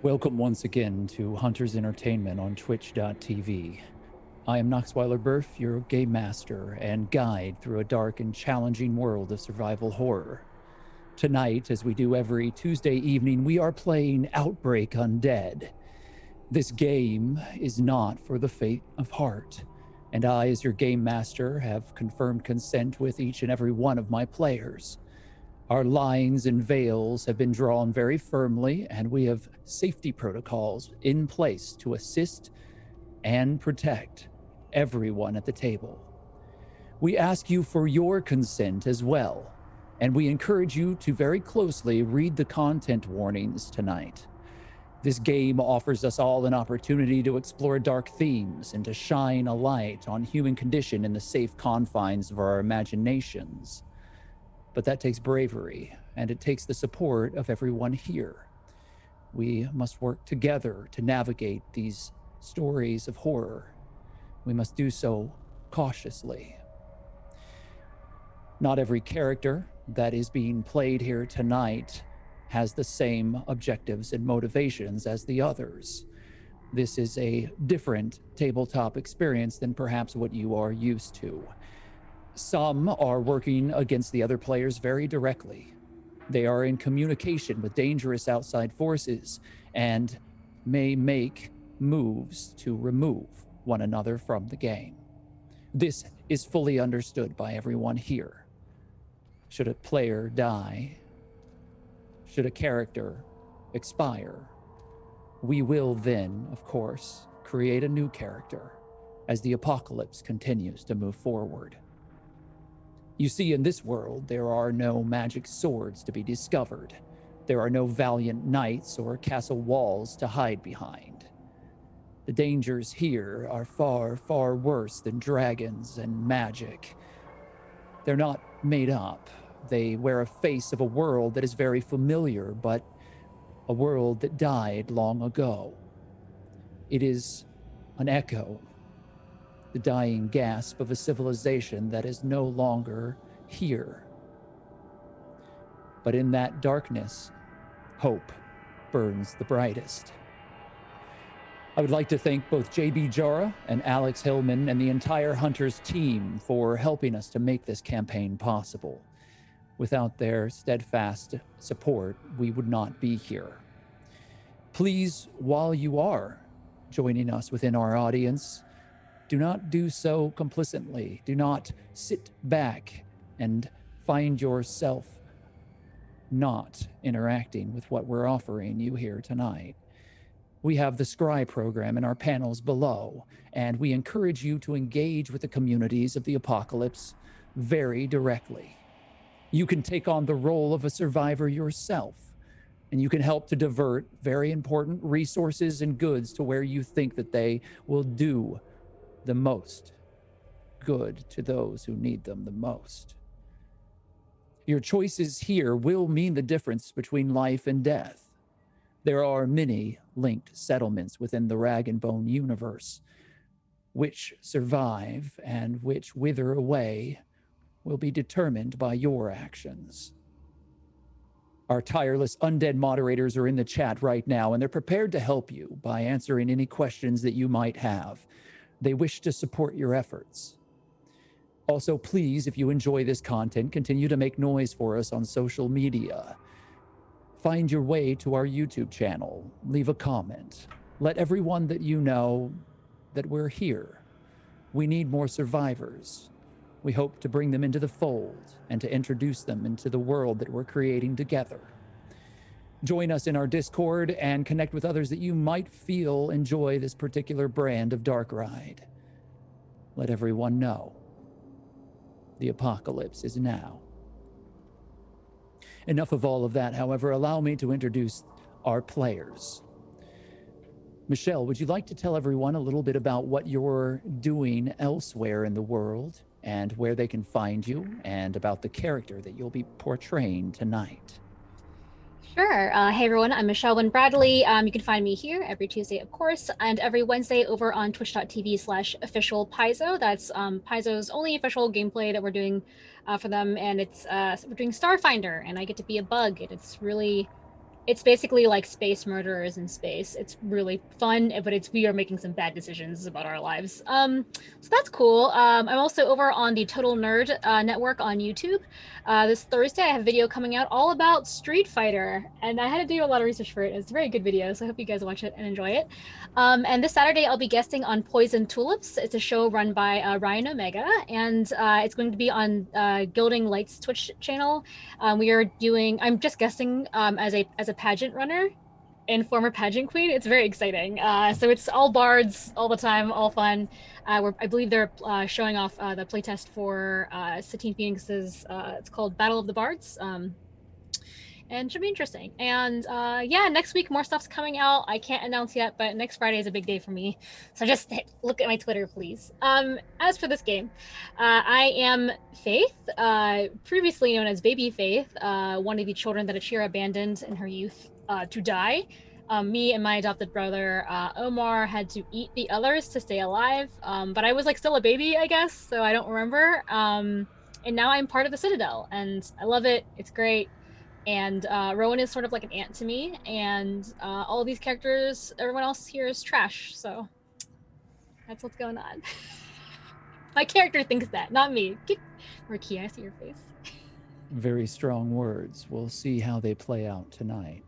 Welcome once again to Hunter's Entertainment on Twitch.tv. I am Knoxweiler Burf, your game master and guide through a dark and challenging world of survival horror. Tonight, as we do every Tuesday evening, we are playing Outbreak Undead. This game is not for the faint of heart, and I, as your game master, have confirmed consent with each and every one of my players. Our lines and veils have been drawn very firmly, and we have safety protocols in place to assist and protect everyone at the table. We ask you for your consent as well, and we encourage you to very closely read the content warnings tonight. This game offers us all an opportunity to explore dark themes and to shine a light on human condition in the safe confines of our imaginations. But that takes bravery, and it takes the support of everyone here. We must work together to navigate these stories of horror. We must do so cautiously. Not every character that is being played here tonight has the same objectives and motivations as the others. This is a different tabletop experience than perhaps what you are used to. Some are working against the other players very directly. They are in communication with dangerous outside forces and may make moves to remove one another from the game. This is fully understood by everyone here. Should a player die, should a character expire, we will then, of course, create a new character as the apocalypse continues to move forward. You see, in this world, there are no magic swords to be discovered. There are no valiant knights or castle walls to hide behind. The dangers here are far, far worse than dragons and magic. They're not made up. They wear a face of a world that is very familiar, but a world that died long ago. It is an echo, the dying gasp of a civilization that is no longer here. But in that darkness, hope burns the brightest. I would like to thank both JB Jara and Alex Hillman and the entire Hunters team for helping us to make this campaign possible. Without their steadfast support, we would not be here. Please, while you are joining us within our audience, do not do so complacently. Do not sit back and find yourself not interacting with what we're offering you here tonight. We have the Scry program in our panels below, and we encourage you to engage with the communities of the apocalypse very directly. You can take on the role of a survivor yourself, and you can help to divert very important resources and goods to where you think that they will do the most good to those who need them the most. Your choices here will mean the difference between life and death. There are many linked settlements within the Rag and Bone universe. Which survive and which wither away will be determined by your actions. Our tireless Undead moderators are in the chat right now, and they're prepared to help you by answering any questions that you might have. They wish to support your efforts. Also, please, if you enjoy this content, continue to make noise for us on social media. Find your way to our YouTube channel. Leave a comment. Let everyone that you know that we're here. We need more survivors. We hope to bring them into the fold and to introduce them into the world that we're creating together. Join us in our Discord and connect with others that you might feel enjoy this particular brand of Dark Ride. Let everyone know. The apocalypse is now. Enough of all of that, however, allow me to introduce our players. Michelle, would you like to tell everyone a little bit about what you're doing elsewhere in the world and where they can find you, and about the character that you'll be portraying tonight? Sure. Hey everyone, I'm Michelle Wynn Bradley. You can find me here every Tuesday, of course, and every Wednesday over on twitch.tv/official Paizo. That's Paizo's only official gameplay that we're doing for them, and it's we're doing Starfinder, and I get to be a bug, and it's really it's basically like space murderers in space. It's really fun, but it's we are making some bad decisions about our lives. So that's cool. I'm also over on the Total Nerd network on YouTube. This Thursday, I have a video coming out all about Street Fighter, and I had to do a lot of research for it. It's a very good video, so I hope you guys watch it and enjoy it. And this Saturday, I'll be guesting on Poison Tulips. It's a show run by Ryan Omega, and it's going to be on Gilding Light's Twitch channel. We are doing. I'm just guessing as a pageant runner and former pageant queen. It's very exciting. So it's all bards all the time, all fun. I believe they're showing off the playtest for Satine Phoenix's. It's called Battle of the Bards. And should be interesting. And yeah, next week more stuff's coming out. I can't announce yet, but next Friday is a big day for me. So just look at my Twitter, please. As for this game, I am Faith, previously known as Baby Faith, one of the children that Achira abandoned in her youth to die. Me and my adopted brother Omar had to eat the others to stay alive, but I was like still a baby, I guess, so I don't remember. And now I'm part of the Citadel, and I love it. It's great. And Rowan is sort of like an aunt to me, and all these characters, everyone else here is trash. So that's what's going on. My character thinks that, not me. Marquis, I see your face. Very strong words. We'll see how they play out tonight.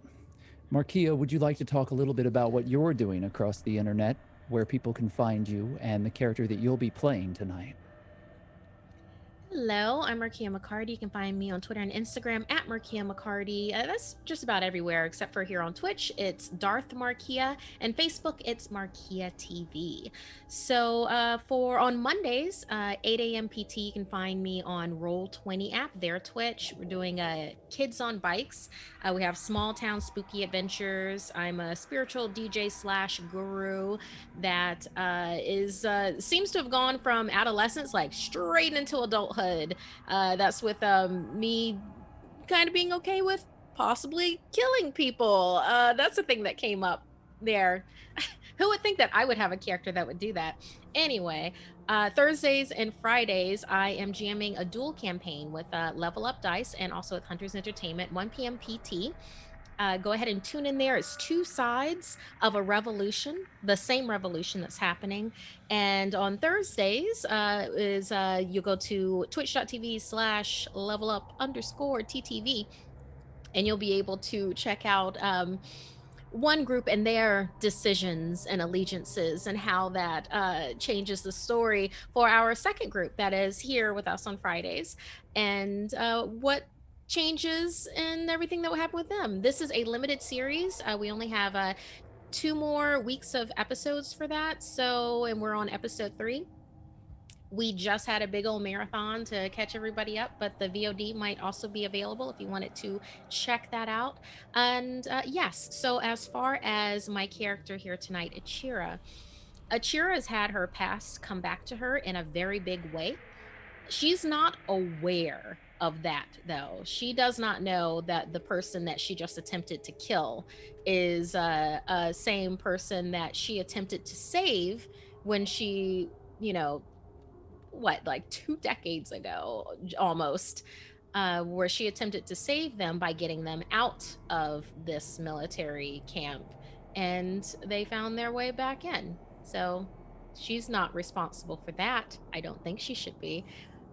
Marquia, would you like to talk a little bit about what you're doing across the internet, where people can find you, and the character that you'll be playing tonight? Hello, I'm Markia McCarty. You can find me on Twitter and Instagram at Markia McCarty. That's just about everywhere except for here on Twitch. It's Darth Markia, and Facebook it's Markia TV. So for on Mondays, 8 a.m. PT, you can find me on Roll20 app, their Twitch. We're doing Kids on Bikes. We have Small Town Spooky Adventures. I'm a spiritual DJ slash guru that seems to have gone from adolescence like straight into adulthood. That's with me kind of being okay with possibly killing people. That's the thing that came up there. Who would think that I would have a character that would do that? Anyway, Thursdays and Fridays, I am jamming a dual campaign with Level Up Dice and also with Hunters Entertainment, 1 p.m. PT. Go ahead and tune in there. It's two sides of a revolution, the same revolution that's happening. And on Thursdays you go to twitch.tv/levelup_TTV, and you'll be able to check out one group and their decisions and allegiances and how that changes the story for our second group that is here with us on Fridays, and what changes and everything that will happen with them. This is a limited series. We only have 2 more weeks of episodes for that. So, and we're on episode 3. We just had a big old marathon to catch everybody up, but the VOD might also be available if you wanted to check that out. And yes, so as far as my character here tonight, Achira has had her past come back to her in a very big way. She's not aware of that, though. She does not know that the person that she just attempted to kill is a same person that she attempted to save when she, like 2 decades ago, almost, where she attempted to save them by getting them out of this military camp, and they found their way back in. So she's not responsible for that. I don't think she should be.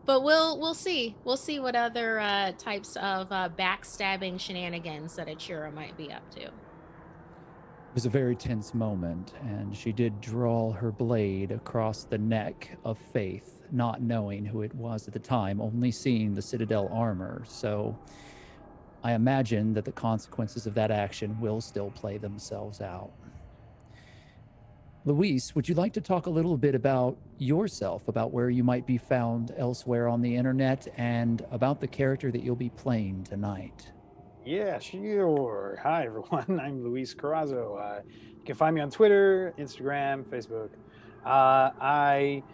But we'll see. We'll see what other types of backstabbing shenanigans that Achira might be up to. It was a very tense moment, and she did draw her blade across the neck of Faith, not knowing who it was at the time, only seeing the Citadel armor. So I imagine that the consequences of that action will still play themselves out. Luis, would you like to talk a little bit about yourself, about where you might be found elsewhere on the internet, and about the character that you'll be playing tonight? Yeah, sure. Hi, everyone. I'm Luis Carrazzo. You can find me on Twitter, Instagram, Facebook. I'm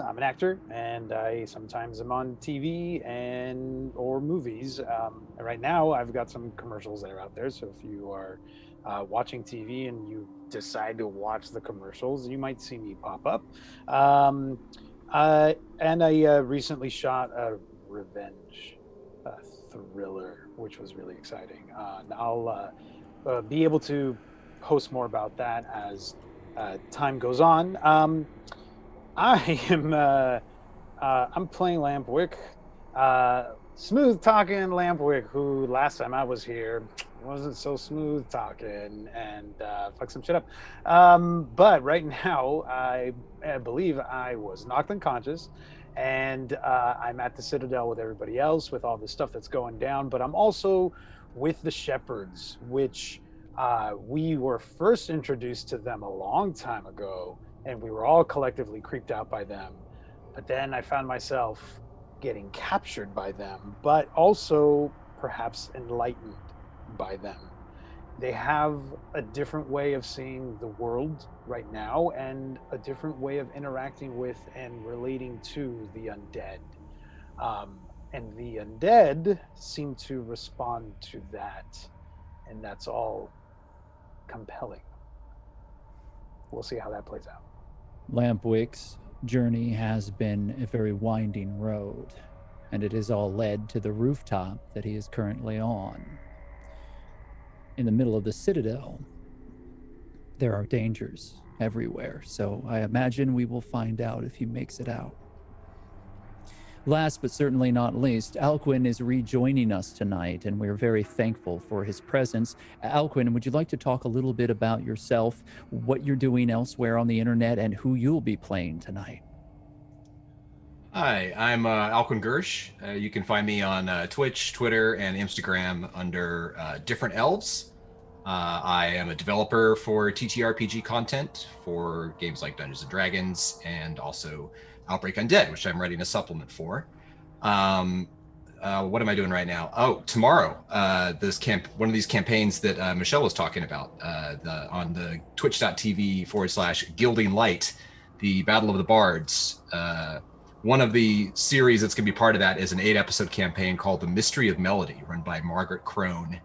an actor, and I sometimes am on TV or movies. Right now, I've got some commercials that are out there. So if you are watching TV and you decide to watch the commercials, you might see me pop up. And I recently shot a revenge thriller, which was really exciting. And I'll be able to post more about that as time goes on. I am I'm playing Lampwick, smooth talking Lampwick, who last time I was here wasn't so smooth talking and fucked some shit up. But right now, I believe I was knocked unconscious, and I'm at the Citadel with everybody else with all the stuff that's going down. But I'm also with the Shepherds, which we were first introduced to them a long time ago, and we were all collectively creeped out by them. But then I found myself getting captured by them, but also perhaps enlightened by them. They have a different way of seeing the world right now and a different way of interacting with and relating to the undead. And the undead seem to respond to that, and that's all compelling. We'll see how that plays out. Lampwick's journey has been a very winding road, and it has all led to the rooftop that he is currently on. In the middle of the Citadel, there are dangers everywhere, so I imagine we will find out if he makes it out. Last but certainly not least, Alcuin is rejoining us tonight, and we're very thankful for his presence. Alcuin, would you like to talk a little bit about yourself, what you're doing elsewhere on the internet, and who you'll be playing tonight? Hi, I'm Alcuin Gersh. You can find me on Twitch, Twitter, and Instagram under Different Elves. I am a developer for TTRPG content for games like Dungeons & Dragons and also Outbreak Undead, which I'm writing a supplement for. What am I doing right now? Oh, tomorrow, one of these campaigns that Michelle was talking about on the twitch.tv/Gilding Light, the Battle of the Bards. One of the series that's going to be part of that is an 8-episode campaign called The Mystery of Melody, run by Margaret Crone,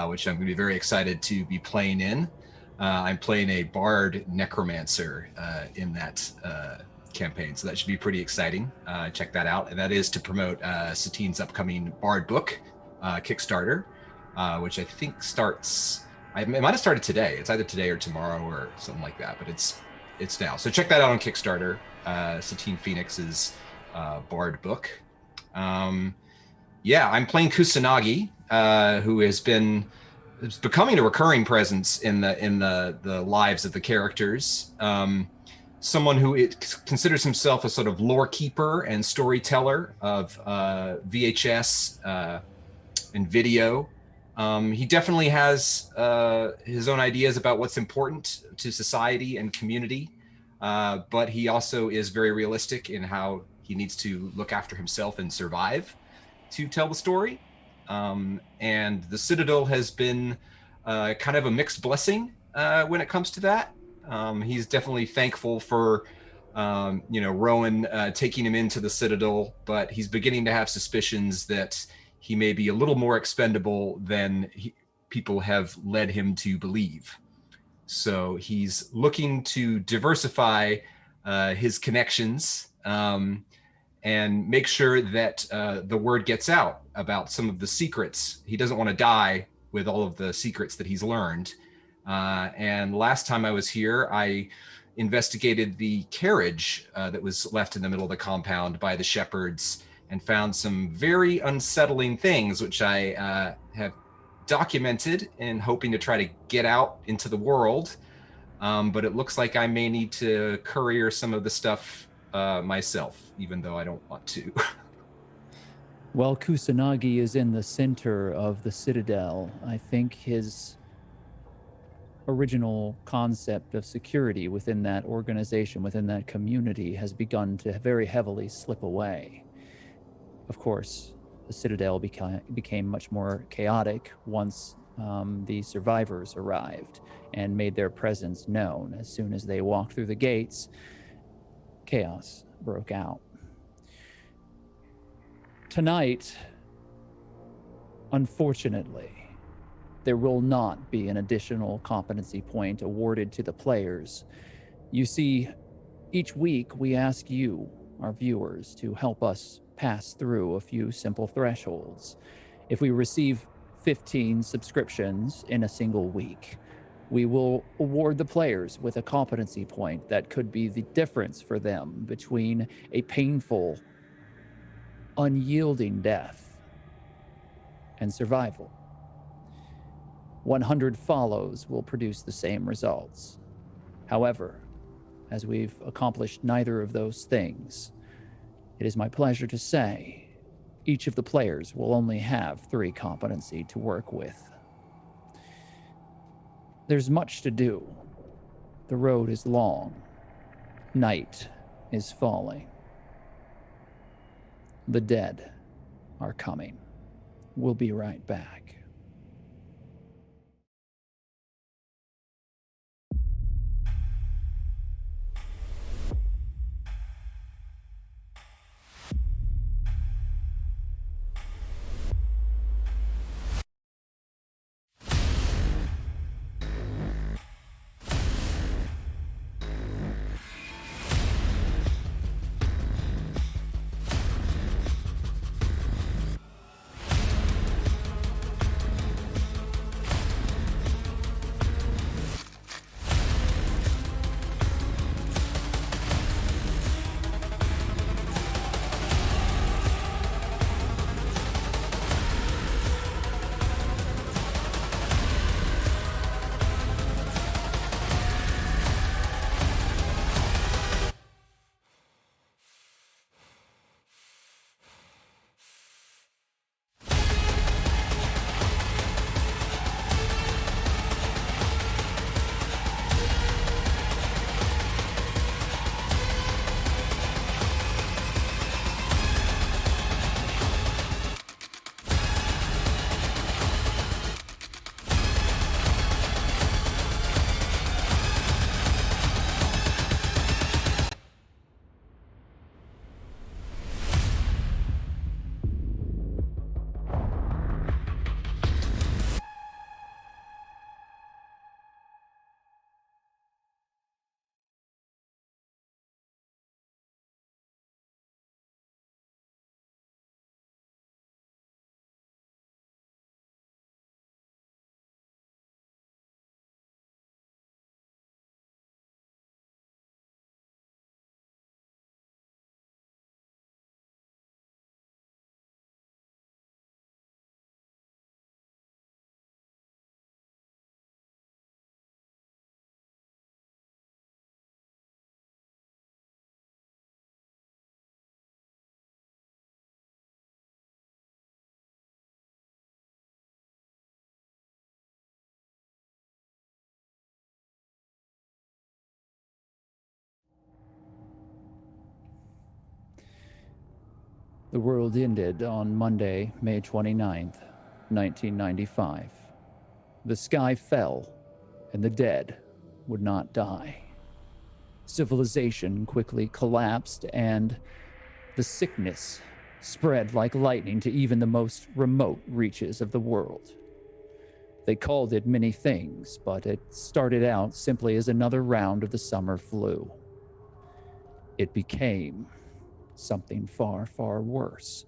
which I'm going to be very excited to be playing in. I'm playing a bard necromancer in that campaign, so that should be pretty exciting. Check that out. And that is to promote Satine's upcoming bard book Kickstarter, which I think starts, it might have started today. It's either today or tomorrow or something like that, but it's now. So check that out on Kickstarter, Satine Phoenix's bard book. Yeah, I'm playing Kusanagi, who is becoming a recurring presence in the lives of the characters. Someone who considers himself a sort of lore keeper and storyteller of VHS and video. He definitely has his own ideas about what's important to society and community, but he also is very realistic in how he needs to look after himself and survive to tell the story. And the Citadel has been kind of a mixed blessing when it comes to that. He's definitely thankful for, Rowan taking him into the Citadel, but he's beginning to have suspicions that he may be a little more expendable than people have led him to believe. So he's looking to diversify his connections and make sure that the word gets out about some of the secrets. He doesn't want to die with all of the secrets that he's learned. And last time I was here, I investigated the carriage that was left in the middle of the compound by the Shepherds and found some very unsettling things, which I have documented and hoping to try to get out into the world. But it looks like I may need to courier some of the stuff myself, even though I don't want to. While Kusanagi is in the center of the Citadel, I think his original concept of security within that organization, within that community, has begun to very heavily slip away. Of course, the Citadel became much more chaotic once the survivors arrived and made their presence known. As soon as they walked through the gates, chaos broke out. Tonight, unfortunately, there will not be an additional competency point awarded to the players. You see, each week we ask you, our viewers, to help us pass through a few simple thresholds. If we receive 15 subscriptions in a single week, we will award the players with a competency point that could be the difference for them between a painful, unyielding death and survival. 100 follows will produce the same results. However, as we've accomplished neither of those things, it is my pleasure to say each of the players will only have 3 competency to work with. There's much to do. The road is long. Night is falling. The dead are coming. We'll be right back. The world ended on Monday, May 29th, 1995. The sky fell, and the dead would not die. Civilization quickly collapsed, and the sickness spread like lightning to even the most remote reaches of the world. They called it many things, but it started out simply as another round of the summer flu. It became something far, far worse.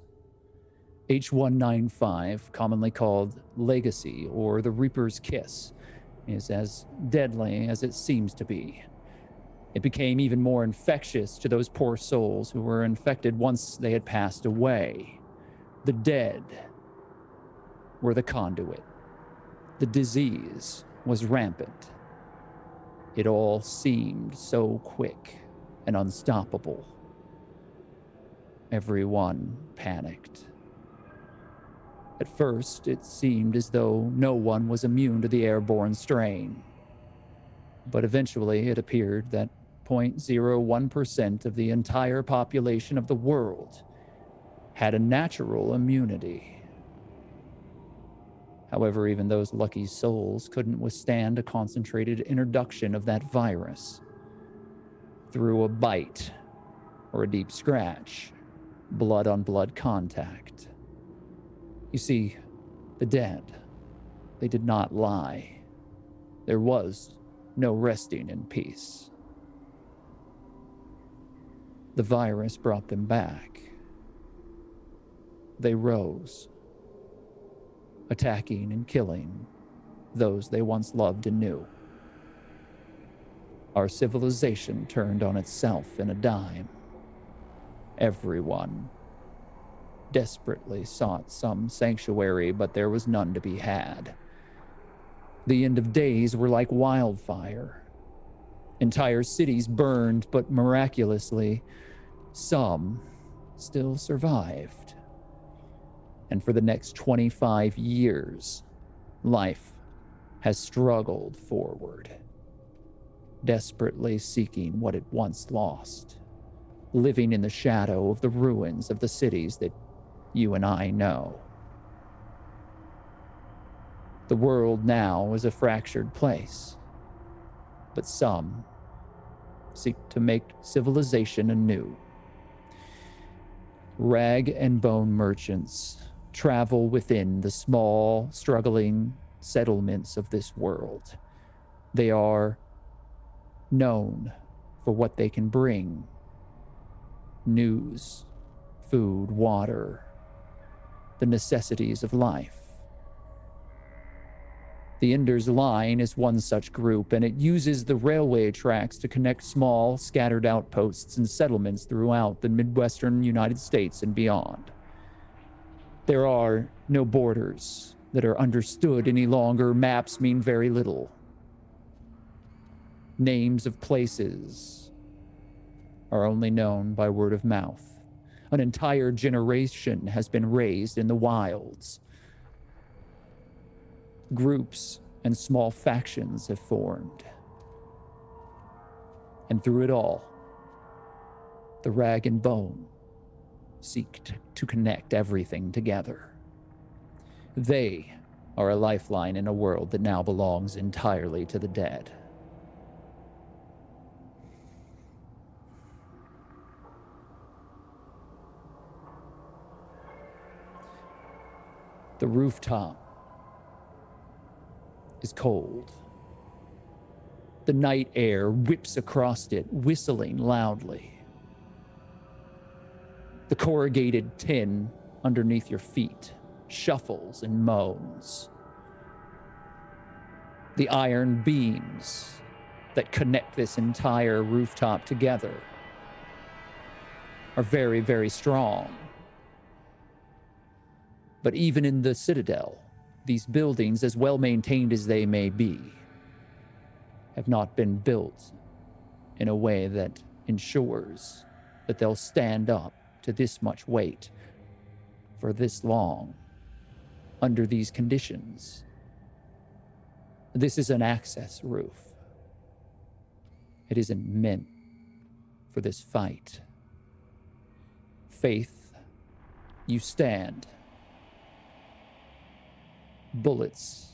H195, commonly called Legacy or the Reaper's Kiss, is as deadly as it seems to be. It became even more infectious to those poor souls who were infected once they had passed away. The dead were the conduit. The disease was rampant. It all seemed so quick and unstoppable. Everyone panicked. At first, it seemed as though no one was immune to the airborne strain. But eventually, it appeared that 0.01% of the entire population of the world had a natural immunity. However, even those lucky souls couldn't withstand a concentrated introduction of that virus. Through a bite or a deep scratch, blood-on-blood contact. You see, the dead, they did not lie. There was no resting in peace. The virus brought them back. They rose. attacking and killing those they once loved and knew. Our civilization turned on itself in a dime. Everyone desperately sought some sanctuary, but there was none to be had. The end of days were like wildfire. Entire cities burned, but miraculously, some still survived. And for the next 25 years, life has struggled forward, desperately seeking what it once lost, living in the shadow of the ruins of the cities that you and I know. The world now is a fractured place, but some seek to make civilization anew. Rag and bone merchants travel within the small, struggling settlements of this world. They are known for what they can bring: news, food, water, the necessities of life. The Ender's Line is one such group, and it uses the railway tracks to connect small, scattered outposts and settlements throughout the Midwestern United States and beyond. There are no borders that are understood any longer. Maps mean very little. Names of places are only known by word of mouth. An entire generation has been raised in the wilds. Groups and small factions have formed. And through it all, the Rag and Bone seek to connect everything together. They are a lifeline in a world that now belongs entirely to the dead. The rooftop is cold. The night air whips across it, whistling loudly. The corrugated tin underneath your feet shuffles and moans. The iron beams that connect this entire rooftop together are very, very strong. But even in the Citadel, these buildings, as well maintained as they may be, have not been built in a way that ensures that they'll stand up to this much weight for this long under these conditions. This is an access roof. It isn't meant for this fight. Faith, you stand. Bullets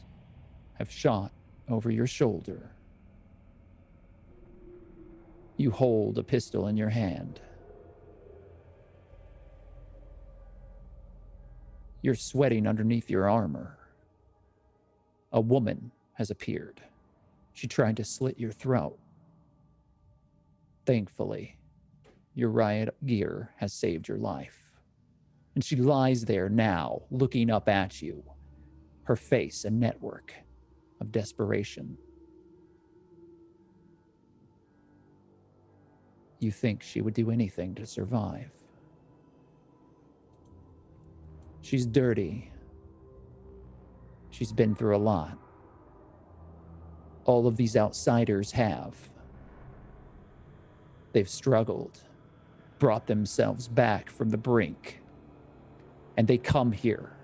have shot over your shoulder. You hold a pistol in your hand. You're sweating underneath your armor. A woman has appeared. She tried to slit your throat. Thankfully, your riot gear has saved your life. And she lies there now, looking up at you, her face a network of desperation. You think she would do anything to survive. She's dirty. She's been through a lot. All of these outsiders have. They've struggled, brought themselves back from the brink, and they come here,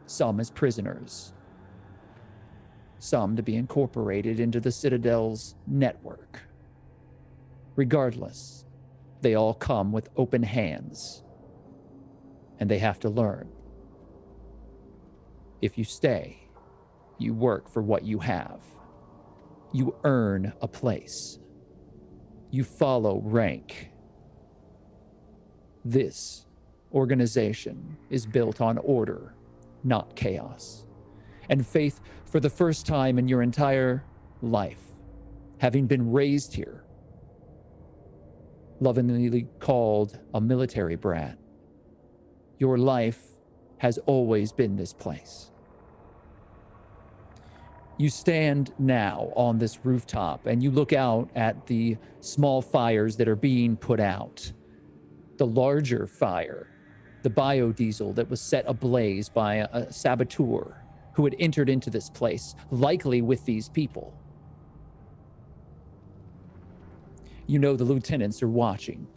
some as prisoners, some to be incorporated into the Citadel's network. Regardless, they all come with open hands, and they have to learn. If you stay, you work for what you have. You earn a place. You follow rank. This organization is built on order, not chaos. And Faith, for the first time in your entire life, having been raised here, lovingly called a military brat, your life has always been this place. You stand now on this rooftop and you look out at the small fires that are being put out. The larger fire, the biodiesel that was set ablaze by a saboteur who had entered into this place, likely with these people. You know the lieutenants are watching.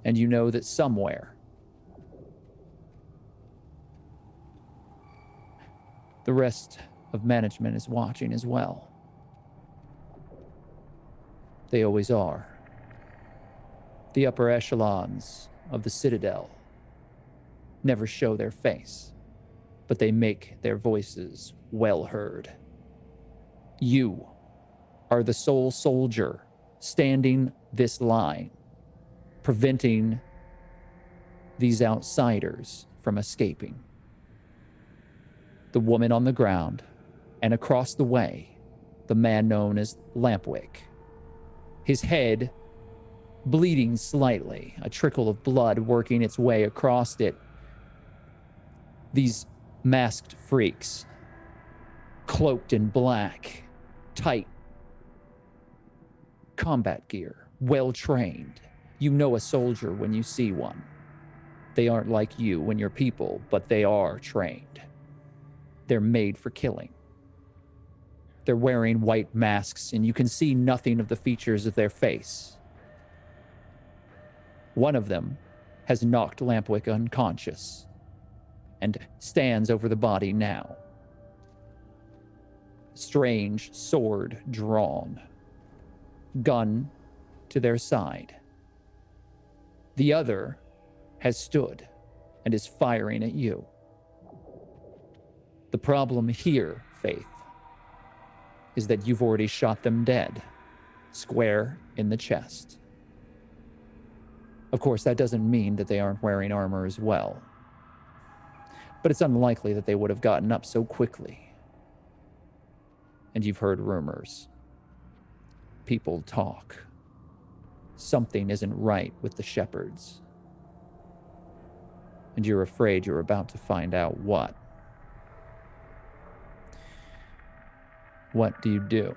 And you know that somewhere the rest of management is watching as well. They always are. The upper echelons of the Citadel never show their face, but they make their voices well heard. You are the sole soldier standing this line, preventing these outsiders from escaping. The woman on the ground, and across the way, the man known as Lampwick. His head bleeding slightly, a trickle of blood working its way across it. These masked freaks, cloaked in black, tight combat gear, well-trained. You know a soldier when you see one. They aren't like you when you're people, but they are trained. They're made for killing. They're wearing white masks, and you can see nothing of the features of their face. One of them has knocked Lampwick unconscious and stands over the body now. Strange sword drawn, gun to their side. The other has stood and is firing at you. The problem here, Faith, is that you've already shot them dead, square in the chest. Of course, that doesn't mean that they aren't wearing armor as well, but it's unlikely that they would have gotten up so quickly. And you've heard rumors. People talk. Something isn't right with the shepherds. And you're afraid you're about to find out what. What do you do?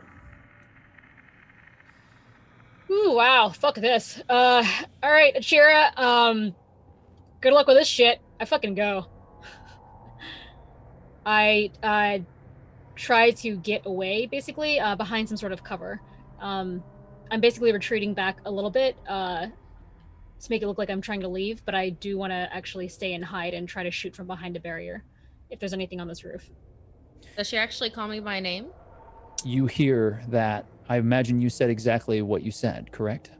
Ooh, wow, fuck this. All right, Achira, good luck with this shit. I fucking go. I try to get away, basically, behind some sort of cover. I'm basically retreating back a little bit, to make it look like I'm trying to leave, but I do want to actually stay and hide and try to shoot from behind a barrier, if there's anything on this roof. Does she actually call me by name? You hear that. I imagine you said exactly what you said, correct?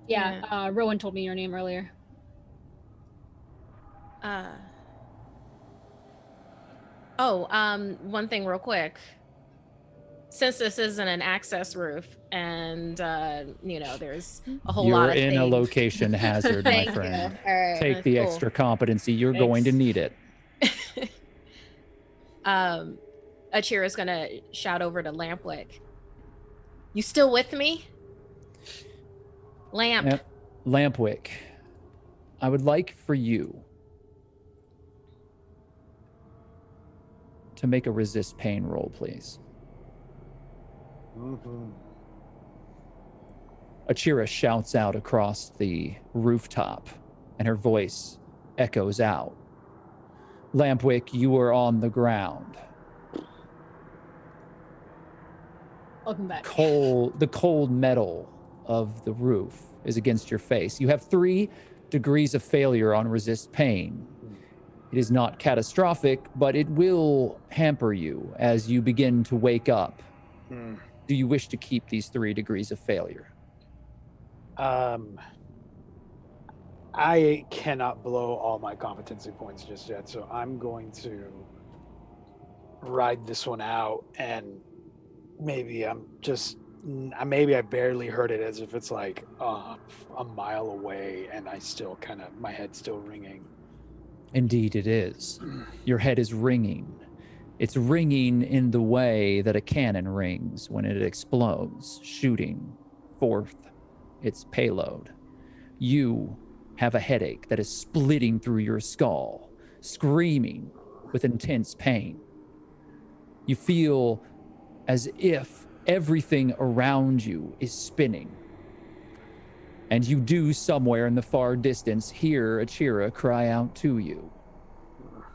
Yeah, Rowan told me your name earlier. One thing real quick. Since this isn't an access roof and, there's a whole lot of You're in things. a location hazard, my Thank friend. you. All right, Take the cool. extra competency. You're going to need it. Achira's gonna shout over to Lampwick. You still with me? Lampwick, I would like for you to make a resist pain roll, please. Mm-hmm. Achira shouts out across the rooftop, and her voice echoes out. Lampwick, you are on the ground. Welcome back. The cold metal of the roof is against your face. You have 3 degrees of failure on resist pain. It is not catastrophic, but it will hamper you as you begin to wake up. Do you wish to keep these 3 degrees of failure? I cannot blow all my competency points just yet, so I'm going to ride this one out, and maybe I barely heard it, as if it's like a mile away, and I still my head's still ringing. Indeed it is. Your head is ringing. It's ringing in the way that a cannon rings when it explodes, shooting forth its payload. You have a headache that is splitting through your skull, screaming with intense pain. You feel as if everything around you is spinning. And you do, somewhere in the far distance, hear Achira cry out to you.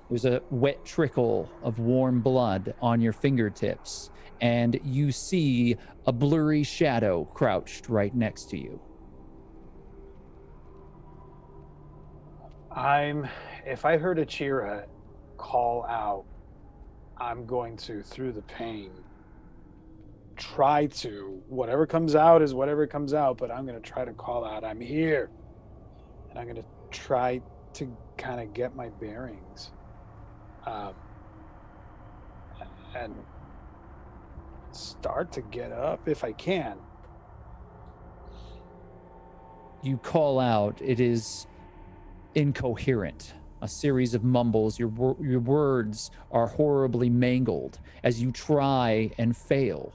There's a wet trickle of warm blood on your fingertips, and you see a blurry shadow crouched right next to you. If I heard Achira call out, I'm going to, through the pain, try to, whatever comes out is whatever comes out, but I'm going to try to call out, I'm here. And I'm going to try to kind of get my bearings. And start to get up if I can. You call out. It is incoherent. A series of mumbles. Your words are horribly mangled as you try and fail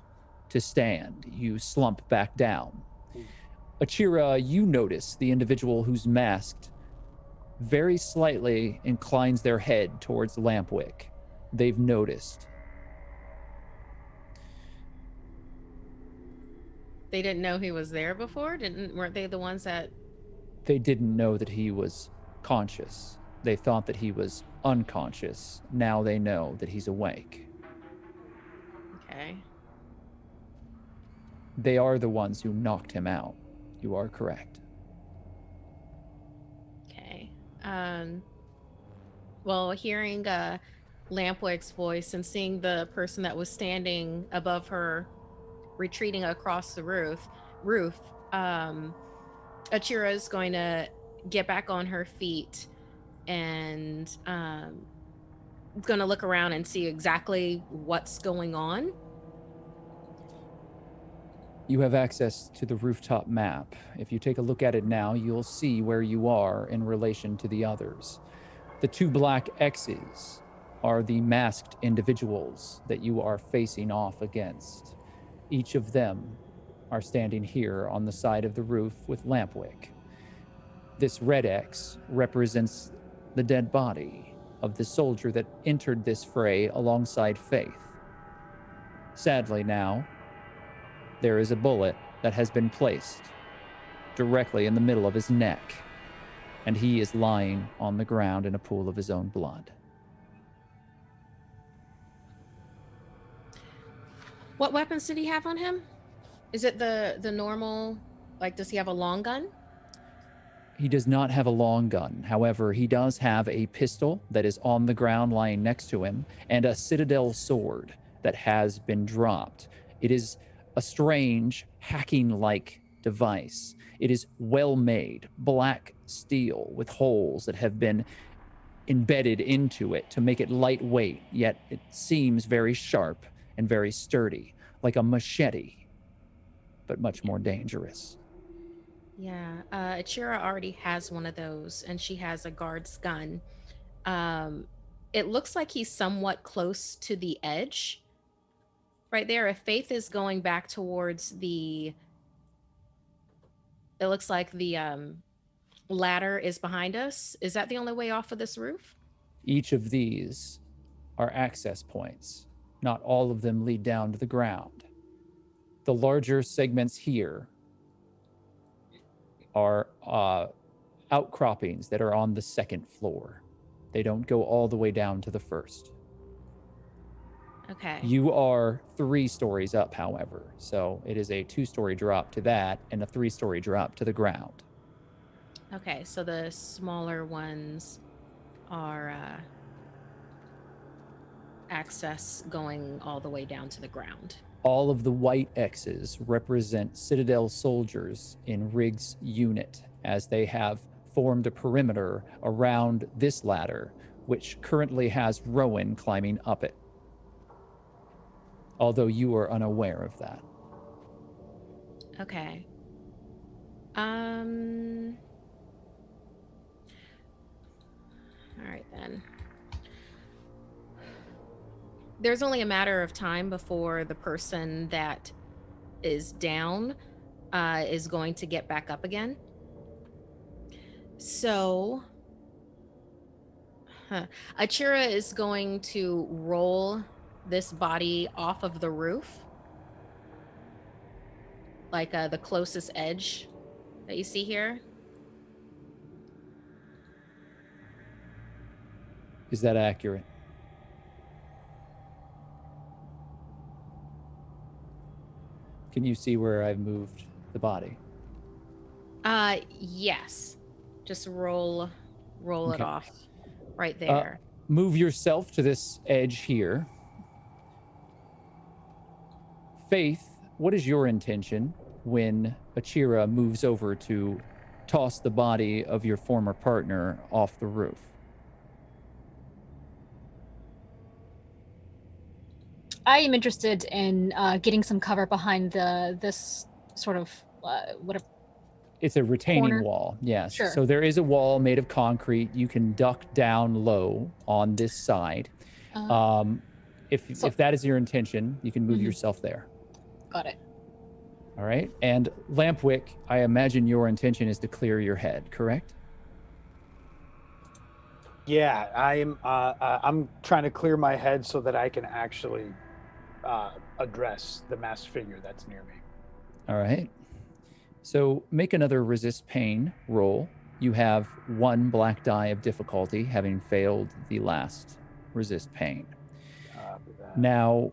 to stand. You slump back down. Achira, you notice the individual who's masked very slightly inclines their head towards Lampwick. They've noticed. They didn't know he was there before? Weren't they the ones that... They didn't know that he was conscious. They thought that he was unconscious. Now they know that he's awake. Okay. They are the ones who knocked him out. You are correct. Okay. Well, hearing Lampwick's voice and seeing the person that was standing above her retreating across the roof, Achira is going to get back on her feet and going to look around and see exactly what's going on. You have access to the rooftop map. If you take a look at it now, you'll see where you are in relation to the others. The two black X's are the masked individuals that you are facing off against. Each of them are standing here on the side of the roof with Lampwick. This red X represents the dead body of the soldier that entered this fray alongside Faith. Sadly now, there is a bullet that has been placed directly in the middle of his neck, and he is lying on the ground in a pool of his own blood. What weapons did he have on him? Is it the normal, like, does he have a long gun? He does not have a long gun. However, he does have a pistol that is on the ground lying next to him and a citadel sword that has been dropped. It is a strange hacking-like device. It is well-made, black steel with holes that have been embedded into it to make it lightweight, yet it seems very sharp and very sturdy, like a machete, but much more dangerous. Yeah, Achira already has one of those, and she has a guard's gun. It looks like he's somewhat close to the edge. Right there, if Faith is going back towards the... It looks like the ladder is behind us. Is that the only way off of this roof? Each of these are access points. Not all of them lead down to the ground. The larger segments here are outcroppings that are on the second floor. They don't go all the way down to the first. Okay. You are 3 stories up, however, so it is a 2-story drop to that and a 3-story drop to the ground. Okay, so the smaller ones are access going all the way down to the ground. All of the white X's represent Citadel soldiers in Riggs' unit, as they have formed a perimeter around this ladder, which currently has Rowan climbing up it. Although you are unaware of that. Okay. All right then. There's only a matter of time before the person that is down is going to get back up again. So Achira is going to roll this body off of the roof. Like the closest edge that you see here. Is that accurate? Can you see where I've moved the body? Yes. Just roll it Okay. off right there. Move yourself to this edge here. Faith, what is your intention when Achira moves over to toss the body of your former partner off the roof? I am interested in getting some cover behind this sort of whatever. It's a retaining Corner? wall, yes. Sure. So there is a wall made of concrete. You can duck down low on this side. If that is your intention, you can move yourself there. Got it. All right. And Lampwick, I imagine your intention is to clear your head, correct? Yeah, I'm trying to clear my head so that I can actually address the masked figure that's near me. All right. So make another resist pain roll. You have 1 black die of difficulty, having failed the last resist pain. Now,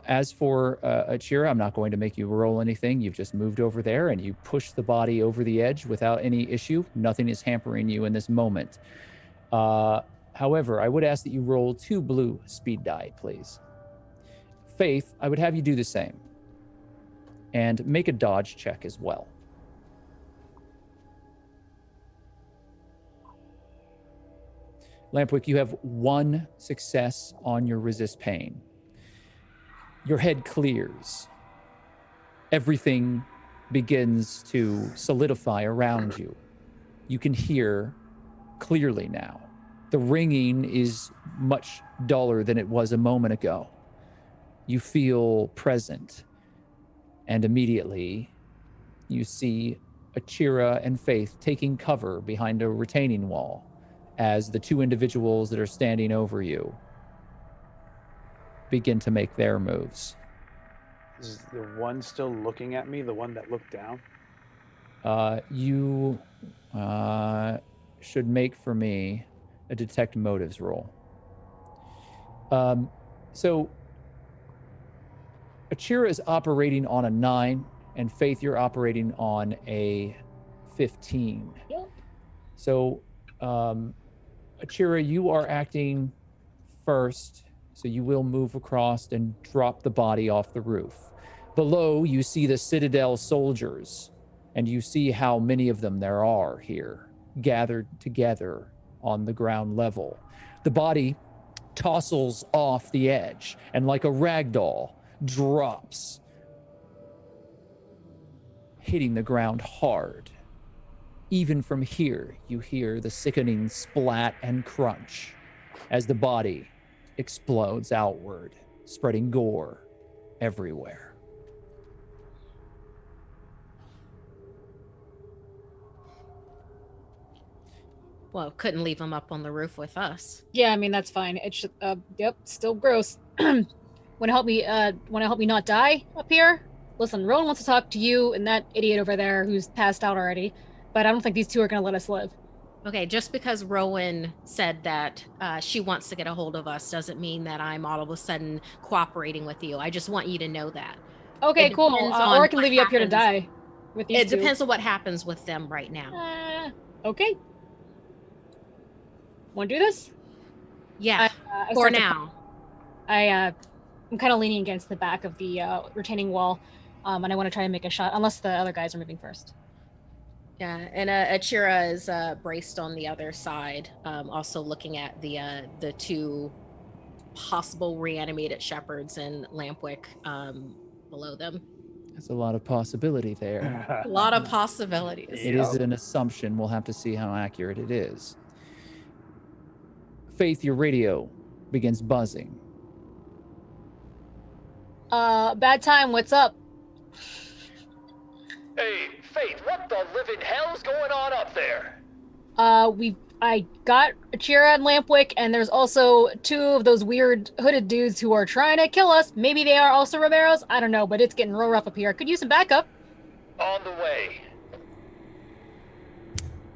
as for Achira, I'm not going to make you roll anything. You've just moved over there and you push the body over the edge without any issue. Nothing is hampering you in this moment. However, I would ask that you roll 2 blue speed die, please. Faith, I would have you do the same. And make a dodge check as well. Lampwick, you have 1 success on your resist pain. Your head clears. Everything begins to solidify around you. You can hear clearly now. The ringing is much duller than it was a moment ago. You feel present. And immediately, you see Achira and Faith taking cover behind a retaining wall as the 2 individuals that are standing over you begin to make their moves. Is the one still looking at me, the one that looked down? You should make for me a detect motives roll. So Achira is operating on a 9, and Faith, you're operating on a 15. Yep. So, Achira, you are acting first, so you will move across and drop the body off the roof. Below, you see the Citadel soldiers, and you see how many of them there are here, gathered together on the ground level. The body tossles off the edge, and like a rag doll, drops, hitting the ground hard. Even from here, you hear the sickening splat and crunch as the body explodes outward, spreading gore everywhere. Well, couldn't leave him up on the roof with us. Yeah, I mean that's fine. It's just, yep, still gross. Wanna help me not die up here? Listen, Rowan wants to talk to you and that idiot over there who's passed out already, but I don't think these 2 are gonna let us live. Okay, just because Rowan said that she wants to get a hold of us doesn't mean that I'm all of a sudden cooperating with you. I just want you to know that. Okay, cool. depends Or on I can leave you up here to happens. die with these It 2. depends on what happens with them right now. Okay. Want to do this? Yeah, I for start to- now. I'm kind of leaning against the back of the retaining wall, and I want to try and make a shot, unless the other guys are moving first. Yeah, and Achira is braced on the other side, also looking at the 2 possible reanimated shepherds and Lampwick below them. There's a lot of possibility there. A lot of possibilities. It is an assumption. We'll have to see how accurate it is. Faith, your radio begins buzzing. Bad time, what's up? Hey, Faith, what the living hell's going on up there? I got Achira and Lampwick, and there's also 2 of those weird hooded dudes who are trying to kill us. Maybe they are also Romeros. I don't know, but it's getting real rough up here. Could use some backup. On the way.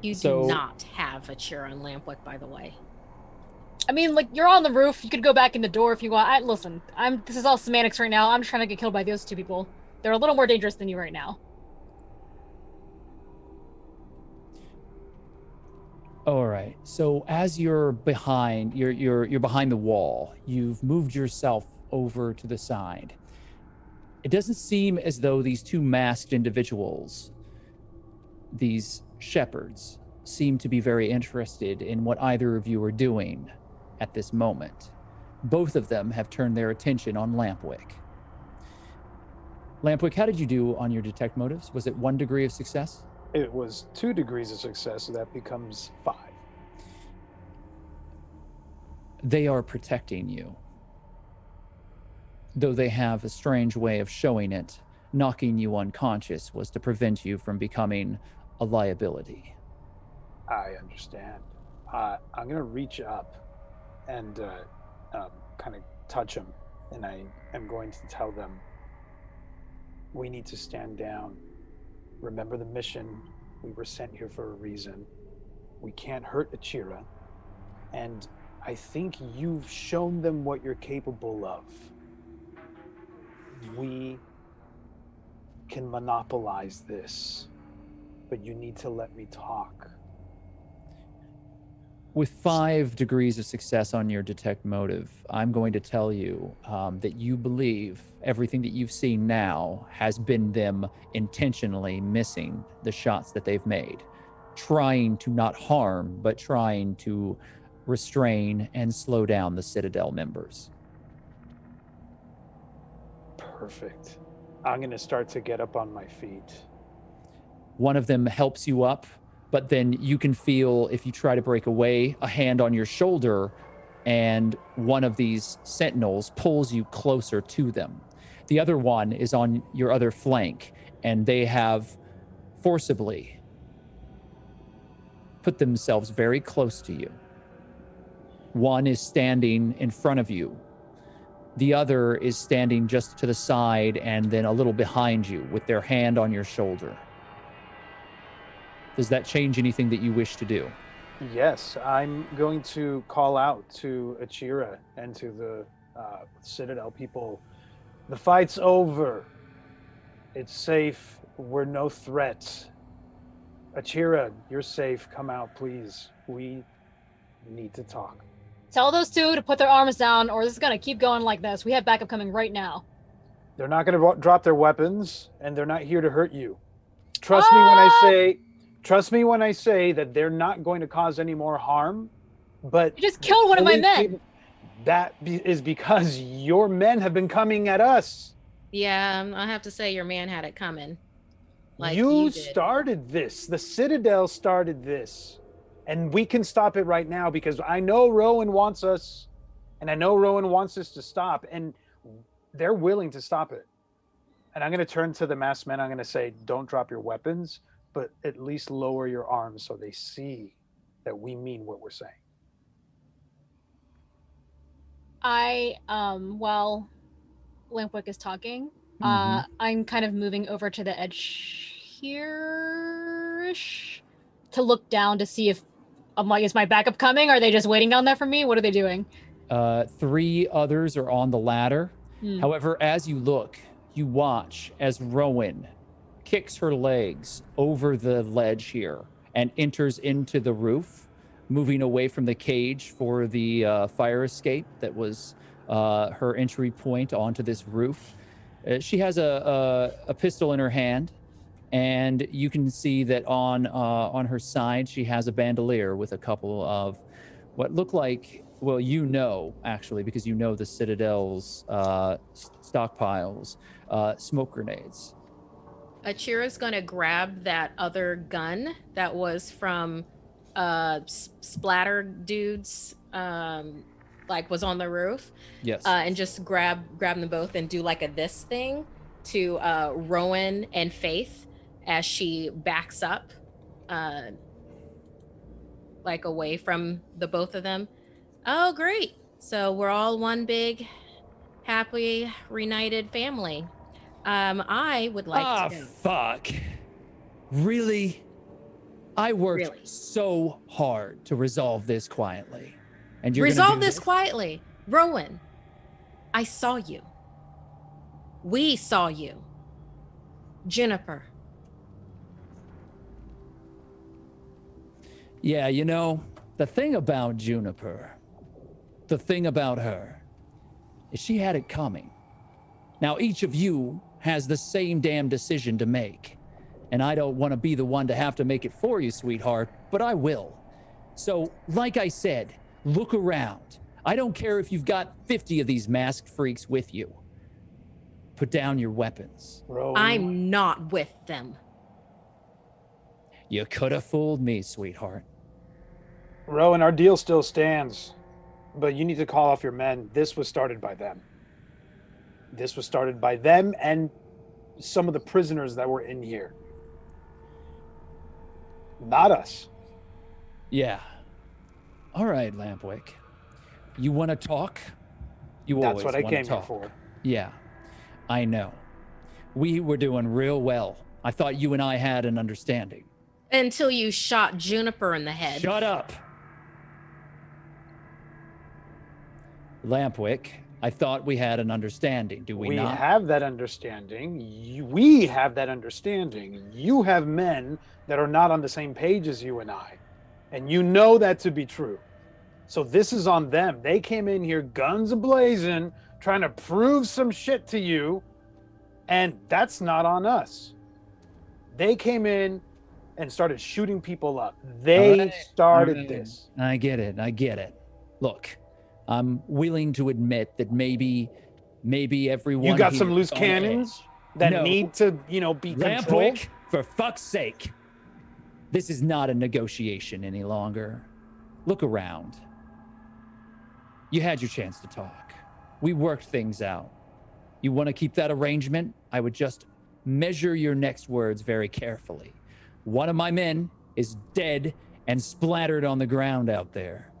You So- do not have a cheer on Lampwick, by the way. I mean, like, you're on the roof. You could go back in the door if you want. Listen, this is all semantics right now. I'm just trying to get killed by those 2 people. They're a little more dangerous than you right now. All right. So as you're behind, you're behind the wall. You've moved yourself over to the side. It doesn't seem as though these 2 masked individuals, these shepherds, seem to be very interested in what either of you are doing at this moment. Both of them have turned their attention on Lampwick. Lampwick, how did you do on your detect motives? Was it 1 degree of success? It was 2 degrees of success, so that becomes 5. They are protecting you. Though they have a strange way of showing it, knocking you unconscious was to prevent you from becoming a liability. I understand. I'm going to reach up and kind of touch them, and I am going to tell them, we need to stand down. Remember the mission. We were sent here for a reason. We can't hurt Achira. And I think you've shown them what you're capable of. We can monopolize this, but you need to let me talk. With 5 degrees of success on your detect motive, I'm going to tell you that you believe everything that you've seen now has been them intentionally missing the shots that they've made, trying to not harm, but trying to restrain and slow down the Citadel members. Perfect. I'm going to start to get up on my feet. One of them helps you up, but then you can feel, if you try to break away, a hand on your shoulder, and one of these sentinels pulls you closer to them. The other one is on your other flank, and they have forcibly put themselves very close to you. One is standing in front of you. The other is standing just to the side and then a little behind you with their hand on your shoulder. Does that change anything that you wish to do? Yes, I'm going to call out to Achira and to the Citadel people. The fight's over. It's safe. We're no threat. Achira, you're safe. Come out, please. We need to talk. Tell those 2 to put their arms down, or this is gonna keep going like this. We have backup coming right now. They're not going to drop their weapons, and they're not here to hurt you. Trust me when I say that they're not going to cause any more harm. But You just killed one of my fully men. capable- is because your men have been coming at us. Yeah, I have to say your man had it coming. Like you did. started this. The Citadel started this. And we can stop it right now because I know Rowan wants us, and I know Rowan wants us to stop, and they're willing to stop it. And I'm going to turn to the masked men. I'm going to say, don't drop your weapons, but at least lower your arms so they see that we mean what we're saying. While Lampwick is talking, I'm kind of moving over to the edge here-ish to look down to see if, I'm like, is my backup coming? Are they just waiting down there for me? What are they doing? 3 others are on the ladder. Hmm. However, as you look, you watch as Rowan kicks her legs over the ledge here and enters into the roof, moving away from the cage for the fire escape that was her entry point onto this roof. She has a pistol in her hand, and you can see that on her side she has a bandolier with a couple of what look like, well, actually, because you know the Citadel's stockpiles, smoke grenades. Achira's gonna grab that other gun that was from Splatter dudes, like was on the roof. Yes. And just grab them both and do like a this thing to Rowan and Faith as she backs up. like away from the both of them. Oh, great. So we're all one big, happy, reunited family. I would like Ah, to go. fuck. Really? I worked Really? so hard to resolve this quietly. And you're Resolve gonna do this quietly. Rowan, I saw you. We saw you. Juniper. Yeah, you know, the thing about Juniper, the thing about her, is she had it coming. Now, each of you has the same damn decision to make. And I don't want to be the one to have to make it for you, sweetheart, but I will. So, like I said, look around. I don't care if you've got 50 of these masked freaks with you. Put down your weapons. Rowan, I'm not with them. You could have fooled me, sweetheart. Rowan, our deal still stands, but you need to call off your men. This was started by them. This was started by them and some of the prisoners that were in here. Not us. Yeah. All right, Lampwick. You want to talk? You That's always what I wanna came here talk. for. Yeah, I know. We were doing real well. I thought you and I had an understanding. Until you shot Juniper in the head. Shut up. Lampwick, I thought we had an understanding. Do we not? have that understanding. We have that understanding. You have men that are not on the same page as you and I. And you know that to be true. So this is on them. They came in here guns a-blazing, trying to prove some shit to you. And that's not on us. They came in and started shooting people up. They started this. I get it. I get it. Look, I'm willing to admit that maybe everyone You got here some is loose on cannons edge. that No. need to, be controlled. Lampwick, for fuck's sake. This is not a negotiation any longer. Look around. You had your chance to talk. We worked things out. You want to keep that arrangement? I would just measure your next words very carefully. One of my men is dead and splattered on the ground out there.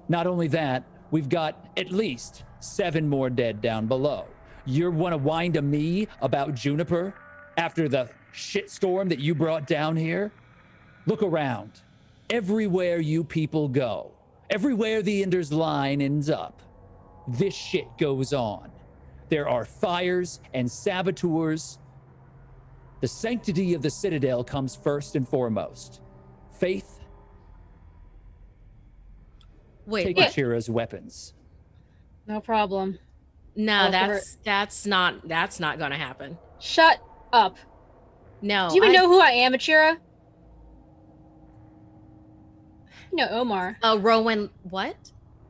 Not only that, we've got at least 7 more dead down below. You want to whine to me about Juniper after the shitstorm that you brought down here? Look around. Everywhere you people go, everywhere the Ender's line ends up, this shit goes on. There are fires and saboteurs. The sanctity of the Citadel comes first and foremost. Faith, Wait, take what? Achira's weapons. No problem. No, I'll give her- that's not gonna happen. Shut up. No. Do you even know who I am, Achira? You know Omar. Rowan, what?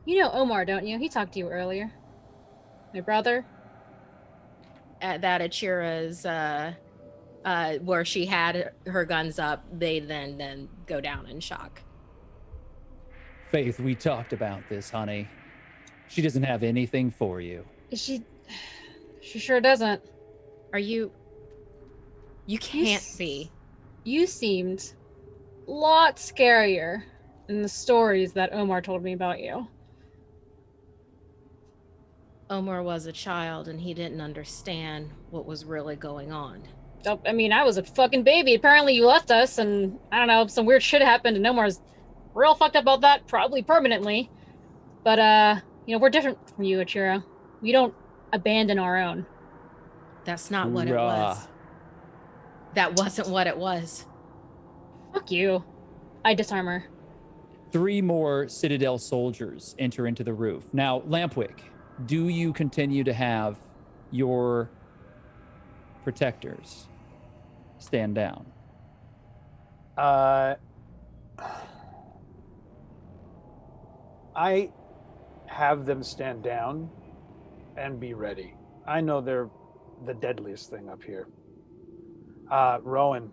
You know Omar, don't you? He talked to you earlier. My brother. That Achira's where she had her guns up, they then go down in shock. Faith, we talked about this, honey. She doesn't have anything for you. She sure doesn't. Are you can't be. You seemed a lot scarier in the stories that Omar told me about you. Omar was a child and he didn't understand what was really going on. Oh, I mean, I was a fucking baby. Apparently you left us and, I don't know, some weird shit happened and Omar's real fucked up about that, probably permanently. But, we're different from you, Achiro. We don't abandon our own. That's not what it was. That wasn't what it was. Fuck you. I disarm her. 3 more Citadel soldiers enter into the roof. Now, Lampwick, do you continue to have your protectors stand down? I have them stand down and be ready. I know they're the deadliest thing up here. Rowan,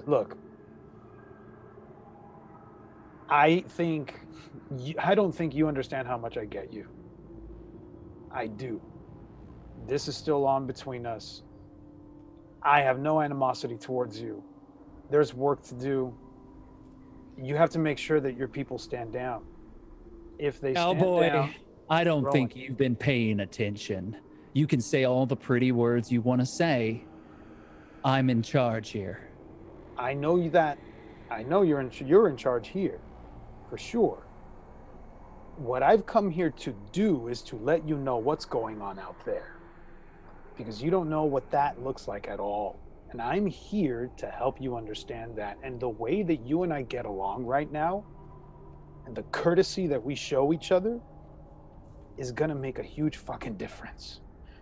look. I don't think you understand how much I get you. I do. This is still on between us. I have no animosity towards you. There's work to do. You have to make sure that your people stand down. If they stand Cowboy, down, I don't Rowan. think you've been paying attention. You can say all the pretty words you want to say. I'm in charge here. I know that. I know you're in charge here, for sure. What I've come here to do is to let you know what's going on out there, because you don't know what that looks like at all. And I'm here to help you understand that. And the way that you and I get along right now, and the courtesy that we show each other, is gonna make a huge fucking difference.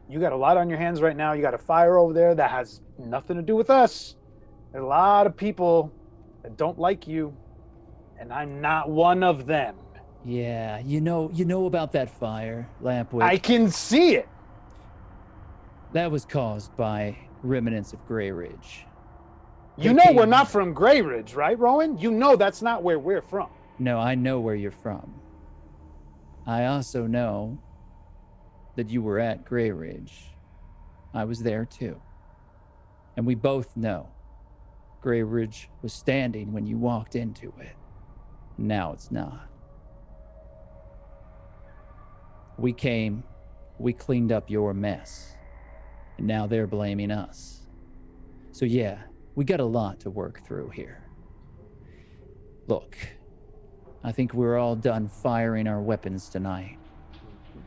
You got a lot on your hands right now. You got a fire over there that has nothing to do with us. There's a lot of people that don't like you, and I'm not one of them. Yeah, you know about that fire, Lampwick. I can see it. That was caused by remnants of Grey Ridge. You They know we're came- not from Grey Ridge, right, Rowan? You know that's not where we're from. No, I know where you're from. I also know that you were at Grey Ridge. I was there too. And we both know Grey Ridge was standing when you walked into it. Now it's not. We came, we cleaned up your mess, and now they're blaming us. So yeah, we got a lot to work through here. Look, I think we're all done firing our weapons tonight.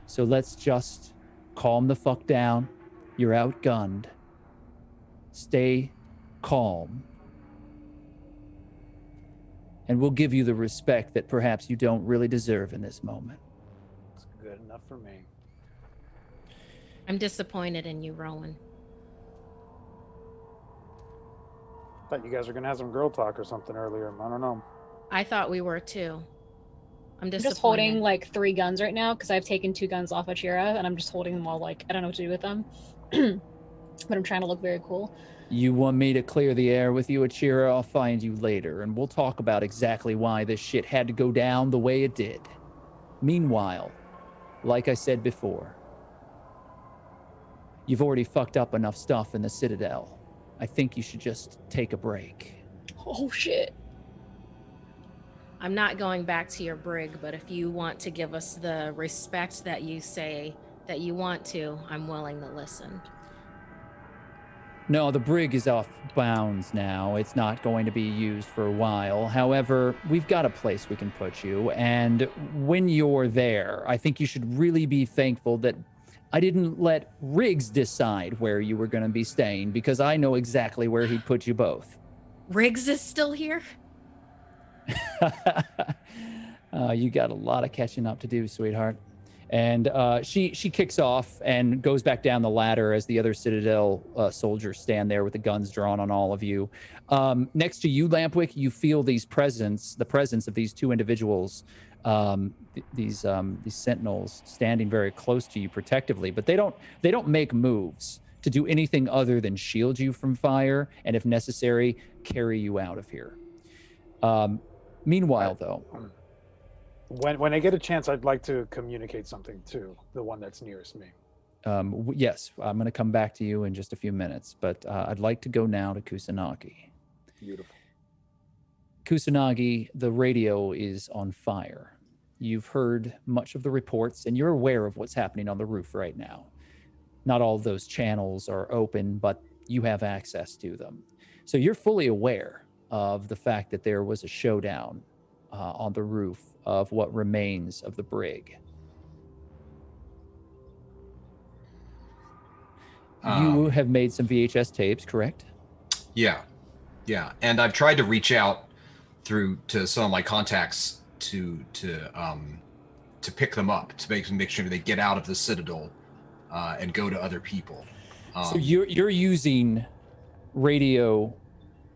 So let's just calm the fuck down. You're outgunned. Stay calm. And we'll give you the respect that perhaps you don't really deserve in this moment. It's good enough for me. I'm disappointed in you, Rowan. Thought you guys were gonna have some girl talk or something earlier. I don't know. I thought we were too. I'm I'm disappointed. just holding like 3 guns right now because I've taken 2 guns off of Chira and I'm just holding them all like I don't know what to do with them. But I'm trying to look very cool. You want me to clear the air with you, Achira? I'll find you later, and we'll talk about exactly why this shit had to go down the way it did. Meanwhile, like I said before, you've already fucked up enough stuff in the Citadel. I think you should just take a break. Oh shit. I'm not going back to your brig, but if you want to give us the respect that you say that you want to, I'm willing to listen. No, the brig is off bounds now. It's not going to be used for a while. However, we've got a place we can put you. And when you're there, I think you should really be thankful that I didn't let Riggs decide where you were going to be staying, because I know exactly where he'd put you both. Riggs is still here? You got a lot of catching up to do, sweetheart. And she kicks off and goes back down the ladder as the other Citadel soldiers stand there with the guns drawn on all of you. Next to you, Lampwick, you feel the presence of these 2 individuals, these sentinels standing very close to you protectively, but they don't make moves to do anything other than shield you from fire and, if necessary, carry you out of here. Meanwhile, though, When I get a chance, I'd like to communicate something to the one that's nearest me. yes, I'm going to come back to you in just a few minutes, but I'd like to go now to Kusanagi. Beautiful. Kusanagi, the radio is on fire. You've heard much of the reports, and you're aware of what's happening on the roof right now. Not all of those channels are open, but you have access to them. So you're fully aware of the fact that there was a showdown on the roof of what remains of the brig. You have made some VHS tapes, correct? Yeah. And I've tried to reach out to some of my contacts to pick them up, to make sure they get out of the Citadel and go to other people. So you're using radio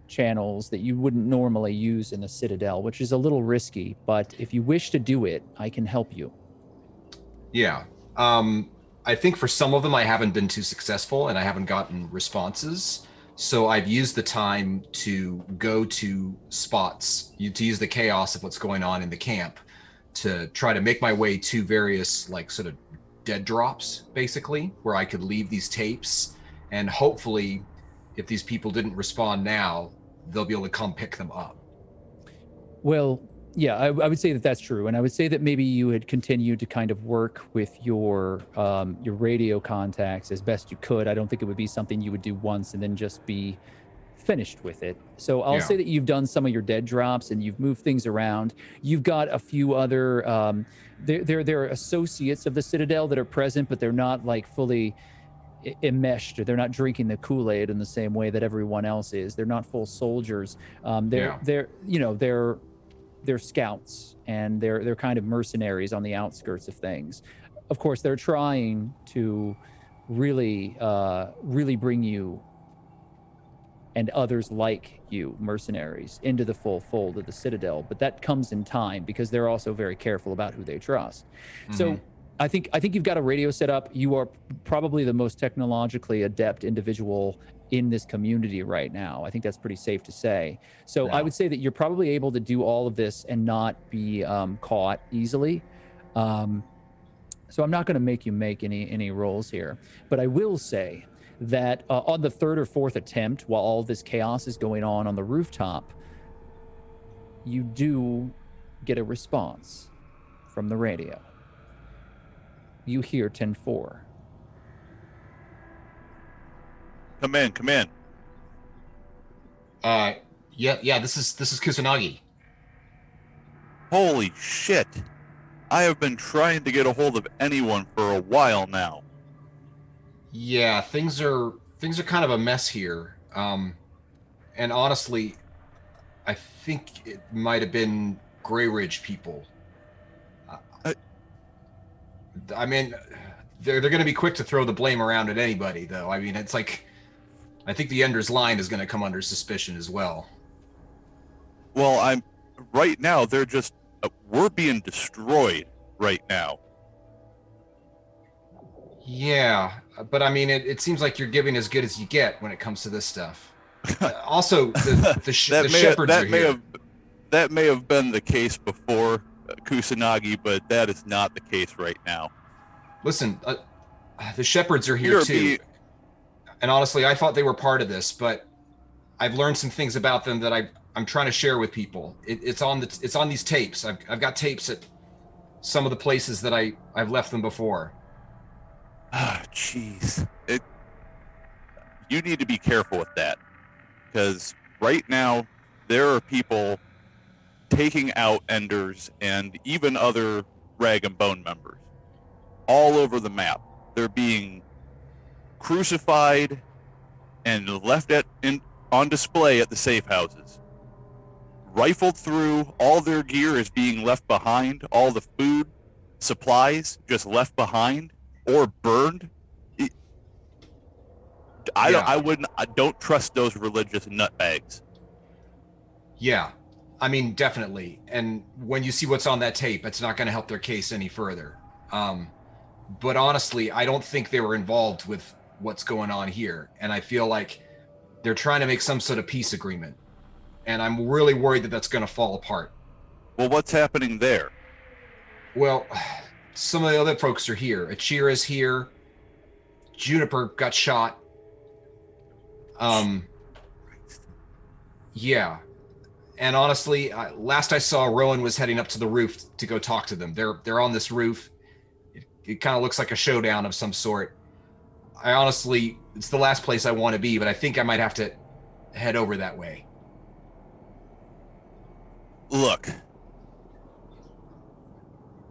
channels that you wouldn't normally use in the Citadel, which is a little risky, but if you wish to do it, I can help you. Yeah. I think for some of them I haven't been too successful and I haven't gotten responses. So I've used the time to go to spots, to use the chaos of what's going on in the camp to try to make my way to various like sort of dead drops, basically, where I could leave these tapes, and hopefully if these people didn't respond now, they'll be able to come pick them up. Well, yeah, I would say that that's true, and I would say that maybe you had continued to kind of work with your radio contacts as best you could. I don't think it would be something you would do once and then just be finished with it. So I'll Yeah. say that you've done some of your dead drops and you've moved things around. You've got a few other there are associates of the Citadel that are present, but they're not like fully enmeshed, or they're not drinking the Kool-Aid in the same way that everyone else is. They're not full soldiers. Yeah. They're scouts, and they're kind of mercenaries on the outskirts of things. Of course, they're trying to really bring you and others like you, mercenaries, into the full fold of the Citadel, but that comes in time because they're also very careful about who they trust. So I think you've got a radio set up. You are probably the most technologically adept individual in this community right now. I think that's pretty safe to say. So I would say that you're probably able to do all of this and not be caught easily. So I'm not going to make you make any rolls here, but I will say that on the third or fourth attempt, while all this chaos is going on the rooftop, you do get a response from the radio. You hear 10-4. Come in. Yeah, this is Kusanagi. Holy shit. I have been trying to get a hold of anyone for a while now. Yeah, things are kind of a mess here. And honestly, I think it might have been Grey Ridge people. I mean, they're going to be quick to throw the blame around at anybody, though. I mean, it's like, I think the Ender's Line is going to come under suspicion as well. Well, right now, they're just, we're being destroyed right now. Yeah, but I mean, it seems like you're giving as good as you get when it comes to this stuff. Also, the shepherds are here. That may have been the case before Kusanagi, but that is not the case right now. Listen, the shepherds are here too. And honestly, I thought they were part of this, but I've learned some things about them that I'm trying to share with people. It's on these tapes. I've got tapes at some of the places that I've left them before. Ah, jeez. You need to be careful with that, because right now there are people taking out Enders and even other Rag and Bone members all over the map. They're being crucified and left on display at the safe houses. Rifled through, all their gear is being left behind, all the food, supplies just left behind or burned. I don't trust those religious nutbags. Yeah, I mean, definitely. And when you see what's on that tape, it's not going to help their case any further. But honestly, I don't think they were involved with what's going on here. And I feel like they're trying to make some sort of peace agreement. And I'm really worried that that's going to fall apart. Well, what's happening there? Well, some of the other folks are here. Achira's here. Juniper got shot. Yeah. And honestly, last I saw, Rowan was heading up to the roof to go talk to them. They're on this roof. It kind of looks like a showdown of some sort. It's the last place I want to be, but I think I might have to head over that way. Look,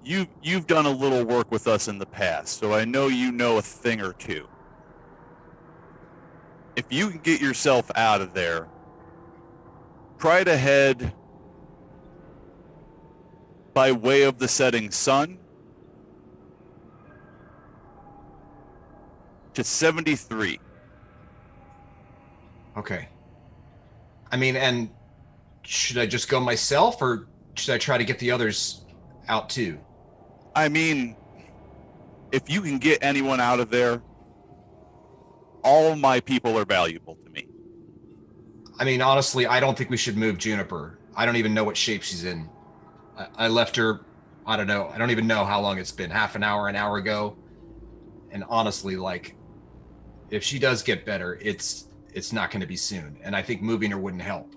you've done a little work with us in the past, so I know you know a thing or two. If you can get yourself out of there, try to head by way of the setting sun to 73. Okay. I mean, and should I just go myself, or should I try to get the others out too? I mean, if you can get anyone out of there, all my people are valuable to me. I mean, honestly, I don't think we should move Juniper. I don't even know what shape she's in. I left her, I don't know. I don't even know how long it's been, half an hour ago. And honestly, like, if she does get better, it's not going to be soon. And I think moving her wouldn't help.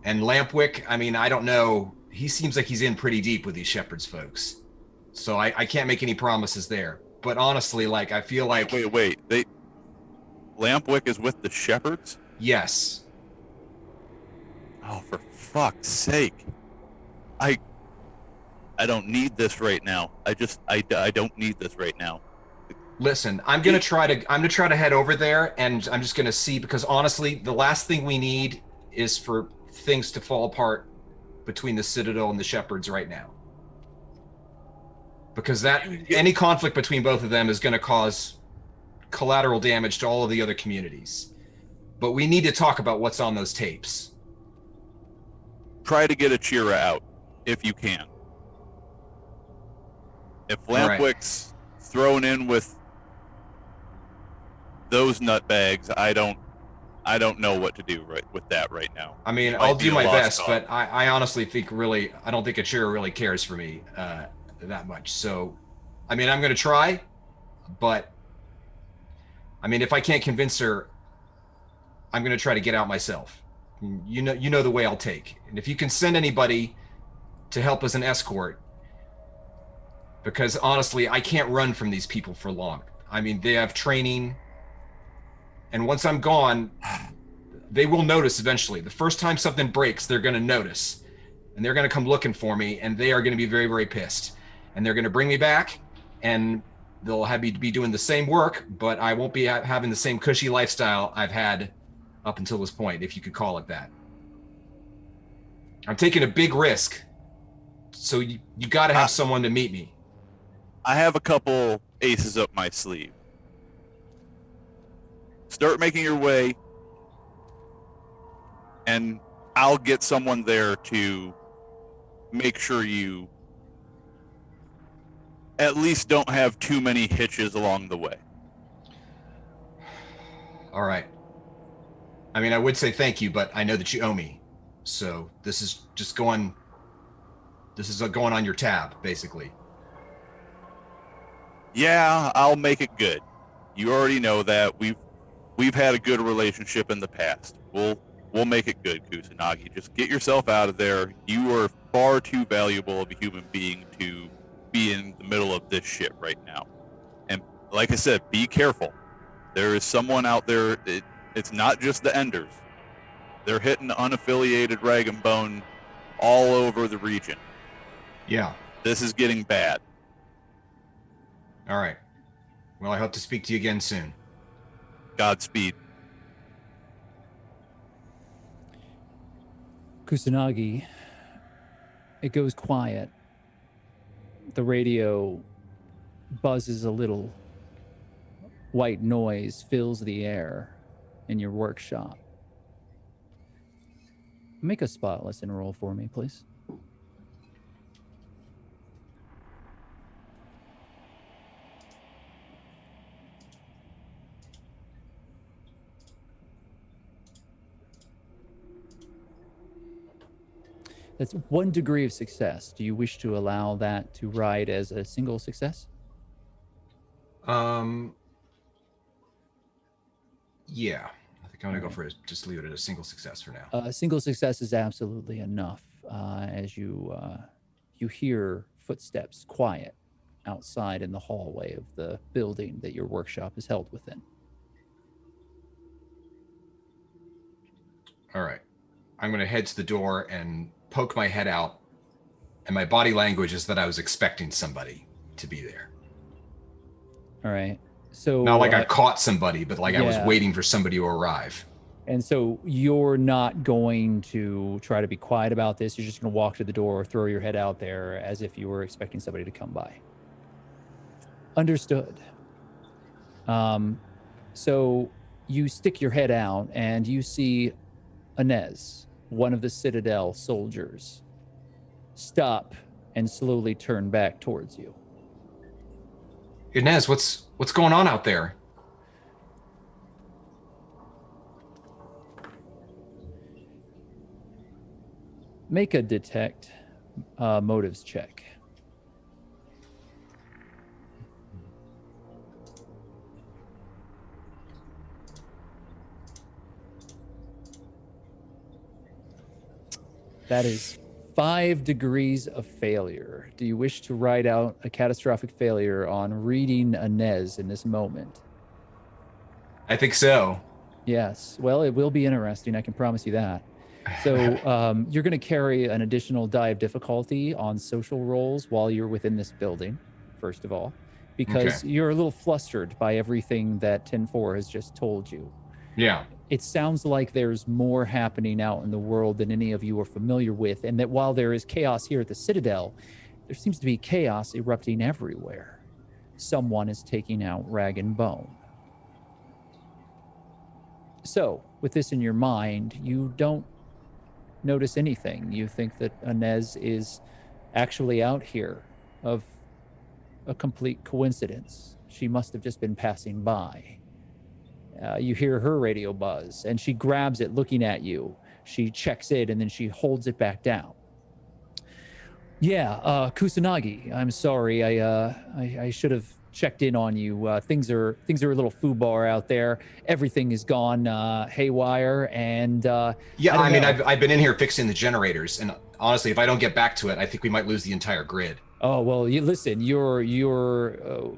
And Lampwick, I mean, I don't know. He seems like he's in pretty deep with these Shepherds folks. So I can't make any promises there. But honestly, like, I feel like... Wait. Lampwick is with the Shepherds? Yes. Oh, for fuck's sake. I don't need this right now. I don't need this right now. Listen, I'm gonna try to head over there, and I'm just gonna see, because honestly, the last thing we need is for things to fall apart between the Citadel and the Shepherds right now. Because any conflict between both of them is gonna cause collateral damage to all of the other communities. But we need to talk about what's on those tapes. Try to get a Chira out, if you can. If Lampwick's thrown in with those nutbags, I don't know what to do with that right now. I mean, I'll do my best, but I honestly think I don't think Achira really cares for me that much. So, I mean, I'm going to try, but I mean, if I can't convince her, I'm going to try to get out myself. You know the way I'll take. And if you can send anybody to help as an escort, because honestly, I can't run from these people for long. I mean, they have training, and once I'm gone, they will notice eventually. The first time something breaks, they're going to notice, and they're going to come looking for me, and they are going to be very, very pissed. And they're going to bring me back, and they'll have me be doing the same work, but I won't be having the same cushy lifestyle I've had up until this point, if you could call it that. I'm taking a big risk, so you got to have someone to meet me. I have a couple aces up my sleeve. Start making your way, and I'll get someone there to make sure you at least don't have too many hitches along the way. All right. I mean, I would say thank you, but I know that you owe me. So this is going on your tab, basically. Yeah, I'll make it good. You already know that. We've had a good relationship in the past. We'll make it good, Kusanagi. Just get yourself out of there. You are far too valuable of a human being to be in the middle of this shit right now. And like I said, be careful. There is someone out there. It's not just the Enders. They're hitting unaffiliated Rag and Bone all over the region. Yeah. This is getting bad. All right. Well, I hope to speak to you again soon. Godspeed. Kusanagi, it goes quiet. The radio buzzes a little. White noise fills the air in your workshop. Make a spot lesson roll for me, please. That's 1 degree of success. Do you wish to allow that to ride as a single success? Yeah. I think I'm going to go for it. Just leave it at a single success for now. A single success is absolutely enough. As you hear footsteps quiet outside in the hallway of the building that your workshop is held within. All right. I'm going to head to the door and poke my head out, and my body language is that I was expecting somebody to be there. All right. So not like I caught somebody, but like I was waiting for somebody to arrive. And so you're not going to try to be quiet about this. You're just going to walk to the door or throw your head out there as if you were expecting somebody to come by. Understood. So you stick your head out and you see Inez, one of the Citadel soldiers, stop and slowly turn back towards you. Inez, what's going on out there? Make a detect motives check. That is 5 degrees of failure. Do you wish to write out a catastrophic failure on reading Inez in this moment? I think so. Yes. Well, it will be interesting. I can promise you that. So you're going to carry an additional die of difficulty on social rolls while you're within this building, first of all, because you're a little flustered by everything that 10-4 has just told you. Yeah. It sounds like there's more happening out in the world than any of you are familiar with, and that while there is chaos here at the Citadel, there seems to be chaos erupting everywhere. Someone is taking out Rag and Bone. So, with this in your mind, you don't notice anything. You think that Inez is actually out here of a complete coincidence. She must have just been passing by. You hear her radio buzz, and she grabs it, looking at you. She checks it, and then she holds it back down. Yeah, Kusanagi, I'm sorry. I should have checked in on you. Things are a little foobar out there. Everything is gone haywire, and yeah, I mean, I've been in here fixing the generators, and honestly, if I don't get back to it, I think we might lose the entire grid. Oh, well, listen, you're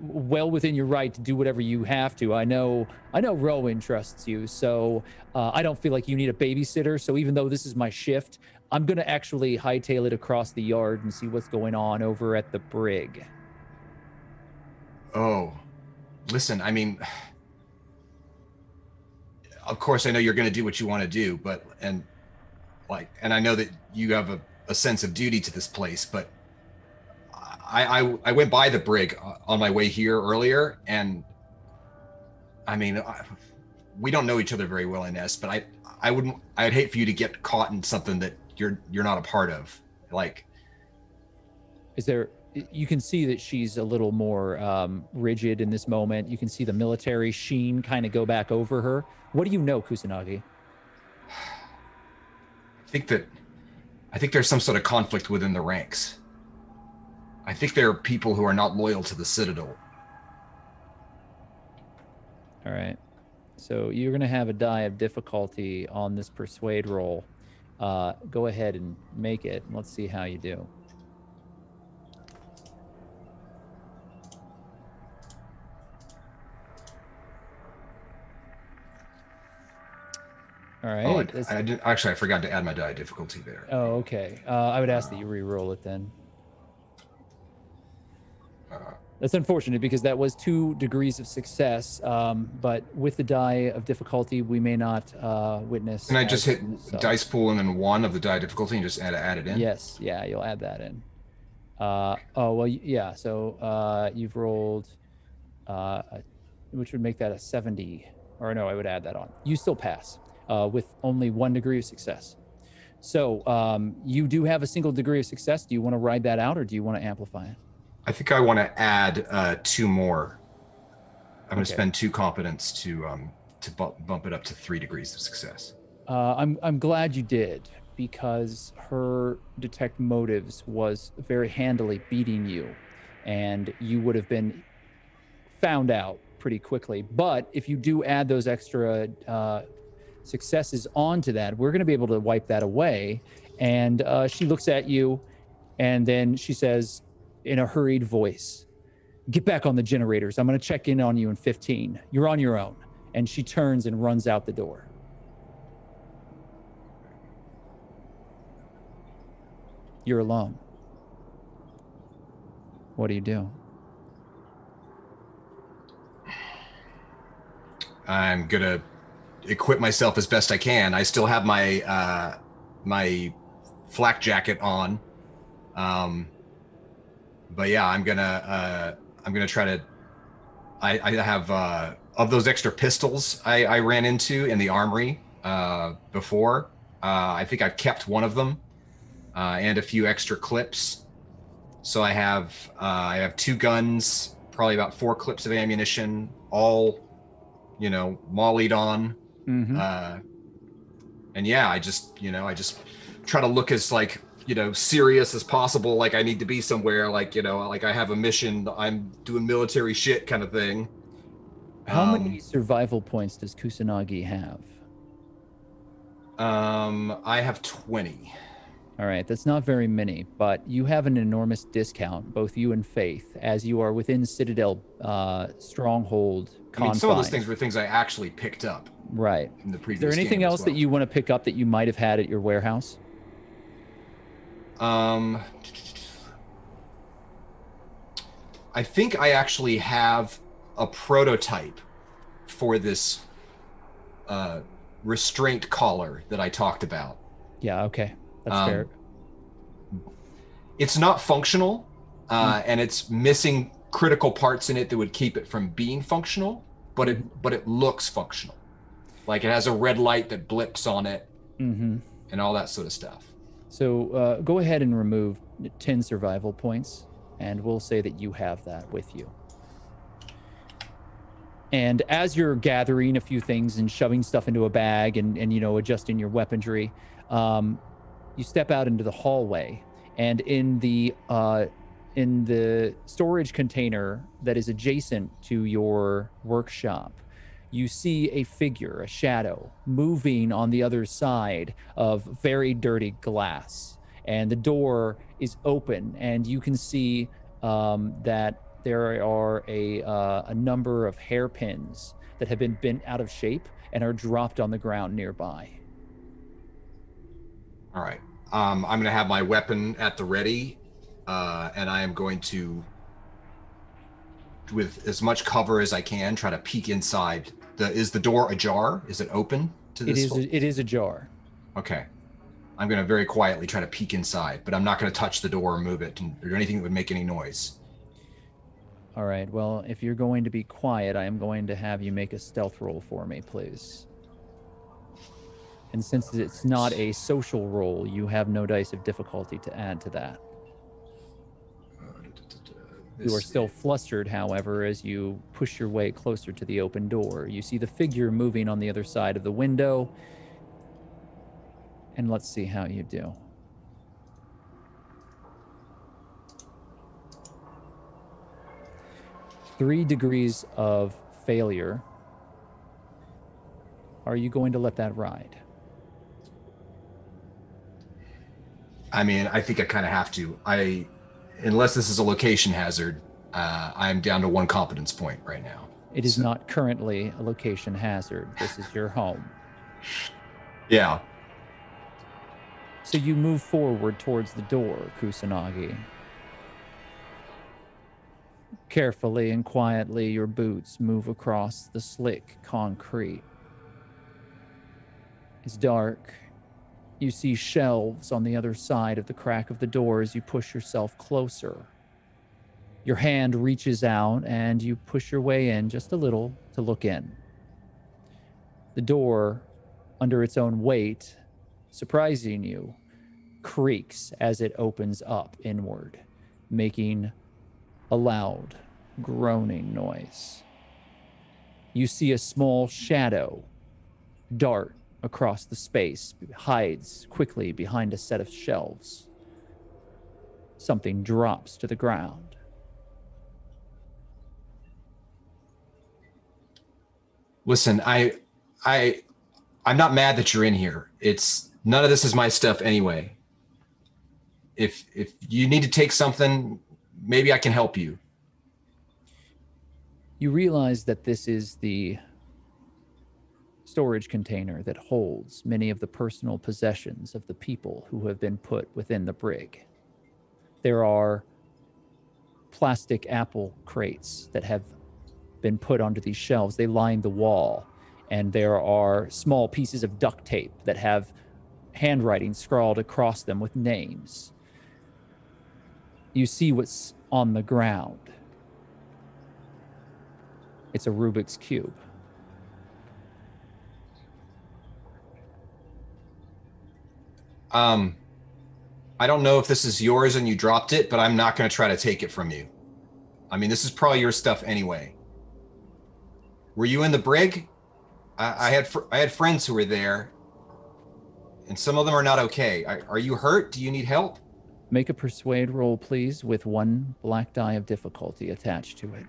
well within your right to do whatever you have to. I know Rowan trusts you, so I don't feel like you need a babysitter. So even though this is my shift, I'm going to actually hightail it across the yard and see what's going on over at the brig. Oh, listen, I mean, of course, I know you're going to do what you want to do, and I know that you have a sense of duty to this place, but I went by the brig on my way here earlier, and I mean, we don't know each other very well, Inez, but I'd hate for you to get caught in something that you're not a part of. Like, you can see that she's a little more rigid in this moment. You can see the military sheen kind of go back over her. What do you know, Kusanagi? I think there's some sort of conflict within the ranks. I think there are people who are not loyal to the Citadel. All right. So you're going to have a die of difficulty on this persuade roll. Go ahead and make it. Let's see how you do. All right. Oh, I forgot to add my die difficulty there. Oh, okay. I would ask that you re-roll it then. That's unfortunate because that was 2 degrees of success, but with the die of difficulty, we may not witness. Can I just hit dice pool and then 1 of the die difficulty and just add it in? Yes, yeah, you'll add that in. Oh, well, yeah, so you've rolled, which would make that a 70, or no, I would add that on. You still pass with only 1 degree of success. So you do have a single degree of success. Do you want to ride that out, or do you want to amplify it? I think I want to add 2 more. I'm going to spend 2 competence to bump it up to 3 degrees of success. I'm glad you did, because her detect motives was very handily beating you, and you would have been found out pretty quickly. But if you do add those extra successes onto that, we're going to be able to wipe that away. And she looks at you, and then she says, in a hurried voice, "Get back on the generators. I'm going to check in on you in 15. You're on your own." And she turns and runs out the door. You're alone. What do you do? I'm going to equip myself as best I can. I still have my my flak jacket on. But yeah, I'm gonna try to. I have of those extra pistols I ran into in the armory before. I think I've kept one of them and a few extra clips. So I have 2 guns, probably about 4 clips of ammunition, all mollied on. Mm-hmm. And yeah, I just try to look as serious as possible, like I need to be somewhere, like I have a mission, I'm doing military shit kind of thing. How many survival points does Kusanagi have? I have 20. All right, that's not very many, but you have an enormous discount, both you and Faith, as you are within Citadel stronghold confines. I mean, some of those things were things I actually picked up. Right. In the previous Is there anything game as else well. that you want to pick up that you might have had at your warehouse? I think I actually have a prototype for this restraint collar that I talked about. Yeah, okay. That's fair. It's not functional, and it's missing critical parts in it that would keep it from being functional, but it looks functional. Like it has a red light that blips on it, and all that sort of stuff. So go ahead and remove 10 survival points, and we'll say that you have that with you. And as you're gathering a few things and shoving stuff into a bag and adjusting your weaponry, you step out into the hallway, and in the storage container that is adjacent to your workshop, you see a figure, a shadow, moving on the other side of very dirty glass. And the door is open, and you can see that there are a number of hairpins that have been bent out of shape and are dropped on the ground nearby. All right. I'm going to have my weapon at the ready, and I am going to, with as much cover as I can, try to peek inside. Is the door ajar? Is it open to this? It is ajar. Okay. I'm going to very quietly try to peek inside, but I'm not going to touch the door or move it or anything that would make any noise. All right. Well, if you're going to be quiet, I am going to have you make a stealth roll for me, please. And since it's not a social roll, you have no dice of difficulty to add to that. You are still flustered, however, as you push your way closer to the open door. You see the figure moving on the other side of the window. And let's see how you do. Three degrees of failure. Are you going to let that ride? I mean, I think I kind of have to. Unless this is a location hazard, I'm down to 1 competence point right now. It is not currently a location hazard. This is your home. Yeah. So you move forward towards the door, Kusanagi. Carefully and quietly, your boots move across the slick concrete. It's dark. You see shelves on the other side of the crack of the door as you push yourself closer. Your hand reaches out and you push your way in just a little to look in. The door, under its own weight, surprising you, creaks as it opens up inward, making a loud, groaning noise. You see a small shadow dart across the space, hides quickly behind a set of shelves. Something drops to the ground. Listen, I'm not mad that you're in here. None of this is my stuff anyway. If you need to take something, maybe I can help you. You realize that this is the storage container that holds many of the personal possessions of the people who have been put within the brig. There are plastic apple crates that have been put onto these shelves. They line the wall, and there are small pieces of duct tape that have handwriting scrawled across them with names. You see what's on the ground. It's a Rubik's Cube. I don't know if this is yours and you dropped it, but I'm not going to try to take it from you. I mean, this is probably your stuff anyway. Were you in the brig? I had friends who were there, and some of them are not okay. Are you hurt? Do you need help? Make a persuade roll, please, with 1 black die of difficulty attached to it.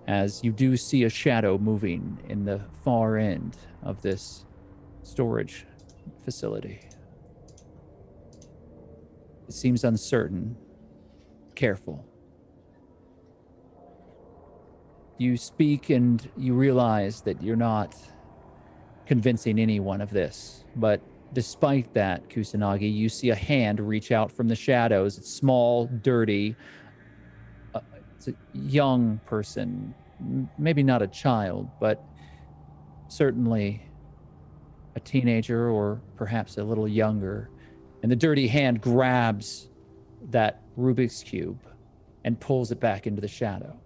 As you do see a shadow moving in the far end of this storage facility. It seems uncertain. Careful. You speak and you realize that you're not convincing anyone of this, but despite that, Kusanagi, you see a hand reach out from the shadows. It's small, dirty. It's a young person, maybe not a child, but certainly a teenager or perhaps a little younger. And the dirty hand grabs that Rubik's Cube and pulls it back into the shadow.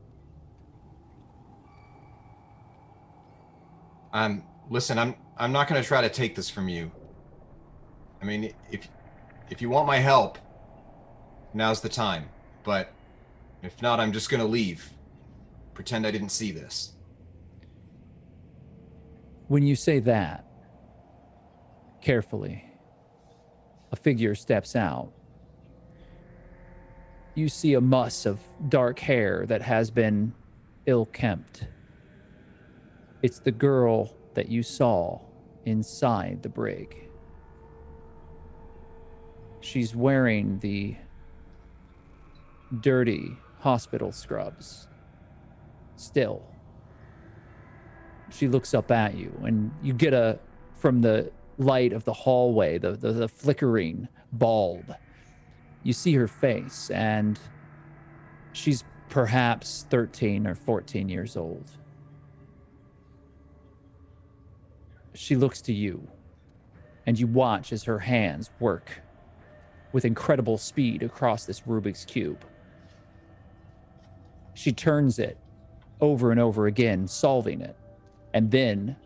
Listen, I'm not going to try to take this from you. I mean, if you want my help, now's the time. But if not, I'm just going to leave. Pretend I didn't see this. When you say that, carefully, a figure steps out. You see a muss of dark hair that has been ill-kempt. It's the girl that you saw inside the brig. She's wearing the dirty hospital scrubs. Still. She looks up at you, and you get from the light of the hallway, the flickering bulb, you see her face, and she's perhaps 13 or 14 years old. She looks to you, and you watch as her hands work with incredible speed across this Rubik's Cube. She turns it over and over again, solving it, and then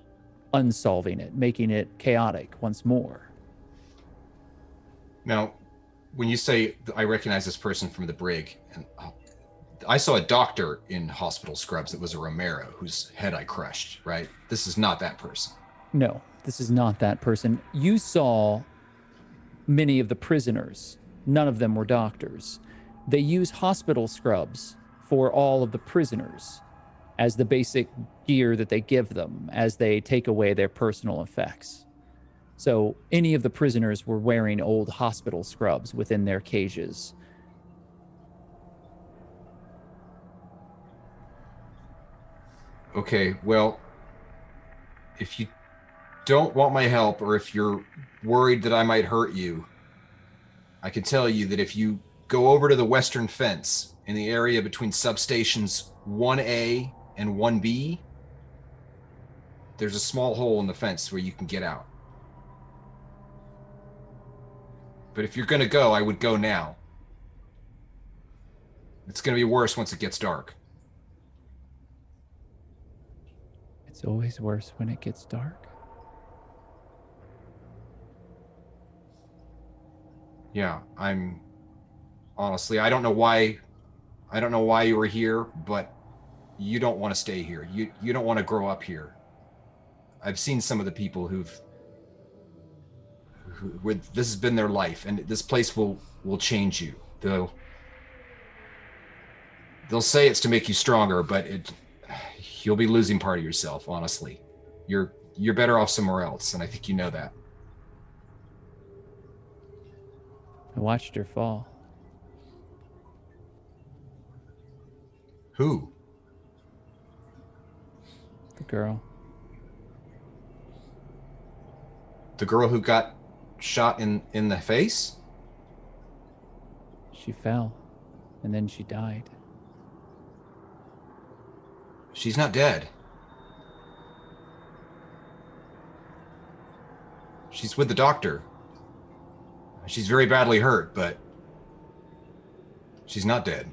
unsolving it, making it chaotic once more. Now, when you say I recognize this person from the brig, and I saw a doctor in hospital scrubs that was a Romero whose head I crushed, right? This is not that person. No, this is not that person. You saw many of the prisoners. None of them were doctors. They use hospital scrubs for all of the prisoners as the basic gear that they give them as they take away their personal effects. So any of the prisoners were wearing old hospital scrubs within their cages. Okay, well, if you don't want my help, or if you're worried that I might hurt you, I can tell you that if you go over to the western fence in the area between substations 1A and 1B, there's a small hole in the fence where you can get out. But if you're going to go, I would go now. It's going to be worse once it gets dark. It's always worse when it gets dark. Yeah, honestly, I don't know why you were here, but you don't want to stay here. You don't want to grow up here. I've seen some of the people who this has been their life, and this place will change you. They'll say it's to make you stronger, but you'll be losing part of yourself, honestly. You're better off somewhere else, and I think you know that. I watched her fall. Who? The girl. The girl who got shot in the face? She fell, and then she died. She's not dead. She's with the doctor. She's very badly hurt, but she's not dead.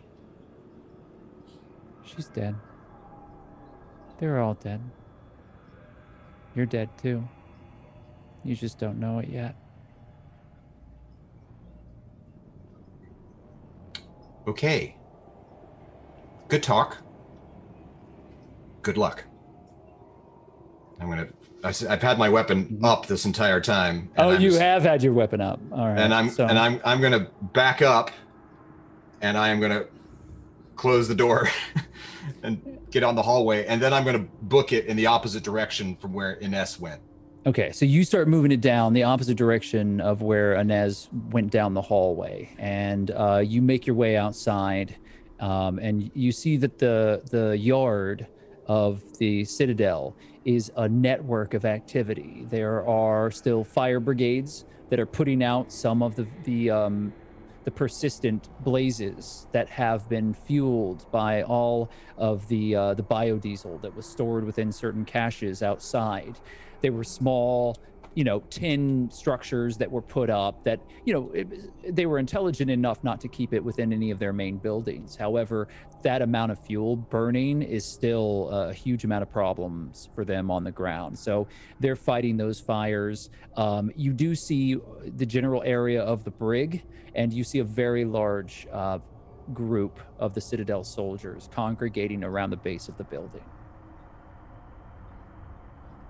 She's dead. They're all dead. You're dead too. You just don't know it yet. Okay. Good talk. Good luck. I've had my weapon up this entire time. Oh, you have had your weapon up. All right. And I'm gonna back up, and I am gonna close the door and get on the hallway, and then I'm gonna book it in the opposite direction from where Ines went. Okay, so you start moving it down the opposite direction of where Inez went down the hallway, and you make your way outside, and you see that the yard of the Citadel is a network of activity. There are still fire brigades that are putting out some of the persistent blazes that have been fueled by all of the biodiesel that was stored within certain caches outside. They were small, tin structures that were put up that, they were intelligent enough not to keep it within any of their main buildings. However, that amount of fuel burning is still a huge amount of problems for them on the ground. So they're fighting those fires. You do see the general area of the brig, and you see a very large group of the Citadel soldiers congregating around the base of the building.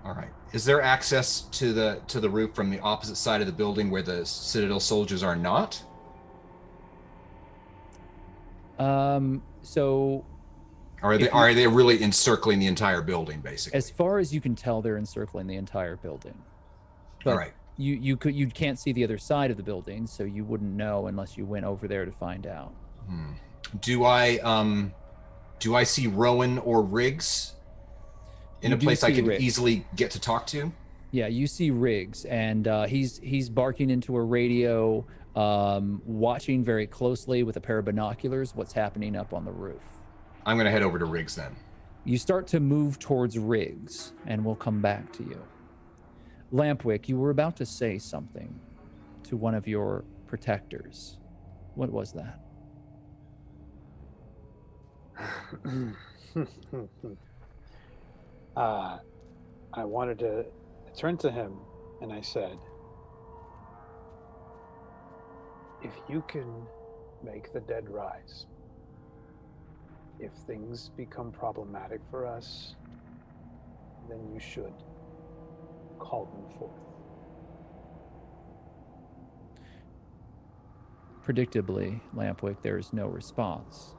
All right. Is there access to the roof from the opposite side of the building where the Citadel soldiers are not? So Or are they really encircling the entire building, basically? as far as you can tell, they're encircling the entire building. But all right. You can't see the other side of the building, so you wouldn't know unless you went over there to find out. Do I see Rowan or Riggs in a place I could easily get to talk to? Yeah, you see Riggs, and he's barking into a radio, watching very closely with a pair of binoculars what's happening up on the roof. I'm going to head over to Riggs then. You start to move towards Riggs, and we'll come back to you. Lampwick, you were about to say something to one of your protectors. What was that? I wanted to turn to him, and I said, if you can make the dead rise, if things become problematic for us, then you should call them forth. Predictably, Lampwick, there is no response.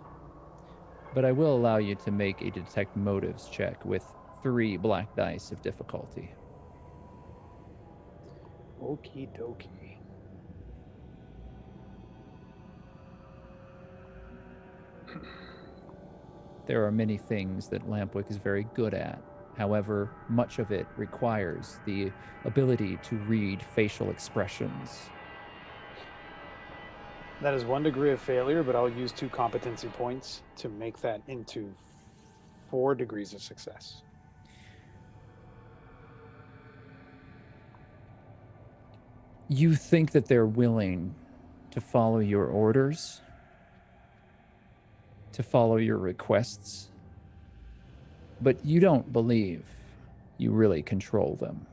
But I will allow you to make a detect motives check with 3 black dice of difficulty. Okie dokie. There are many things that Lampwick is very good at. However, much of it requires the ability to read facial expressions. That is 1 degree of failure, but I'll use 2 competency points to make that into 4 degrees of success. You think that they're willing to follow your orders, to follow your requests, but you don't believe you really control them.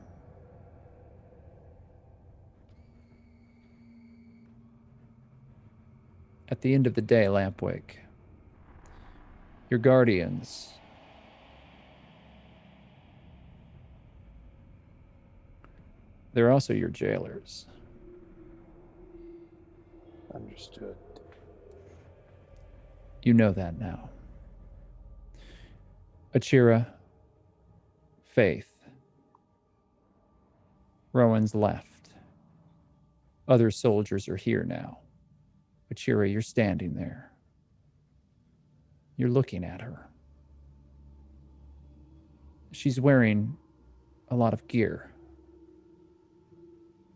At the end of the day, Lampwick, your guardians, they're also your jailers. Understood. You know that now. Achira, Faith, Rowan's left. Other soldiers are here now. Achira, you're standing there. You're looking at her. She's wearing a lot of gear.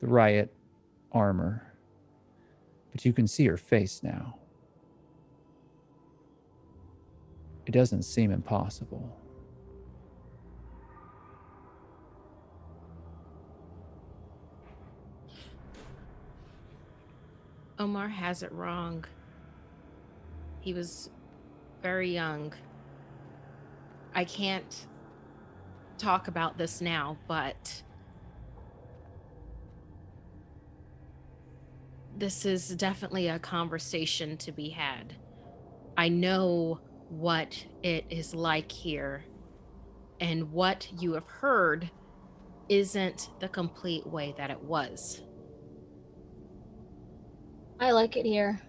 The riot armor. But you can see her face now. It doesn't seem impossible. Omar has it wrong. He was very young. I can't talk about this now, but this is definitely a conversation to be had. I know what it is like here, and what you have heard isn't the complete way that it was. I like it here.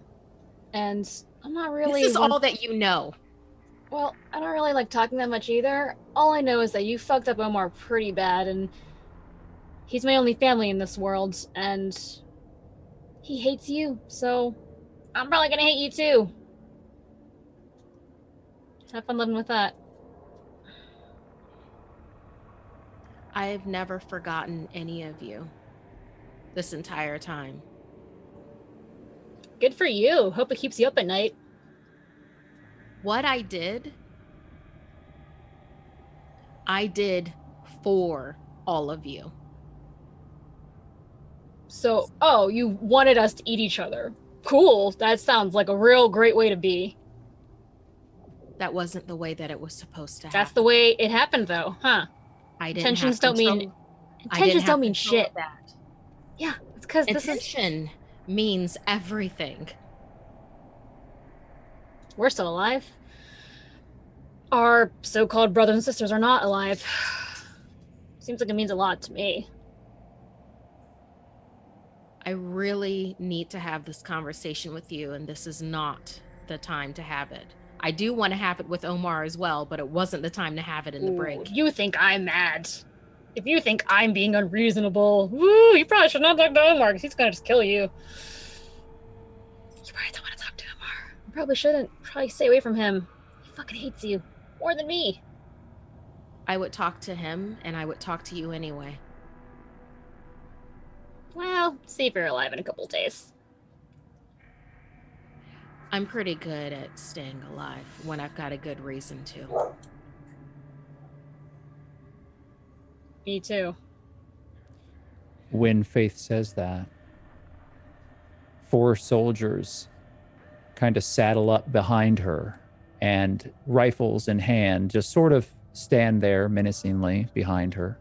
And I'm not really... This is all that you know. Well, I don't really like talking that much either. All I know is that you fucked up Omar pretty bad, and He's my only family in this world, and he hates you, so I'm probably gonna hate you too. Have fun living with that. I've never forgotten any of you this entire time. Good for you. Hope it keeps you up at night. What I did for all of you. So, oh, you wanted us to eat each other. Cool. That sounds like a real great way to be. That wasn't the way that it was supposed to happen. That's the way it happened, though, huh? I didn't Intentions have don't control. mean I intentions didn't have don't mean control of shit. that. Yeah, it's because this is Intention means everything. we're still alive. Our so-called brothers and sisters are not alive. Seems like it means a lot to me. I really need to have this conversation with you, and this is not the time to have it. I do want to have it with Omar as well, but it wasn't the time to have it in the break. You think I'm mad? If you think I'm being unreasonable, you probably should not talk to Omar because he's gonna just kill you. You probably don't want to talk to Omar. You probably shouldn't. Probably stay away from him. He fucking hates you more than me. I would talk to him, and I would talk to you anyway. Well, see if you're alive in a couple days. I'm pretty good at staying alive when I've got a good reason to. Me too. When Faith says that, 4 soldiers kind of saddle up behind her and rifles in hand just sort of stand there menacingly behind her.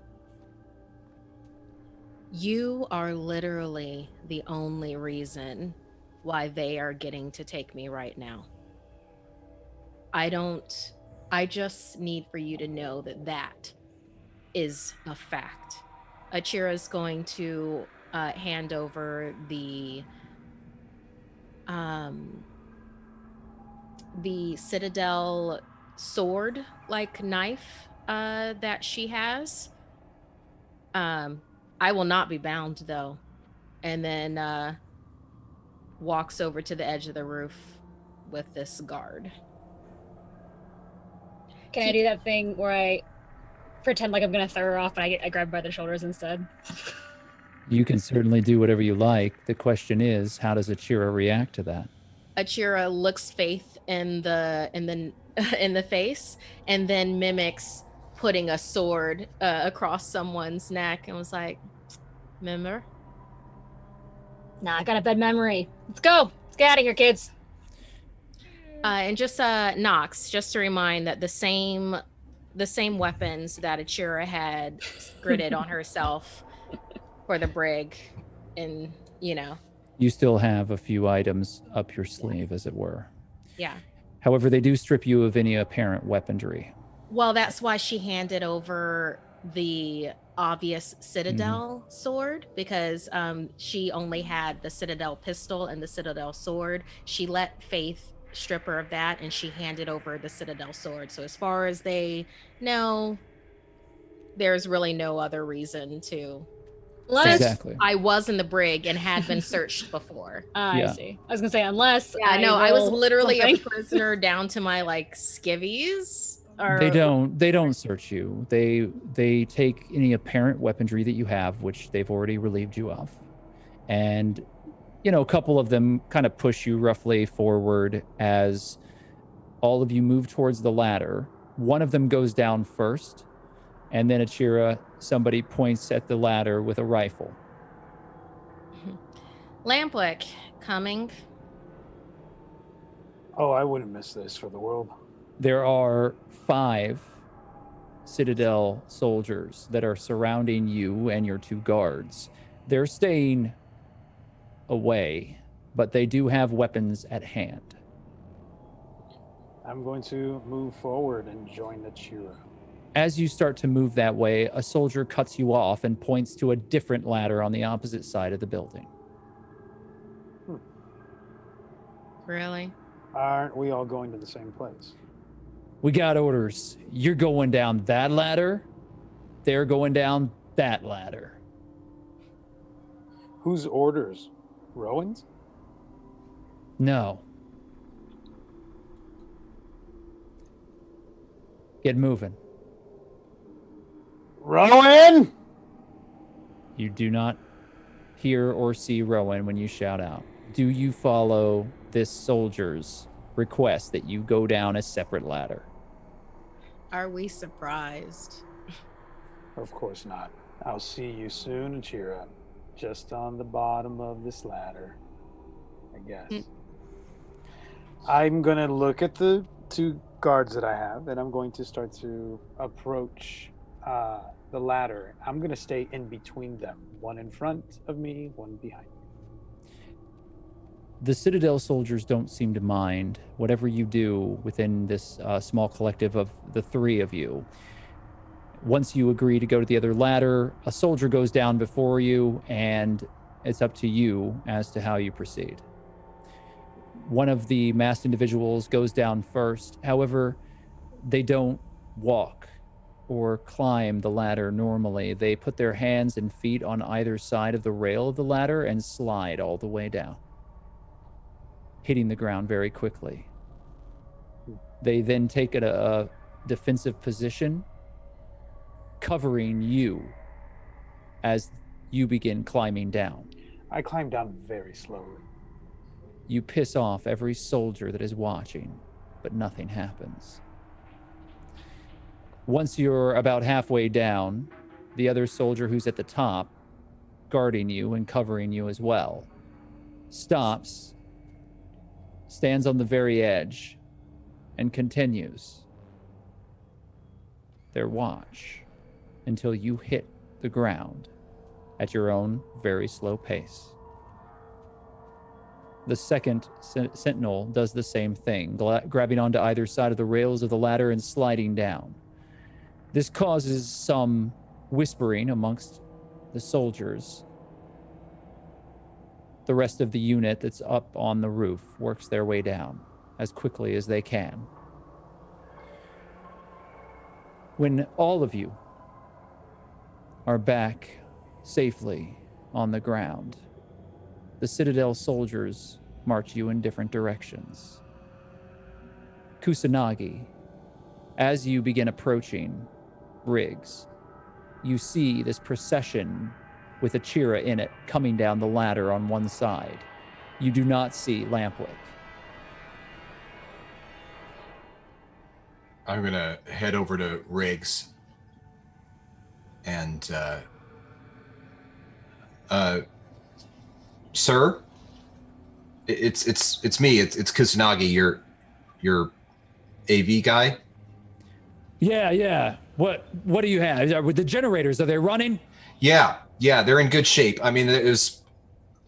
You are literally the only reason why they are getting to take me right now. I just need for you to know that that is a fact. Achira's going to hand over the Citadel sword like knife that she has. I will not be bound though. And then walks over to the edge of the roof with this guard. Can I do that thing where I pretend like I'm gonna throw her off and I grab her by the shoulders instead? You can certainly do whatever you like. The question is, how does Achira react to that? Achira looks Faith in the face and then mimics putting a sword across someone's neck and was like, "Remember?" Nah, I got a bad memory. Let's go. Let's get out of here, kids. And just Nox, just to remind that the same weapons that Achira had gridded on herself for the brig, and You still have a few items up your sleeve, as it were. Yeah. However, they do strip you of any apparent weaponry. Well, that's why she handed over the obvious Citadel sword, because she only had the Citadel pistol and the Citadel sword. She let Faith strip her of that, and she handed over the Citadel sword. So as far as they know, there's really no other reason to. Exactly. I was in the brig and had been searched before. I see. I was gonna say unless. Yeah, no, I was literally a prisoner down to my skivvies. They don't search you. They take any apparent weaponry that you have, which they've already relieved you of, and a couple of them kind of push you roughly forward as all of you move towards the ladder. One of them goes down first, and then Achira, somebody points at the ladder with a rifle. Lampwick, coming. Oh, I wouldn't miss this for the world. There are 5 Citadel soldiers that are surrounding you and your 2 guards. They're staying away, but they do have weapons at hand. I'm going to move forward and join the Chira. As you start to move that way, a soldier cuts you off and points to a different ladder on the opposite side of the building. Really? Aren't we all going to the same place? We got orders. You're going down that ladder. They're going down that ladder. Whose orders? Rowan's? No. Get moving. Rowan! You do not hear or see Rowan when you shout out. Do you follow this soldier's request that you go down a separate ladder? Are we surprised? Of course not. I'll see you soon, Achira. Just on the bottom of this ladder, I guess. I'm going to look at the 2 guards that I have, and I'm going to start to approach the ladder. I'm going to stay in between them. One in front of me, one behind me. The Citadel soldiers don't seem to mind whatever you do within this small collective of the 3 of you. Once you agree to go to the other ladder, a soldier goes down before you, and it's up to you as to how you proceed. One of the masked individuals goes down first. However, they don't walk or climb the ladder normally. They put their hands and feet on either side of the rail of the ladder and slide all the way down, hitting the ground very quickly. They then take a defensive position, covering you as you begin climbing down. I climb down very slowly. You piss off every soldier that is watching, but nothing happens. Once you're about halfway down, the other soldier who's at the top, guarding you and covering you as well, stops, stands on the very edge, and continues their watch until you hit the ground at your own very slow pace. The second sentinel does the same thing, grabbing onto either side of the rails of the ladder and sliding down. This causes some whispering amongst the soldiers. The rest of the unit that's up on the roof works their way down as quickly as they can. When all of you are back safely on the ground, the Citadel soldiers march you in different directions. Kusanagi, as you begin approaching Briggs, you see this procession with Achira in it coming down the ladder on one side. You do not see Lampwick. I'm going to head over to Riggs and, sir, it's me. It's Kusanagi, your AV guy. Yeah. What do you have? With the generators, are they running? Yeah, they're in good shape. I mean, there's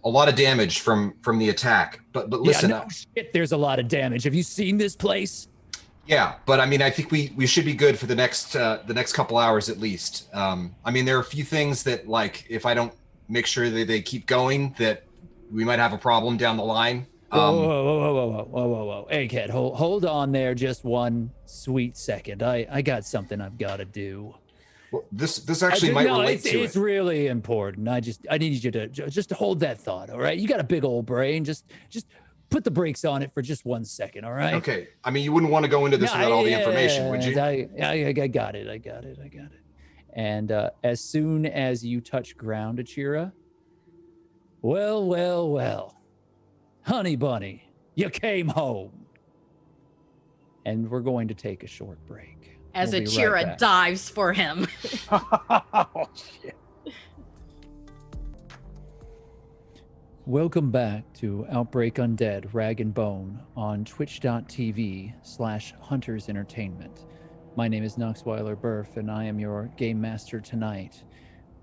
a lot of damage from the attack. But listen, yeah, no shit, there's a lot of damage. Have you seen this place? Yeah, but I mean, I think we should be good for the next couple hours at least. I mean, there are a few things that, like, if I don't make sure that they keep going, that we might have a problem down the line. Whoa. Egghead, hold on there just one sweet second. I got something I've got to do. Well, this actually might relate to it. It's really important. I need you to just hold that thought, all right? You got a big old brain. Just put the brakes on it for just 1 second, all right? Okay. I mean, you wouldn't want to go into this without all the information, would you? I got it. And as soon as you touch ground, Achira, well, honey bunny, you came home. And we're going to take a short break. As We'll be Achira right back. dives for him. Oh, shit. Welcome back to Outbreak Undead, Rag and Bone on twitch.tv/Hunters Entertainment. My name is Noxweiler Burf, and I am your game master tonight.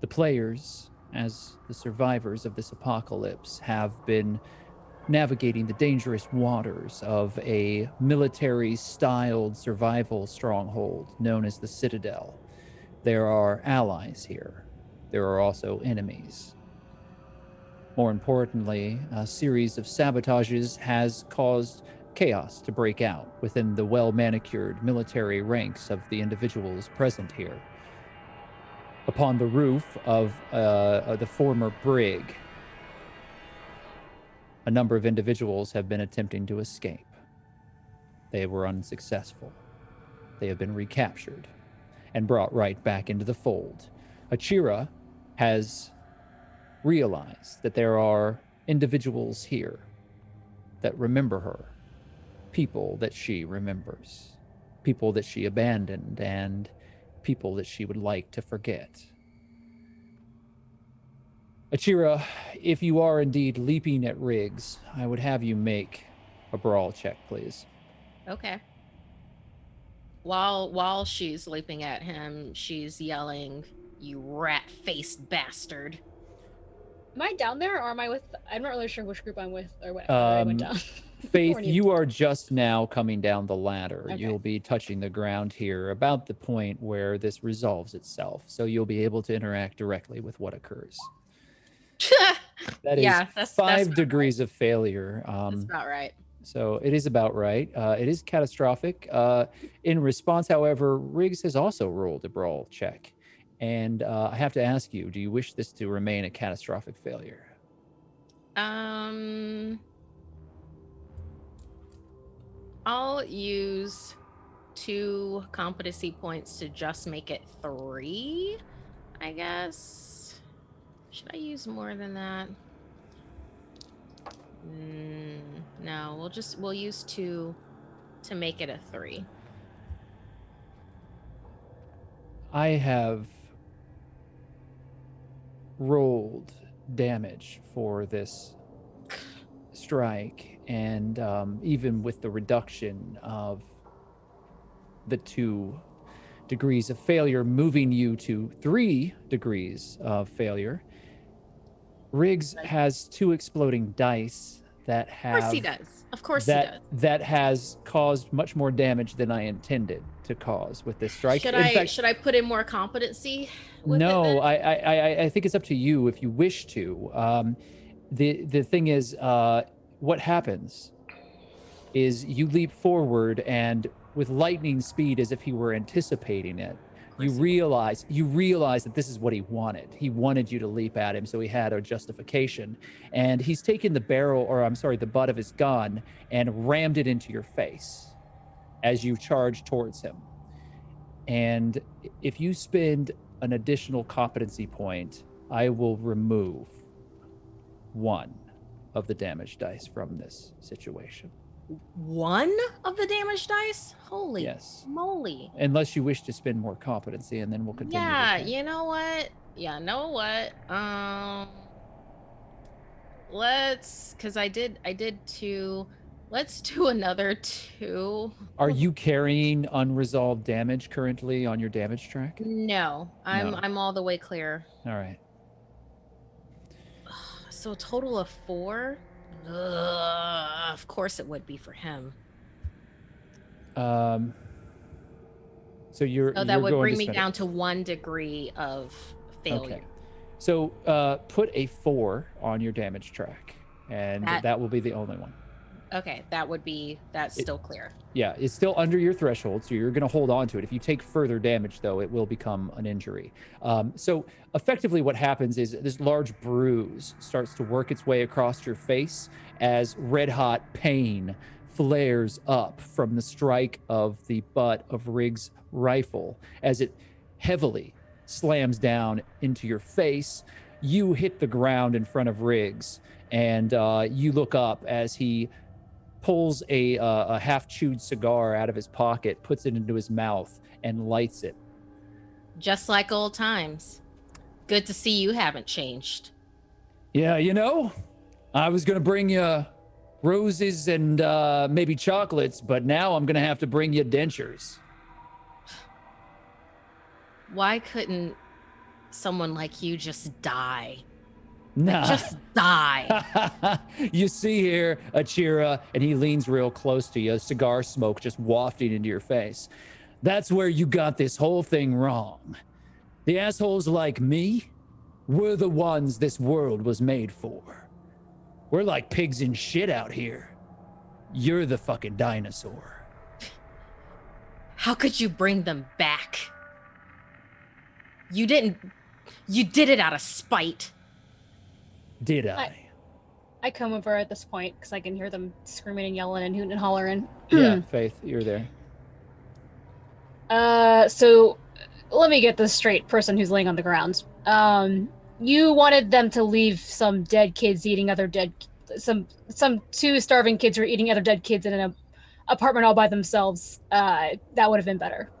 The players, as the survivors of this apocalypse, have been navigating the dangerous waters of a military-styled survival stronghold known as the Citadel. There are allies here. There are also enemies. More importantly, a series of sabotages has caused chaos to break out within the well-manicured military ranks of the individuals present here. Upon the roof of the former brig, A number of individuals have been attempting to escape. They were unsuccessful. They have been recaptured and brought right back into the fold. Achira has realized that there are individuals here that remember her, people that she remembers, people that she abandoned, and people that she would like to forget. Achira, if you are indeed leaping at Riggs, I would have you make a brawl check, please. Okay. While she's leaping at him, she's yelling, "You rat-faced bastard!" Am I down there, or am I with? I'm not really sure which group I'm with, or what I went down. Faith, Or you are just now coming down the ladder. Okay. You'll be touching the ground here about the point where this resolves itself, so you'll be able to interact directly with what occurs. That is Yeah, that's 5 about degrees of failure. That's about right. So it is about right. It is catastrophic. In response, however, Riggs has also rolled a brawl check. And I have to ask you, do you wish this to remain a catastrophic failure? I'll use 2 competency points to just make it 3, I guess. Should I use more than that? No, we'll use 2 to make it a 3. I have rolled damage for this strike, and even with the reduction of the 2 degrees of failure, moving you to 3 degrees of failure, Riggs has 2 exploding dice that have... Of course he does. Of course he does. That has caused much more damage than I intended to cause with this strike. Should I put in more competency with no, it then? I think it's up to you if you wish to. The thing is, what happens is you leap forward, and with lightning speed, as if he were anticipating it, you realize that this is what he wanted. He wanted you to leap at him, so he had a justification. And he's taken the the butt of his gun and rammed it into your face as you charge towards him. And if you spend an additional competency point, I will remove 1 of the damage dice from this situation. 1 of the damage dice? Holy Yes. moly. Unless you wish to spend more competency, and then we'll continue. Yeah, with that. you know what? Because I did 2. Let's do another 2. Are you carrying unresolved damage currently on your damage track? No, I'm all the way clear. All right. So a total of 4? Ugh, of course it would be for him. So you're. Oh, that you're would going bring to me spend down it. to 1 degree of failure. Okay. So put a 4 on your damage track, and that will be the only one. Okay, that's still clear. Yeah, it's still under your threshold, so you're going to hold on to it. If you take further damage, though, it will become an injury. So effectively what happens is this large bruise starts to work its way across your face as red-hot pain flares up from the strike of the butt of Riggs' rifle as it heavily slams down into your face. You hit the ground in front of Riggs, and you look up as he pulls a half-chewed cigar out of his pocket, puts it into his mouth, and lights it. Just like old times. Good to see you haven't changed. Yeah, I was going to bring you roses and maybe chocolates, but now I'm going to have to bring you dentures. Why couldn't someone like you just die? Nah. Just die. You see here, Achira, and he leans real close to you, cigar smoke just wafting into your face. That's where you got this whole thing wrong. The assholes like me, we're the ones this world was made for. We're like pigs in shit out here. You're the fucking dinosaur. How could you bring them back? You did it out of spite. Did I? I come over at this point because I can hear them screaming and yelling and hooting and hollering. Yeah, Faith, you're there. So let me get this straight, person who's laying on the ground. You wanted them to leave some dead kids eating other dead, some two starving kids who are eating other dead kids in an apartment all by themselves. That would have been better.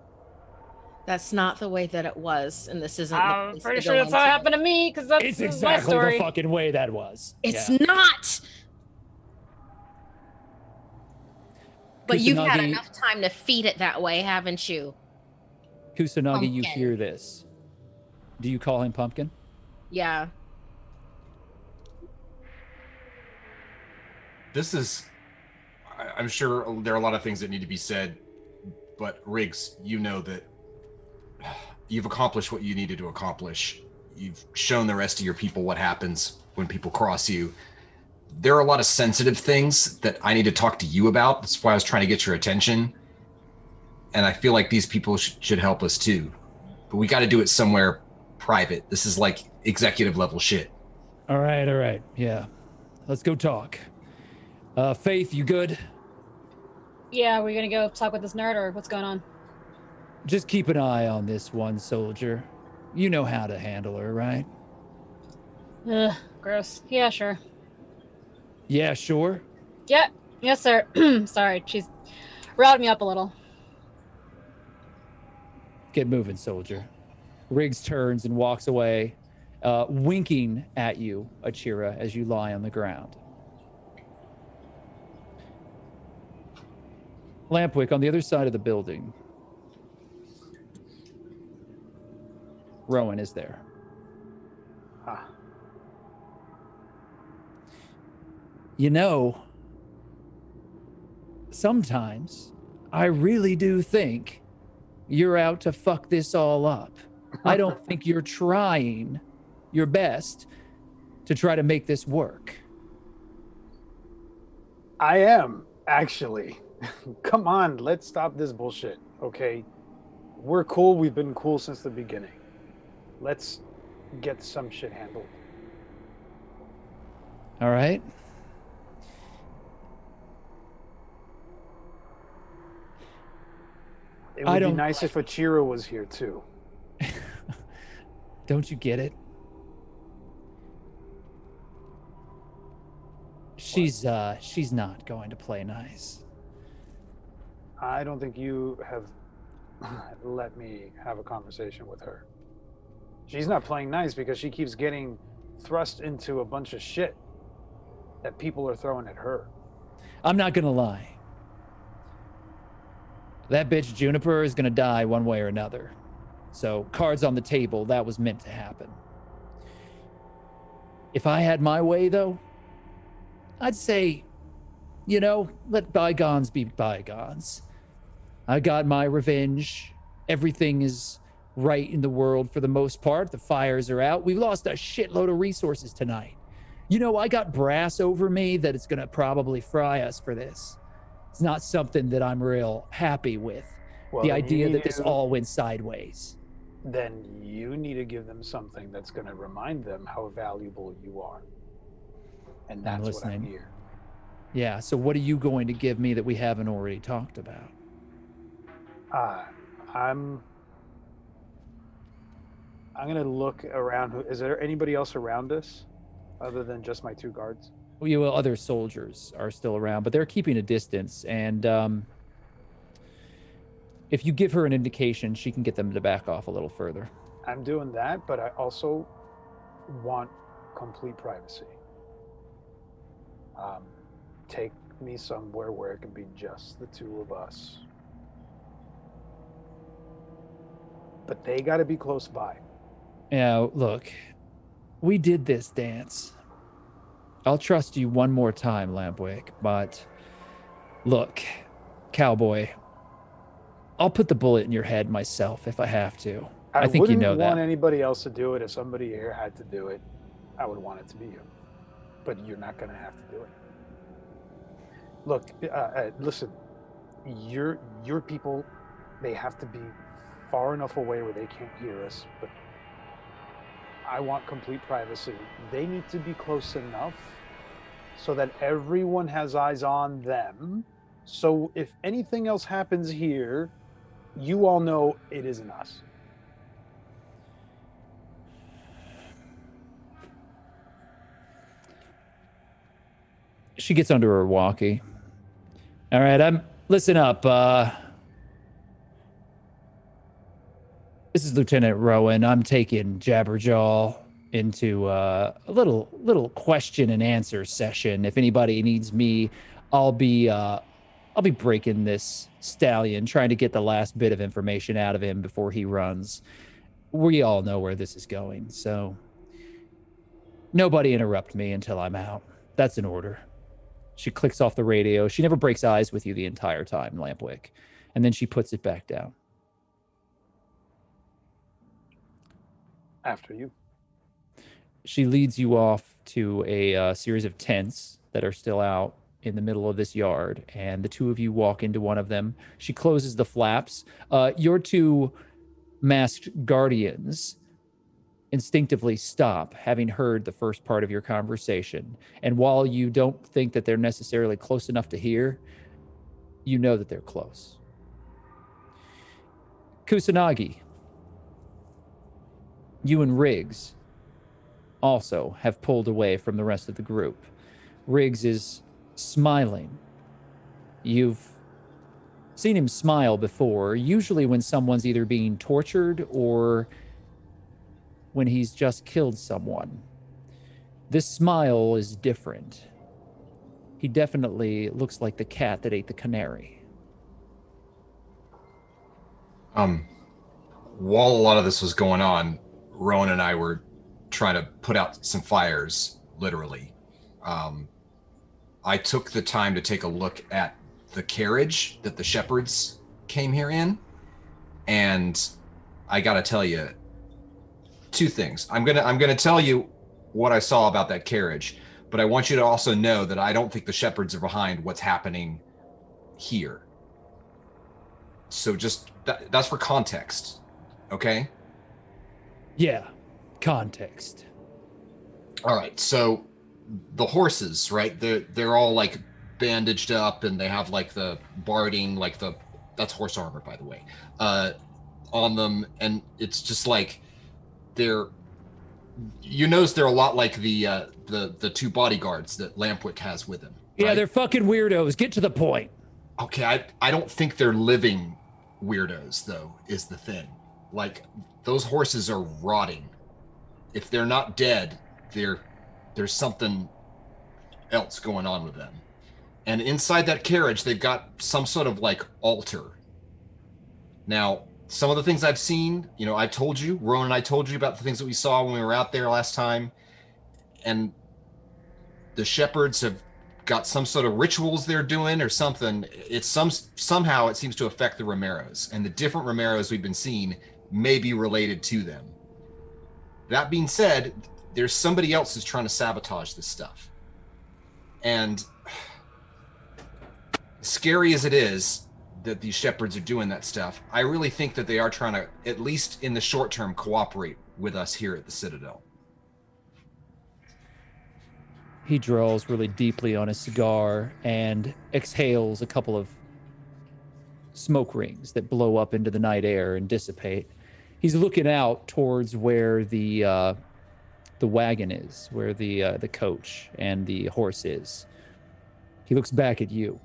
That's not the way that it was, and this isn't. I'm pretty sure that's how it happened to me, because that's It's my exactly story. the fucking way that was. It's Yeah. not. But you've had Kusanagi- enough time to feed it that way, haven't you? Kusanagi, you Pumpkin. hear this. Do you call him Pumpkin? Yeah. This is, I'm sure there are a lot of things that need to be said, but Riggs, you know that you've accomplished what you needed to accomplish. You've shown the rest of your people what happens when people cross you. There are a lot of sensitive things that I need to talk to you about. That's why I was trying to get your attention. And I feel like these people should help us too. But we got to do it somewhere private. This is like executive level shit. All right. Yeah. Let's go talk. Faith, you good? Yeah, we're gonna go talk with this nerd, or what's going on? Just keep an eye on this one soldier. You know how to handle her, right? Ugh, gross. Yeah, sure. Yeah, sure. Yeah, yes, sir. Sorry, she's riled me up a little. Get moving, soldier. Riggs turns and walks away, winking at you, Achira, as you lie on the ground. Lampwick, on the other side of the building, Rowan is there. Ah. You know, sometimes I really do think you're out to fuck this all up. I don't think you're trying your best to try to make this work. I am, actually. Come on, let's stop this bullshit, okay? We're cool. We've been cool since the beginning. Let's get some shit handled. All right? It would be nice if Achiro was here too. Don't you get it? She's not going to play nice. I don't think you have let me have a conversation with her. She's not playing nice because she keeps getting thrust into a bunch of shit that people are throwing at her. I'm not gonna lie. That bitch Juniper is gonna die one way or another. So, cards on the table, that was meant to happen. If I had my way, though, I'd say, you know, let bygones be bygones. I got my revenge. Everything is right in the world for the most part. The fires are out. We've lost a shitload of resources tonight. You know, I got brass over me that it's gonna probably fry us for this. It's not something that I'm real happy with. Well, The then idea you that need this to- all went sideways. Then you need to give them something that's going to remind them how valuable you are. And that's what I'm listening. here. Yeah, so what are you going to give me that we haven't already talked about? I'm going to look around. Is there anybody else around us other than just my two guards? Well, other soldiers are still around, but they're keeping a distance. And if you give her an indication, she can get them to back off a little further. I'm doing that, but I also want complete privacy. Take me somewhere where it can be just the two of us. But they got to be close by. Yeah, look, we did this dance. I'll trust you one more time, Lampwick, but look, cowboy, I'll put the bullet in your head myself if I have to. I think you know wouldn't want that. anybody else to do it. If somebody here had to do it, I would want it to be you. But you're not going to have to do it. Look, listen, your people, they have to be far enough away where they can't hear us, but I want complete privacy. They need to be close enough so that everyone has eyes on them. So if anything else happens here, you all know it isn't us. She gets under her walkie. All right, listen up. This is Lieutenant Rowan. I'm taking Jabberjaw into a little question and answer session. If anybody needs me, I'll be breaking this stallion, trying to get the last bit of information out of him before he runs. We all know where this is going, so nobody interrupt me until I'm out. That's an order. She clicks off the radio. She never breaks eyes with you the entire time, Lampwick. And then she puts it back down. After you. She leads you off to a series of tents that are still out in the middle of this yard, and the two of you walk into one of them. She closes the flaps. Your two masked guardians instinctively stop, having heard the first part of your conversation. And while you don't think that they're necessarily close enough to hear, you know that they're close. Kusanagi, you and Riggs also have pulled away from the rest of the group. Riggs is smiling. You've seen him smile before, usually when someone's either being tortured or when he's just killed someone. This smile is different. He definitely looks like the cat that ate the canary. While a lot of this was going on, Rowan and I were trying to put out some fires, literally. I took the time to take a look at the carriage that the shepherds came here in, and I gotta tell you two things. I'm gonna tell you what I saw about that carriage, but I want you to also know that I don't think the shepherds are behind what's happening here. So just that's for context, okay? Yeah, context. All right, so the horses, right? They're all like bandaged up, and they have like the barding, like that's horse armor, by the way, on them, and it's just like you notice they're a lot like the two bodyguards that Lampwick has with him. Yeah, right? they're fucking weirdos. Get to the point. Okay, I don't think they're living weirdos, though, is the thing. Like, those horses are rotting. If they're not dead, there's something else going on with them. And inside that carriage, they've got some sort of, like, altar. Now, some of the things I've seen, I told you, Rowan and I told you about the things that we saw when we were out there last time. And the shepherds have got some sort of rituals they're doing or something. It's somehow it seems to affect the Romeros, and the different Romeros we've been seeing may be related to them. That being said, there's somebody else who's trying to sabotage this stuff. And scary as it is that these shepherds are doing that stuff, I really think that they are trying to, at least in the short term, cooperate with us here at the Citadel. He draws really deeply on his cigar and exhales a couple of smoke rings that blow up into the night air and dissipate. He's looking out towards where the wagon is, where the coach and the horse is. He looks back at you.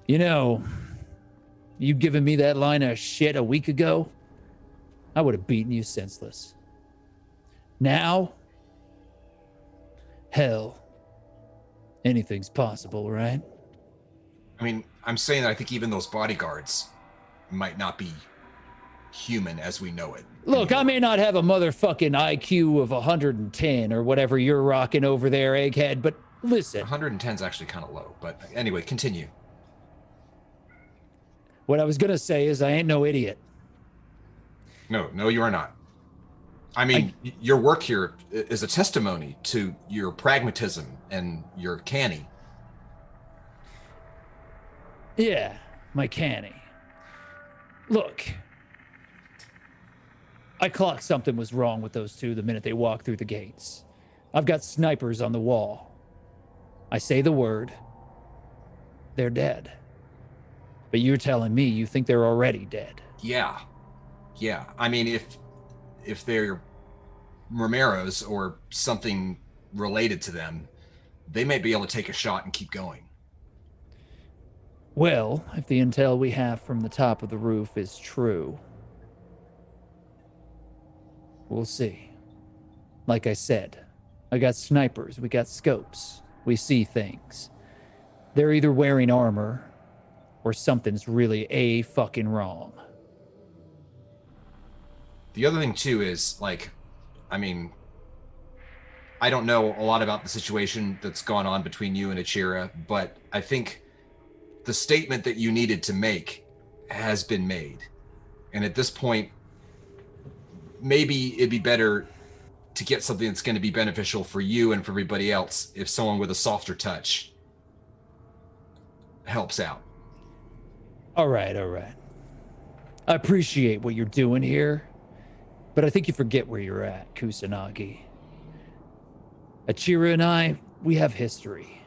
You giving me that line of shit a week ago, I would have beaten you senseless. Now, hell, anything's possible, right? I mean, I'm saying that I think even those bodyguards might not be human as we know it. Look, I may not have a motherfucking IQ of 110 or whatever you're rocking over there, egghead, but listen. 110 is actually kind of low, but anyway, continue. What I was going to say is I ain't no idiot. No, you are not. I mean, your work here is a testimony to your pragmatism and your canny. Yeah, my canny. Look, I clocked something was wrong with those two the minute they walked through the gates. I've got snipers on the wall. I say the word, they're dead. But you're telling me you think they're already dead. Yeah. I mean, if they're Romero's or something related to them, they may be able to take a shot and keep going. Well, if the intel we have from the top of the roof is true, we'll see. Like I said, I got snipers, we got scopes, we see things. They're either wearing armor or something's really fucking wrong. The other thing too is, like, I mean, I don't know a lot about the situation that's gone on between you and Achira, but I think the statement that you needed to make has been made. And at this point, maybe it'd be better to get something that's going to be beneficial for you and for everybody else if someone with a softer touch helps out. All right. I appreciate what you're doing here, but I think you forget where you're at, Kusanagi. Achira and I, we have history.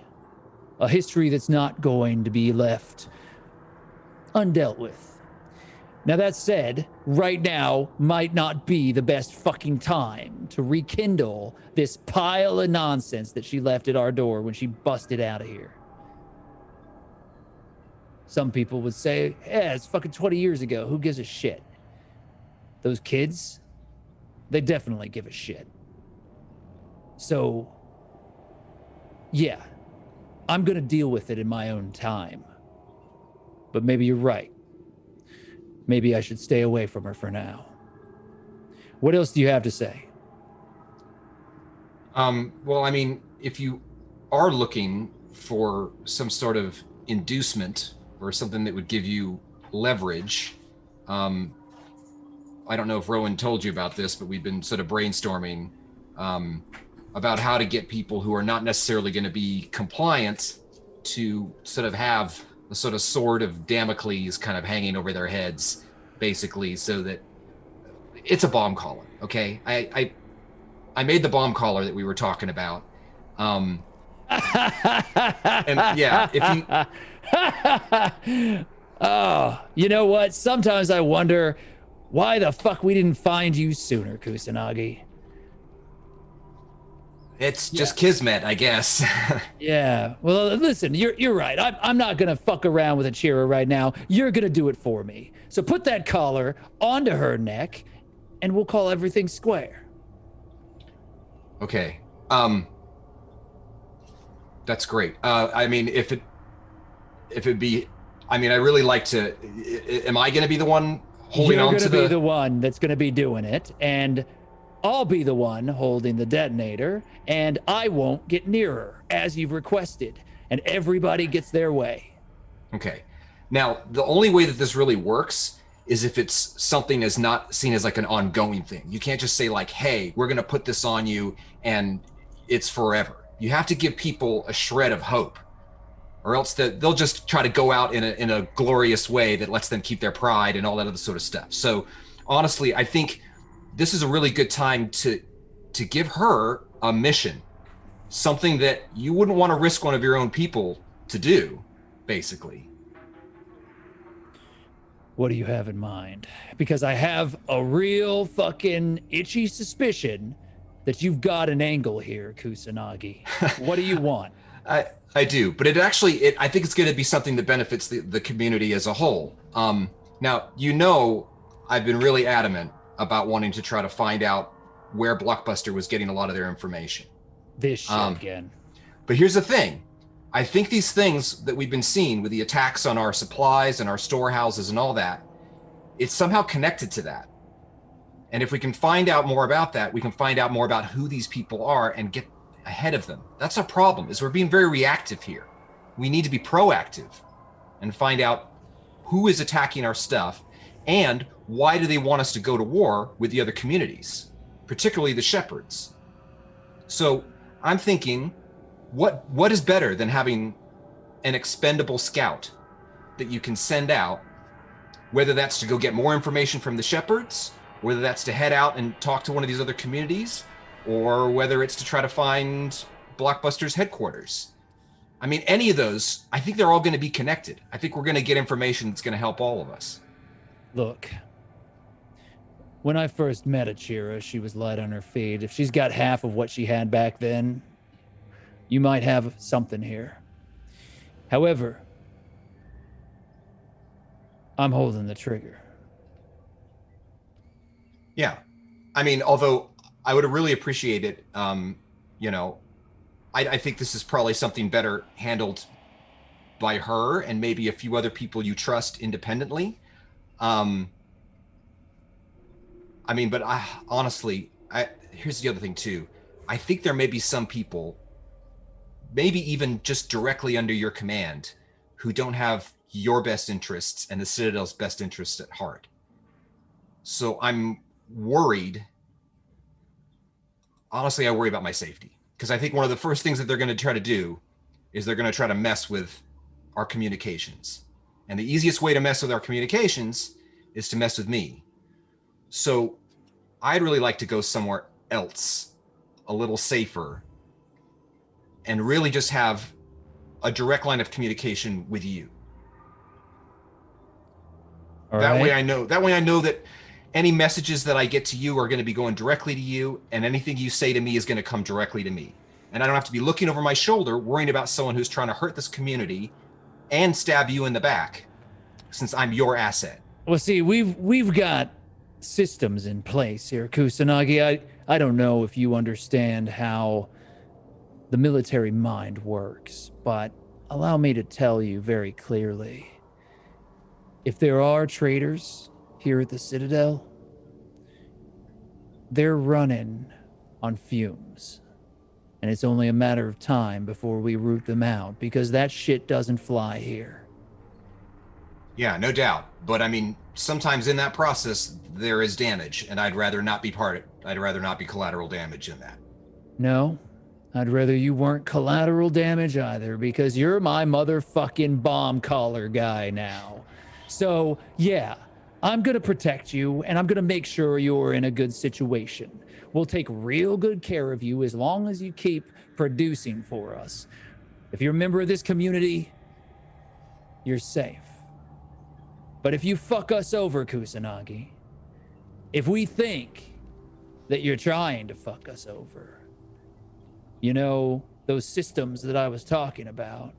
A history that's not going to be left undealt with. Now, that said, right now might not be the best fucking time to rekindle this pile of nonsense that she left at our door when she busted out of here. Some people would say, yeah, it's fucking 20 years ago. Who gives a shit? Those kids, they definitely give a shit. So, yeah, I'm gonna deal with it in my own time. But maybe you're right. Maybe I should stay away from her for now. What else do you have to say? Well, I mean, if you are looking for some sort of inducement or something that would give you leverage, I don't know if Rowan told you about this, but we've been sort of brainstorming about how to get people who are not necessarily going to be compliant to sort of have a sort of sword of Damocles kind of hanging over their heads, basically, so that it's a bomb collar. Okay, I made the bomb collar that we were talking about. And yeah, if you oh, you know what? Sometimes I wonder why the fuck we didn't find you sooner, Kusanagi. It's just kismet, I guess. Yeah. Well, listen, you're right. I'm not gonna fuck around with Achira right now. You're gonna do it for me. So put that collar onto her neck, and we'll call everything square. Okay. That's great. I mean, if it'd be, I mean, I really like to. Am I gonna be the one holding on to You're gonna be the one that's gonna be doing it, and I'll be the one holding the detonator, and I won't get nearer, as you've requested, and everybody gets their way. Okay. Now, the only way that this really works is if it's something that's not seen as like an ongoing thing. You can't just say like, hey, we're going to put this on you and it's forever. You have to give people a shred of hope, or else they'll just try to go out in a glorious way that lets them keep their pride and all that other sort of stuff. So honestly, I think this is a really good time to give her a mission, something that you wouldn't want to risk one of your own people to do, basically. What do you have in mind? Because I have a real fucking itchy suspicion that you've got an angle here, Kusanagi. What do you want? I do, but I think it's going to be something that benefits the community as a whole. Now, I've been really adamant about wanting to try to find out where Blockbuster was getting a lot of their information. This shit again. But here's the thing. I think these things that we've been seeing with the attacks on our supplies and our storehouses and all that, it's somehow connected to that. And if we can find out more about that, we can find out more about who these people are and get ahead of them. That's our problem, is we're being very reactive here. We need to be proactive and find out who is attacking our stuff and why do they want us to go to war with the other communities, particularly the shepherds. So I'm thinking, what is better than having an expendable scout that you can send out, whether that's to go get more information from the shepherds, whether that's to head out and talk to one of these other communities, or whether it's to try to find Blockbuster's headquarters. I mean, any of those, I think they're all going to be connected. I think we're going to get information that's going to help all of us. Look, when I first met Achira, she was light on her feet. If she's got half of what she had back then, you might have something here. However, I'm holding the trigger. Yeah. I mean, although I would have really appreciate it, you know, I think this is probably something better handled by her and maybe a few other people you trust independently. I mean, but honestly, here's the other thing too. I think there may be some people, maybe even just directly under your command, who don't have your best interests and the Citadel's best interests at heart. So I'm worried. Honestly, I worry about my safety, because I think one of the first things that they're going to try to do is they're going to try to mess with our communications. And the easiest way to mess with our communications is to mess with me. So I'd really like to go somewhere else, a little safer, and really just have a direct line of communication with you. That way I know that any messages that I get to you are going to be going directly to you, and anything you say to me is going to come directly to me. And I don't have to be looking over my shoulder worrying about someone who's trying to hurt this community and stab you in the back, since I'm your asset. Well, see, we've got systems in place here, Kusanagi. I don't know if you understand how the military mind works, but allow me to tell you very clearly. If there are traitors here at the Citadel, they're running on fumes. And it's only a matter of time before we root them out, because that shit doesn't fly here. Yeah, no doubt. But I mean, sometimes in that process, there is damage, and I'd rather not be collateral damage in that. No, I'd rather you weren't collateral damage either, because you're my motherfucking bomb collar guy now. So, yeah, I'm going to protect you, and I'm going to make sure you're in a good situation. We'll take real good care of you as long as you keep producing for us. If you're a member of this community, you're safe. But if you fuck us over, Kusanagi, if we think that you're trying to fuck us over, you know, those systems that I was talking about,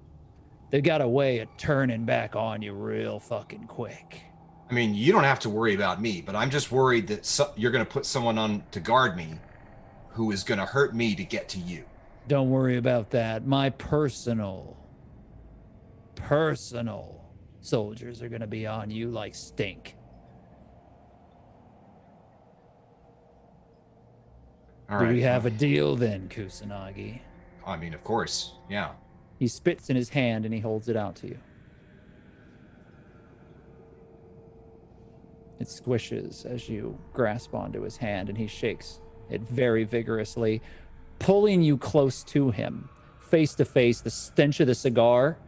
they got a way of turning back on you real fucking quick. I mean, you don't have to worry about me, but I'm just worried that you're going to put someone on to guard me who is going to hurt me to get to you. Don't worry about that. My personal soldiers are going to be on you like stink. All Do right. we have a deal then, Kusanagi? I mean, of course. Yeah. He spits in his hand and he holds it out to you. It squishes as you grasp onto his hand, and he shakes it very vigorously, pulling you close to him, face to face, the stench of the cigar.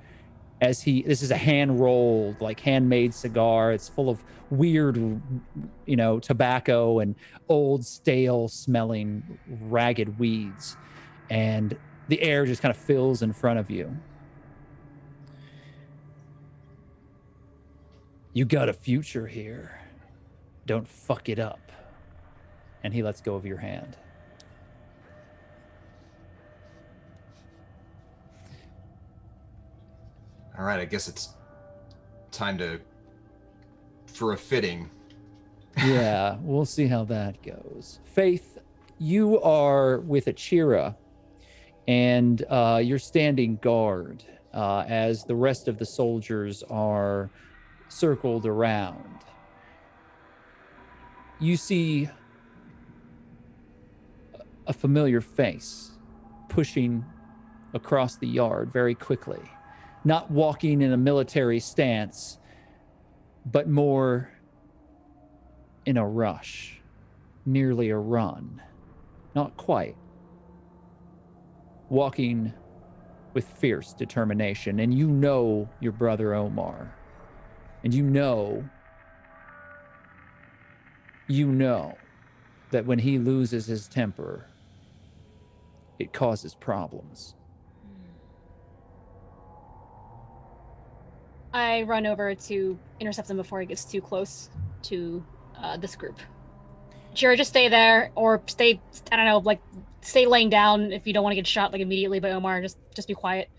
This is a hand-rolled, like handmade cigar. It's full of weird, you know, tobacco and old, stale-smelling, ragged weeds. And the air just kind of fills in front of you. You got a future here. Don't fuck it up. And he lets go of your hand. All right, I guess it's time for a fitting. Yeah, we'll see how that goes. Faith, you are with Achira, and you're standing guard as the rest of the soldiers are circled around. You see a familiar face pushing across the yard very quickly. Not walking in a military stance, but more in a rush, nearly a run. Not quite. Walking with fierce determination. And you know your brother Omar. And you know that when he loses his temper, it causes problems. I run over to intercept him before he gets too close to this group. Sure, just stay there, or stay, I don't know, like, stay laying down if you don't want to get shot, like, immediately by Omar. Just be quiet.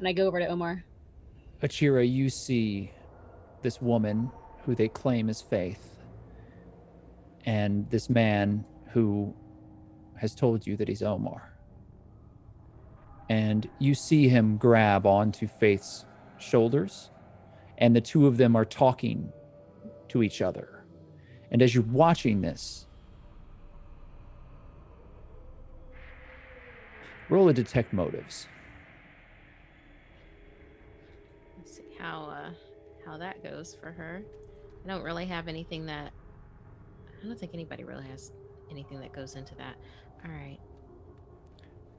And I go over to Omar. Achira, you see this woman who they claim is Faith, and this man who has told you that he's Omar. And you see him grab onto Faith's shoulders, and the two of them are talking to each other. And as you're watching this, roll a detect motives. Let's see how that goes for her. I don't really have anything that. I don't think anybody really has anything that goes into that. All right.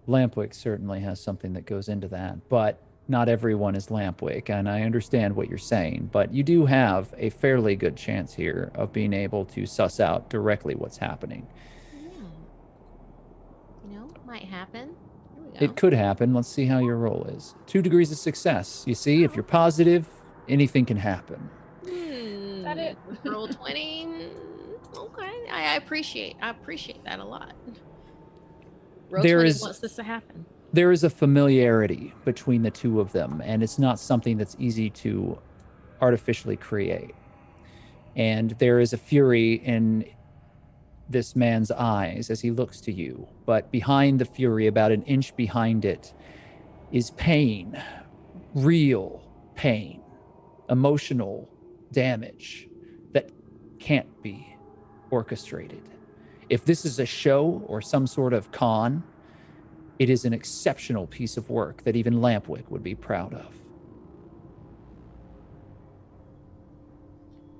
Lampwick certainly has something that goes into that, but not everyone is Lampwick, and I understand what you're saying, but you do have a fairly good chance here of being able to suss out directly what's happening. Yeah. Might happen. Here we go. It could happen. Let's see how your roll is. 2 degrees of success. You see, if you're positive, anything can happen. Is that it? Roll 20. Okay. I appreciate that a lot. Roll 20 wants this to happen. There is a familiarity between the two of them, and it's not something that's easy to artificially create. And there is a fury in this man's eyes as he looks to you, but behind the fury, about an inch behind it, is pain, real pain, emotional damage that can't be orchestrated. If this is a show or some sort of con, it is an exceptional piece of work that even Lampwick would be proud of.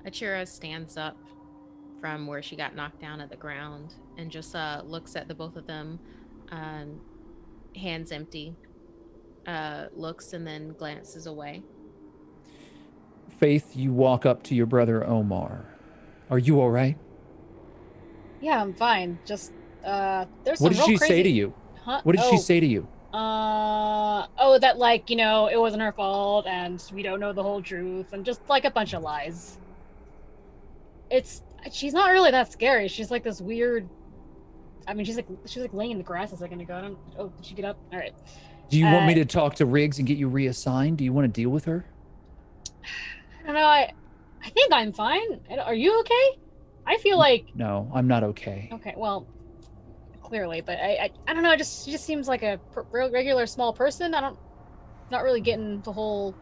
Achira stands up from where she got knocked down at the ground and just looks at the both of them, hands empty, looks and then glances away. Faith, you walk up to your brother Omar. Are you all right? Yeah, I'm fine. Just, there's some What did she say to you? Huh? What did she say to you? That, like, it wasn't her fault, and we don't know the whole truth, and just, like, a bunch of lies. She's not really that scary. She's, like, this weird... I mean, she's laying in the grass a second ago. Did she get up? All right. Do you want me to talk to Riggs and get you reassigned? Do you want to deal with her? I don't know, I think I'm fine. Are you okay? I feel like... No, I'm not okay. Okay, well... Clearly, but I don't know. She just seems like a regular small person. Not really getting the whole.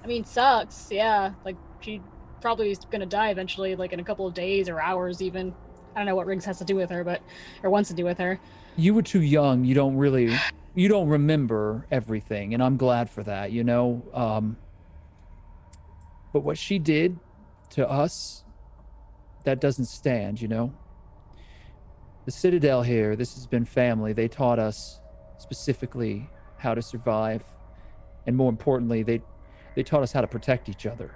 I mean, sucks. Yeah, like she probably is gonna die eventually, like in a couple of days or hours, even. I don't know what Riggs has to do with her, or wants to do with her. You were too young. You don't remember everything, and I'm glad for that. But what she did to us, that doesn't stand. The Citadel here, this has been family. They taught us specifically how to survive. And more importantly, they taught us how to protect each other.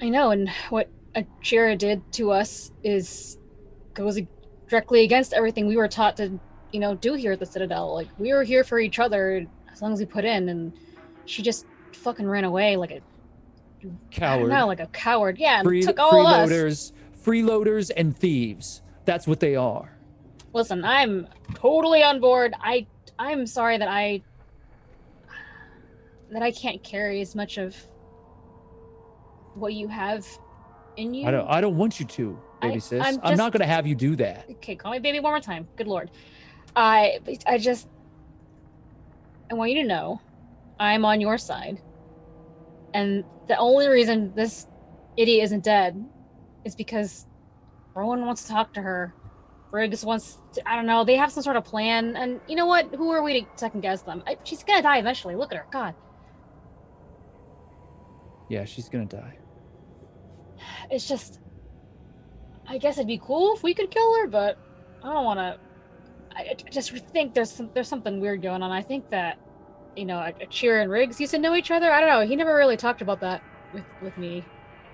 I know, and what Achira did to us goes directly against everything we were taught to, do here at the Citadel. Like, we were here for each other as long as we put in, and she just fucking ran away like a coward. I don't know, like a coward. Yeah, and took all of us. Freeloaders and thieves. That's what they are. Listen, I'm totally on board. I'm sorry that I can't carry as much of what you have in you. I don't want you to, baby sis. I'm not going to have you do that. Okay, call me baby one more time. Good Lord. I want you to know I'm on your side. And the only reason this idiot isn't dead is because Rowan wants to talk to her. Riggs wants to, I don't know, they have some sort of plan. And you know what? Who are we to second guess them? She's gonna die eventually. Look at her. God. Yeah, she's gonna die. It's just, I guess it'd be cool if we could kill her, but I don't want to. I just think there's something weird going on. I think that, Achira and Riggs used to know each other. I don't know. He never really talked about that with me.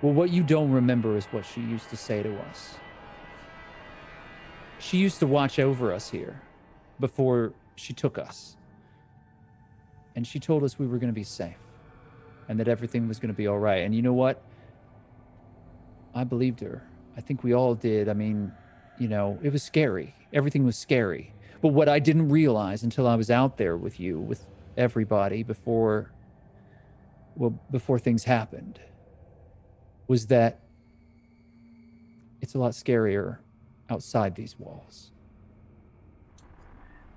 Well, what you don't remember is what she used to say to us. she used to watch over us here before she took us. And she told us we were going to be safe and that everything was going to be all right. And you know what? I believed her. I think we all did. I mean, you know, it was scary. Everything was scary. But what I didn't realize until I was out there with you, with everybody before things happened, was that it's a lot scarier outside these walls.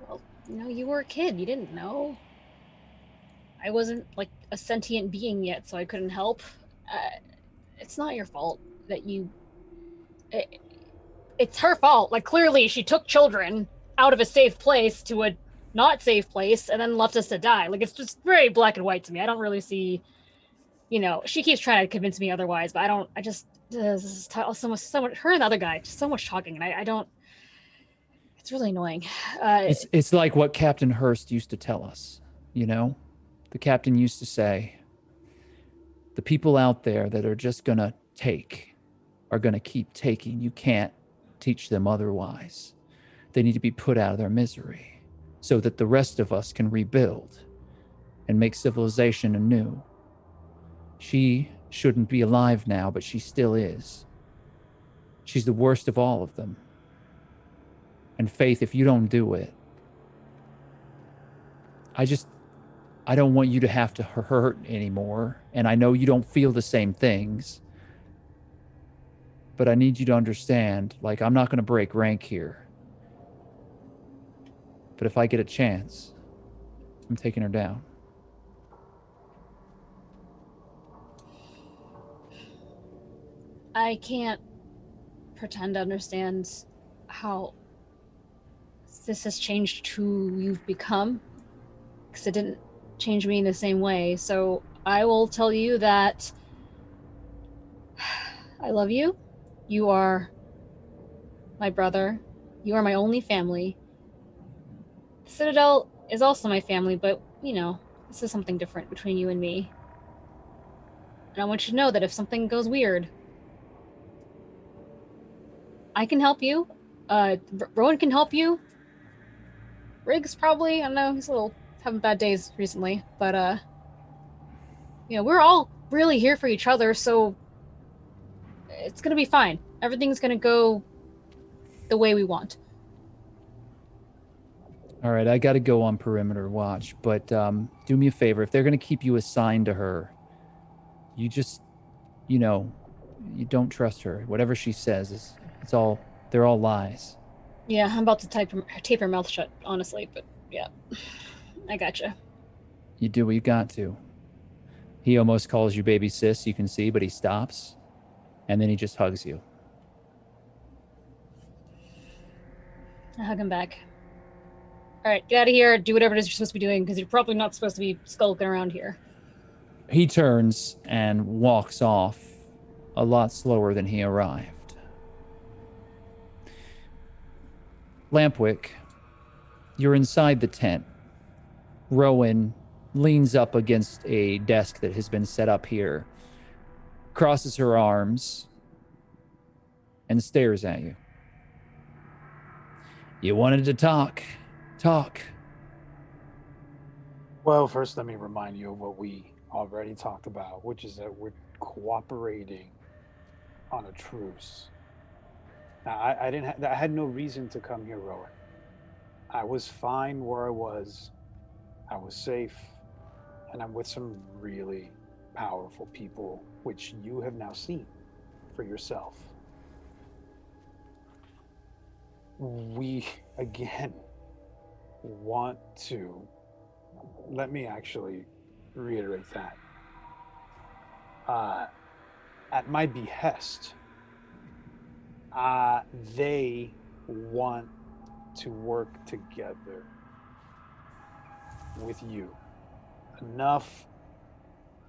Well, you were a kid. You didn't know. I wasn't like a sentient being yet, so I couldn't help. It's not your fault that you... It's her fault. Like, clearly she took children out of a safe place to a not safe place and then left us to die. Like, it's just very black and white to me. I don't really see... she keeps trying to convince me otherwise, but I just... This is so much... Her and the other guy, just so much talking, and I don't... It's really annoying. It's like what Captain Hurst used to tell us, The captain used to say, the people out there that are just going to take are going to keep taking. You can't teach them otherwise. They need to be put out of their misery so that the rest of us can rebuild and make civilization anew. She shouldn't be alive now, but she still is. She's the worst of all of them. And Faith, if you don't do it, I don't want you to have to hurt anymore. And I know you don't feel the same things. But I need you to understand, like, I'm not going to break rank here. But if I get a chance, I'm taking her down. I can't pretend to understand how this has changed who you've become, because it didn't change me in the same way. So I will tell you that I love you. You are my brother. You are my only family. The Citadel is also my family, but, this is something different between you and me. And I want you to know that if something goes weird, I can help you. Rowan can help you. Riggs probably. I don't know. He's having bad days recently. But, we're all really here for each other, so it's going to be fine. Everything's going to go the way we want. All right, I got to go on perimeter watch, but do me a favor. If they're going to keep you assigned to her, you just, you don't trust her. Whatever she says, they're all lies. Yeah, I'm about to tape her mouth shut, honestly, but yeah, I gotcha. You do what you got to. He almost calls you baby sis, you can see, but he stops, and then he just hugs you. I hug him back. All right, get out of here. Do whatever it is you're supposed to be doing, because you're probably not supposed to be skulking around here. He turns and walks off a lot slower than he arrived. Lampwick, you're inside the tent. Rowan leans up against a desk that has been set up here, crosses her arms, and stares at you. You wanted to talk. Talk. Well, first let me remind you of what we already talked about, which is that we're cooperating on a truce. Now, I had no reason to come here, Rowan. I was fine where I was safe, and I'm with some really powerful people, which you have now seen for yourself. We, again, want to... Let me actually reiterate that. At my behest, they want to work together with you. Enough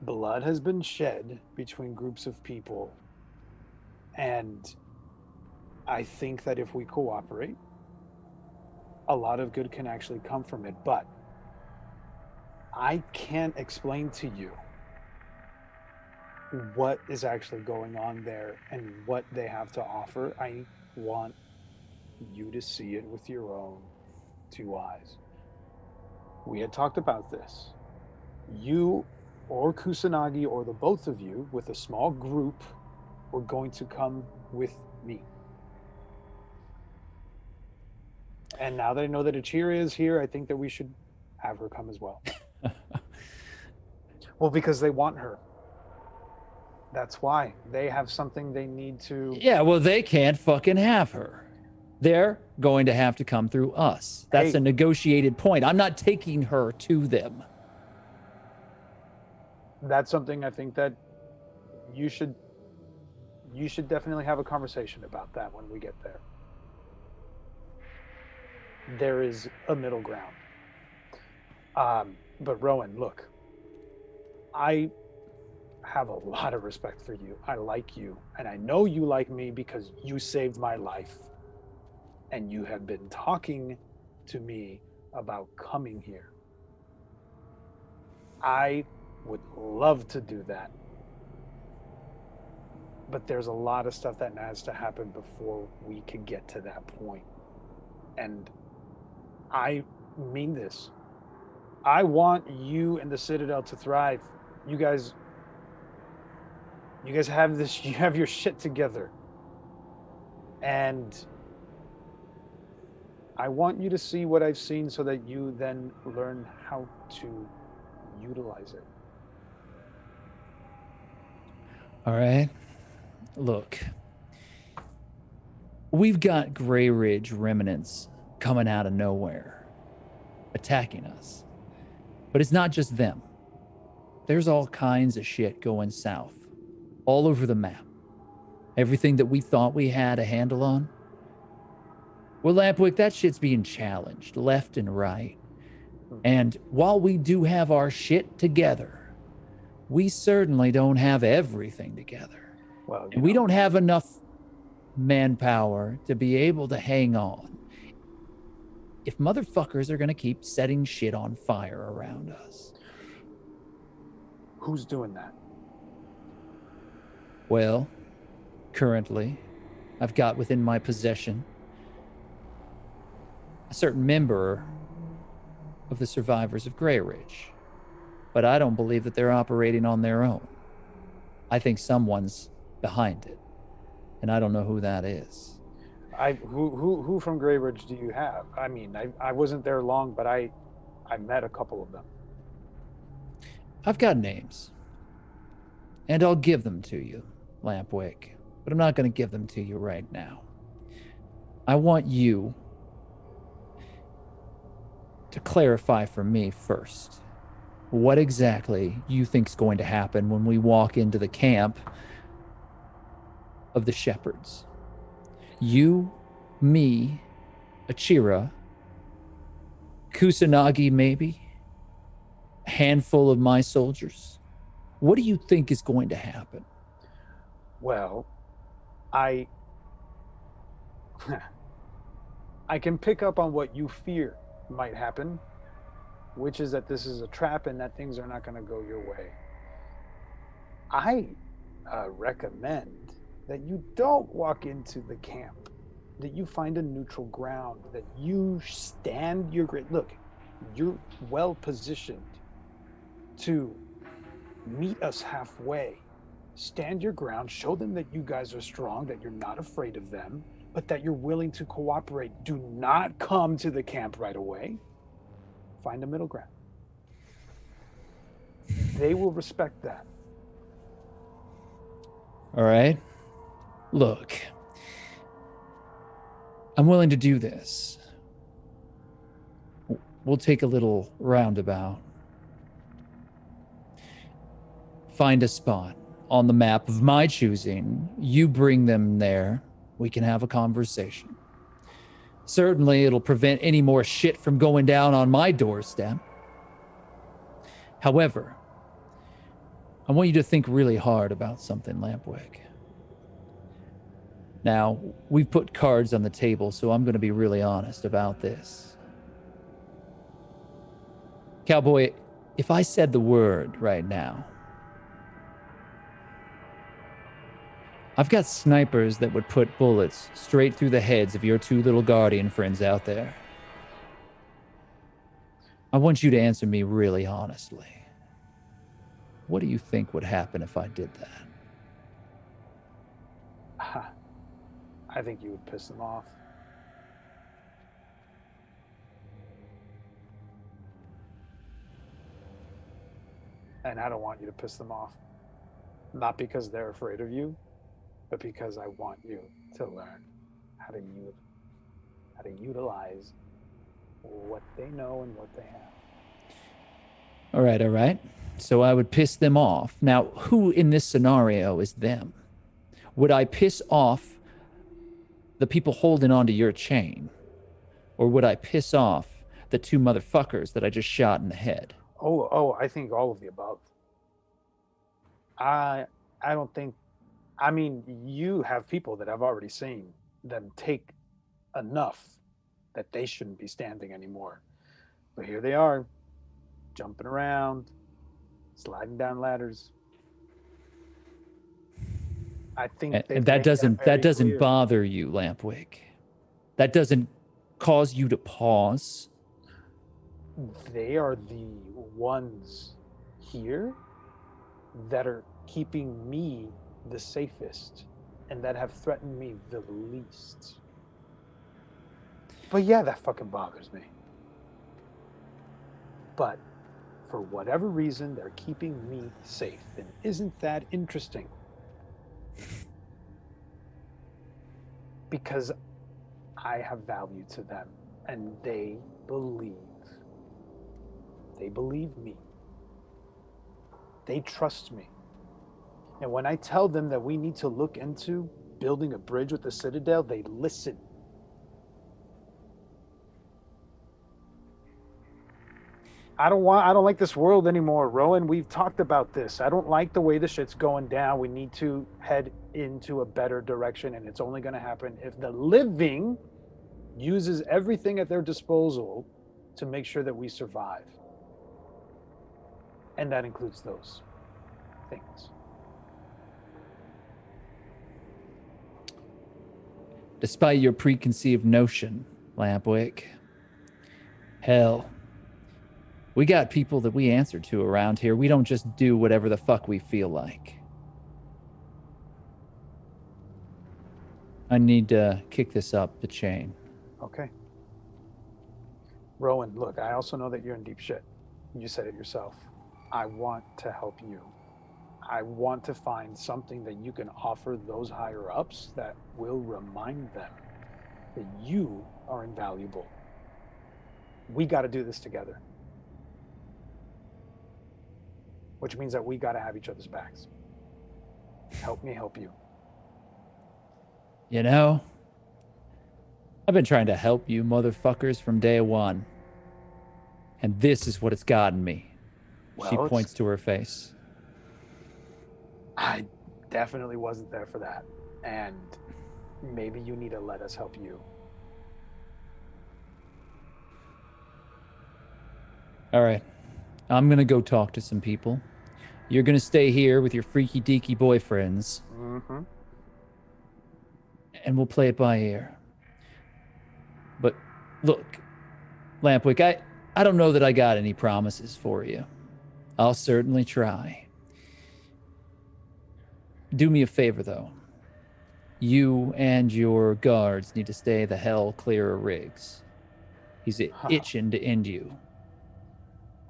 blood has been shed between groups of people, and I think that if we cooperate, a lot of good can actually come from it. But I can't explain to you what is actually going on there and what they have to offer. I want you to see it with your own two eyes. We had talked about this. You or Kusanagi or the both of you with a small group were going to come with me. And now that I know that Achira is here, I think that we should have her come as well. Well, because they want her. That's why. They have something they need to... Yeah, well, they can't fucking have her. They're going to have to come through us. That's a negotiated point. I'm not taking her to them. That's something I think that you should definitely have a conversation about that when we get there. There is a middle ground. But Rowan, look, I have a lot of respect for you. I like you, and I know you like me because you saved my life. And you have been talking to me about coming here. I would love to do that. But there's a lot of stuff that has to happen before we could get to that point. And I mean this. I want you and the Citadel to thrive. You guys have this, you have your shit together. And I want you to see what I've seen so that you then learn how to utilize it. All right. Look, we've got Grey Ridge remnants coming out of nowhere, attacking us. But it's not just them. There's all kinds of shit going south, all over the map. Everything that we thought we had a handle on. Well, Lampwick, that shit's being challenged left and right. And while we do have our shit together, we certainly don't have everything together. Well, and we don't have enough manpower to be able to hang on if motherfuckers are going to keep setting shit on fire around us. Who's doing that? Well, currently, I've got within my possession a certain member of the survivors of Grey Ridge, but I don't believe that they're operating on their own. I think someone's behind it, and I don't know who that is. Who from Grey Ridge do you have? I mean, I wasn't there long, but I met a couple of them. I've got names, and I'll give them to you, Lampwick, but I'm not going to give them to you right now. I want you to clarify for me first what exactly you think's going to happen when we walk into the camp of the shepherds. You, me, Achira, Kusanagi maybe, a handful of my soldiers. What do you think is going to happen? Well, I can pick up on what you fear might happen, which is that this is a trap and that things are not going to go your way. I recommend that you don't walk into the camp, that you find a neutral ground, that you stand your ground. Look, you're well positioned to meet us halfway. Stand your ground, show them that you guys are strong, that you're not afraid of them, but that you're willing to cooperate. Do not come to the camp right away. Find a middle ground. They will respect that. All right. Look, I'm willing to do this. We'll take a little roundabout. Find a spot on the map of my choosing. You bring them there. We can have a conversation. Certainly, it'll prevent any more shit from going down on my doorstep. However, I want you to think really hard about something, Lampwick. Now, we've put cards on the table, so I'm going to be really honest about this. Cowboy, if I said the word right now, I've got snipers that would put bullets straight through the heads of your two little guardian friends out there. I want you to answer me really honestly. What do you think would happen if I did that? I think you would piss them off. And I don't want you to piss them off. Not because they're afraid of you, but because I want you to learn how to utilize what they know and what they have. All right. So I would piss them off. Now, who in this scenario is them? Would I piss off the people holding onto your chain? Or would I piss off the two motherfuckers that I just shot in the head? Oh, I think all of the above. I don't think, I mean, you have people that I've already seen them take enough that they shouldn't be standing anymore. But here they are, jumping around, sliding down ladders. I think and that doesn't bother you, Lampwick. That doesn't cause you to pause. They are the ones here that are keeping me the safest and that have threatened me the least. But yeah, that fucking bothers me. But for whatever reason, they're keeping me safe. And isn't that interesting? Because I have value to them and they believe me. They trust me. And when I tell them that we need to look into building a bridge with the Citadel, they listen. I don't like this world anymore, Rowan. We've talked about this. I don't like the way the shit's going down. We need to head into a better direction, and it's only going to happen if the living uses everything at their disposal to make sure that we survive. And that includes those things. Despite your preconceived notion, Lampwick, hell, we got people that we answer to around here. We don't just do whatever the fuck we feel like. I need to kick this up the chain. Okay. Rowan, look, I also know that you're in deep shit. You said it yourself. I want to help you. I want to find something that you can offer those higher ups that will remind them that you are invaluable. We got to do this together. Which means that we got to have each other's backs. Help me help you. You know, I've been trying to help you motherfuckers from day one. And this is what it's gotten me. Well, She points to her face. I definitely wasn't there for that. And maybe you need to let us help you. All right. I'm going to go talk to some people. You're going to stay here with your freaky deaky boyfriends. Mm-hmm. And we'll play it by ear. But look, Lampwick, I don't know that I got any promises for you. I'll certainly try. Do me a favor, though. You and your guards need to stay the hell clear of Riggs. He's itching to end you.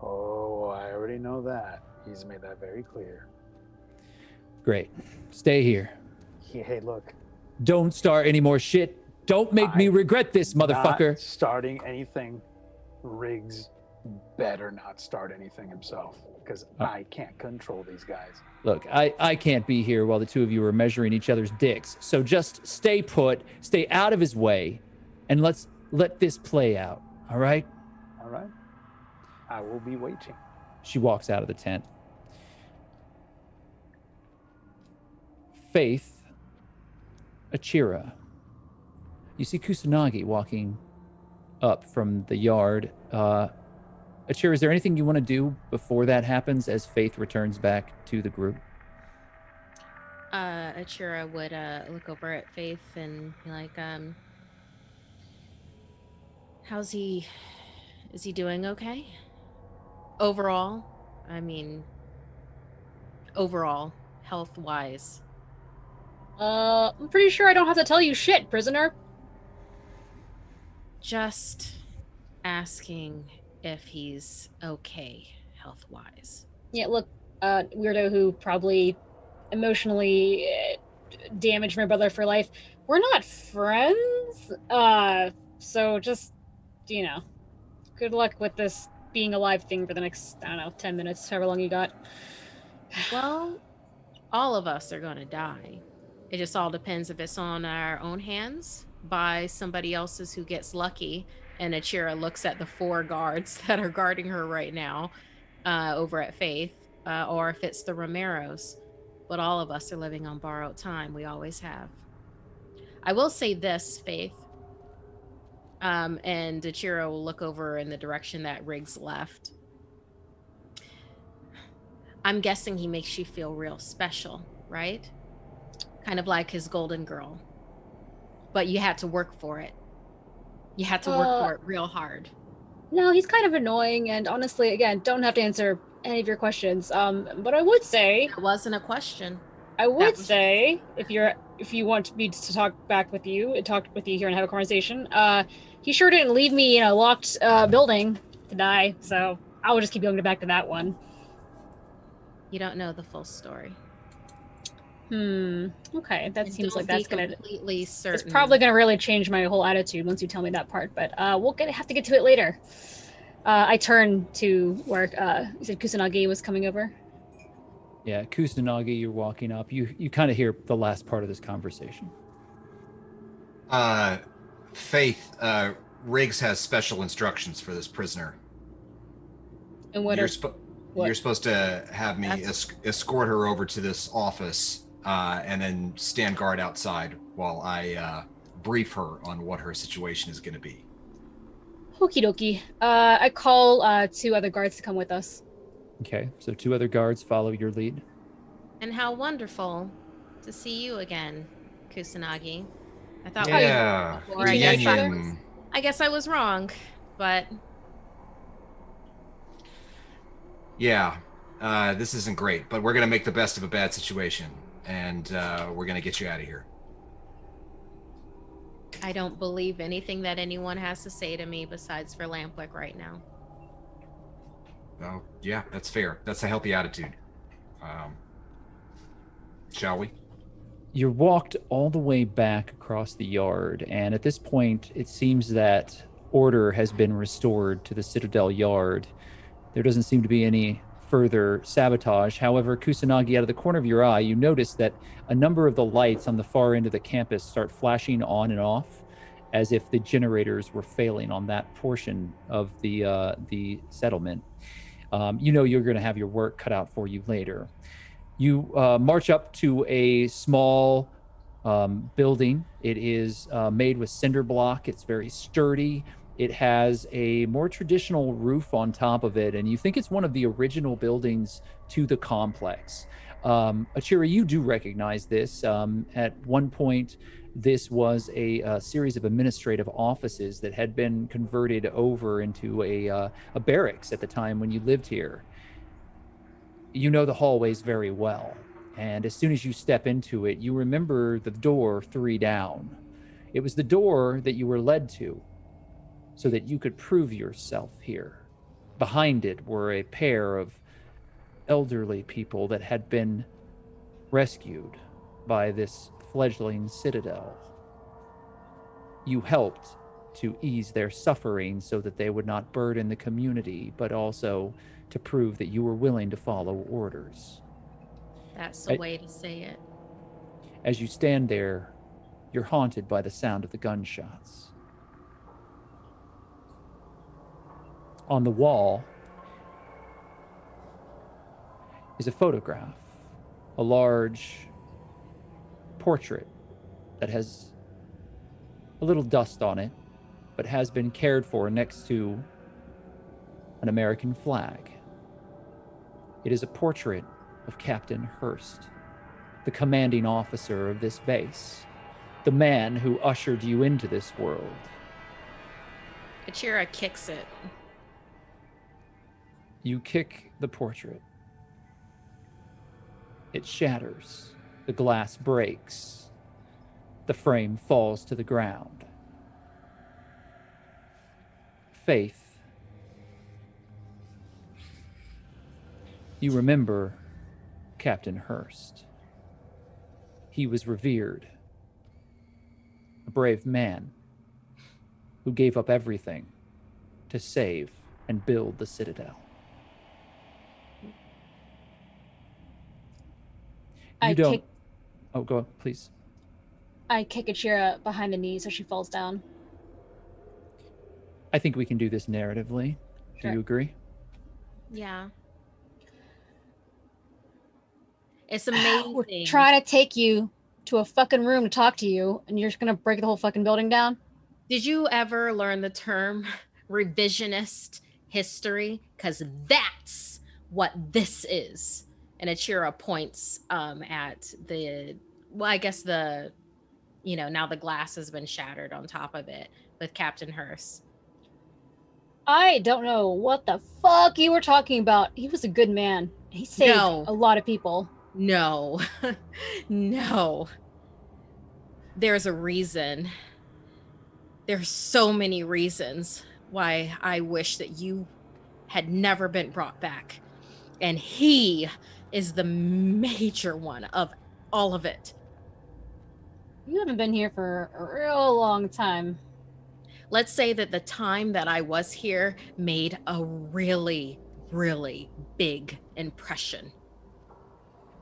Oh, I already know that. He's made that very clear. Great. Stay here. Hey, look. Don't start any more shit. Don't make me regret this, motherfucker. Not starting anything. Riggs better not start anything himself, because I can't control these guys. Look, I can't be here while the two of you are measuring each other's dicks. So just stay put, stay out of his way, and let's let this play out. All right? All right. I will be waiting. She walks out of the tent. Faith, Achira. You see Kusanagi walking up from the yard. Achira, is there anything you want to do before that happens as Faith returns back to the group? Achira would look over at Faith and be like, how's he? Is he doing okay? Overall? I mean, overall, health-wise. I'm pretty sure I don't have to tell you shit, prisoner. Just asking if he's okay, health-wise. Yeah, look, weirdo who probably emotionally damaged my brother for life. We're not friends. So just, you know, good luck with this being alive thing for the next, I don't know, 10 minutes, however long you got. Well, all of us are gonna die. It just all depends if it's on our own hands by somebody else's who gets lucky. And Achira looks at the 4 guards that are guarding her right now over at Faith, or if it's the Romeros. But all of us are living on borrowed time. We always have. I will say this, Faith. And Achira will look over in the direction that Riggs left. I'm guessing he makes you feel real special, right? Kind of like his golden girl. But you had to work for it. You had to work for it real hard. No, he's kind of annoying, and honestly, again, don't have to answer any of your questions. But I would say That wasn't a question. I would say if you want me to talk with you here and have a conversation, he sure didn't leave me in a locked building to die, so I will just keep going back to that one. You don't know the full story. Okay, that And seems like that's gonna completely certain. It's probably gonna really change my whole attitude once you tell me that part. But we'll have to get to it later. I turn to where you said Kusanagi was coming over. Yeah, Kusanagi, you're walking up. You kind of hear the last part of this conversation. Faith, Riggs has special instructions for this prisoner. And what you're supposed to have me escort her over to this office and then stand guard outside while I brief her on what her situation is going to be. Okie dokie. I call 2 other guards to come with us. Okay, so 2 other guards follow your lead. And how wonderful to see you again, Kusanagi. I thought I guess I was wrong, but yeah, this isn't great, but we're gonna make the best of a bad situation, and we're gonna get you out of here. I don't believe anything that anyone has to say to me besides for Lampwick right now. Oh, yeah, that's fair. That's a healthy attitude. Shall we? You're walked all the way back across the yard, and at this point, it seems that order has been restored to the Citadel yard. There doesn't seem to be any further sabotage. However, Kusanagi, out of the corner of your eye, you notice that a number of the lights on the far end of the campus start flashing on and off, as if the generators were failing on that portion of the settlement. You know you're going to have your work cut out for you later. You march up to a small building. It is made with cinder block. It's very sturdy. It has a more traditional roof on top of it, and you think it's one of the original buildings to the complex. Achira, you do recognize this. At one point, this was a series of administrative offices that had been converted over into a barracks at the time when you lived here. You know the hallways very well, and as soon as you step into it, you remember the door 3 down. It was the door that you were led to so that you could prove yourself here. Behind it were a pair of elderly people that had been rescued by this fledgling citadel. You helped to ease their suffering so that they would not burden the community, but also to prove that you were willing to follow orders. That's the way to say it. As you stand there, you're haunted by the sound of the gunshots. On the wall is a photograph, a large portrait that has a little dust on it, but has been cared for next to an American flag. It is a portrait of Captain Hurst, the commanding officer of this base, the man who ushered you into this world. Achira kicks it. You kick the portrait. It shatters. The glass breaks. The frame falls to the ground. Faith. You remember Captain Hurst. He was revered. A brave man who gave up everything to save and build the Citadel. You don't... Oh, go on, please. I kick Achira behind the knee so she falls down. I think we can do this narratively. Sure. Do you agree? Yeah. It's amazing. We're trying to take you to a fucking room to talk to you, and you're just gonna break the whole fucking building down? Did you ever learn the term revisionist history? Because that's what this is. And Achira points at the, well, I guess the, you know, now the glass has been shattered on top of it with Captain Hurst. I don't know what the fuck you were talking about. He was a good man. He saved a lot of people. No. No. There's a reason. There's so many reasons why I wish that you had never been brought back. And he is the major one of all of it. You haven't been here for a real long time. Let's say that the time that I was here made a really, really big impression.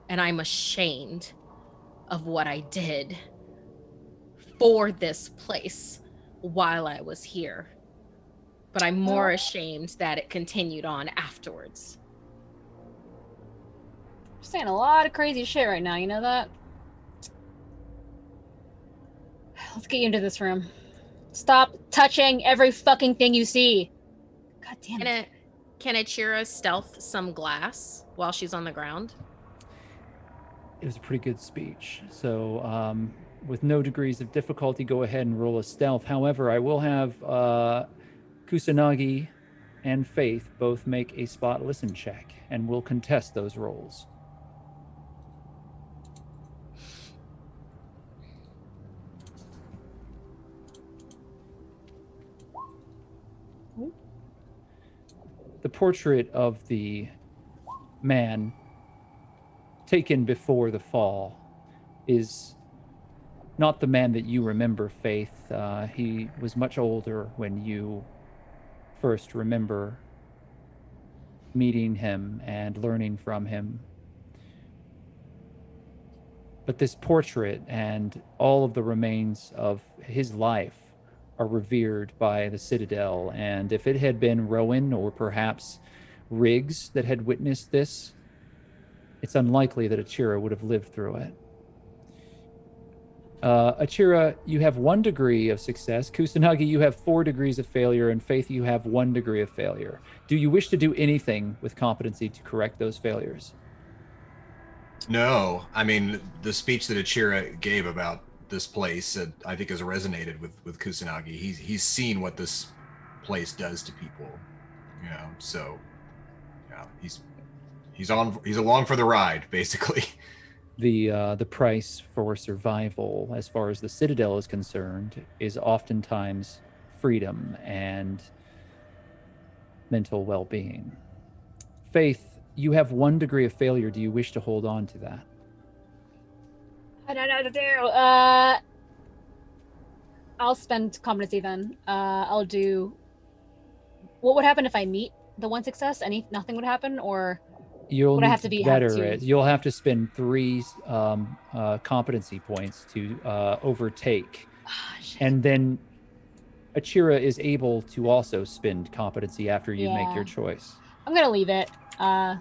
And I'm ashamed of what I did for this place while I was here. But I'm more ashamed that it continued on afterwards. You're saying a lot of crazy shit right now, you know that? Let's get you into this room. Stop touching every fucking thing you see. God damn it. Can Achira stealth some glass while she's on the ground? It was a pretty good speech. So, with no degrees of difficulty, go ahead and roll a stealth. However, I will have Kusanagi and Faith both make a spot listen check, and we'll contest those rolls. The portrait of the man taken before the fall is not the man that you remember, Faith. He was much older when you first remember meeting him and learning from him. But this portrait and all of the remains of his life are revered by the Citadel, and if it had been Rowan or perhaps Riggs that had witnessed this, it's unlikely that Achira would have lived through it. Achira, you have 1 degree of success. Kusanagi, you have 4 degrees of failure, and Faith, you have 1 degree of failure. Do you wish to do anything with competency to correct those failures? No, I mean, the speech that Achira gave about this place, I think, has resonated with Kusanagi. He's seen what this place does to people, you know. So, yeah, he's along for the ride, basically. The price for survival, as far as the Citadel is concerned, is oftentimes freedom and mental well-being. Faith, you have 1 degree of failure. Do you wish to hold on to that? I don't know what to do. I'll spend competency then. I'll do... What would happen if I meet the 1 success? Nothing would happen, or... You'll have to better it. You'll have to spend 3 competency points to overtake. And then Achira is able to also spend competency after you make your choice. I'm going to leave it. I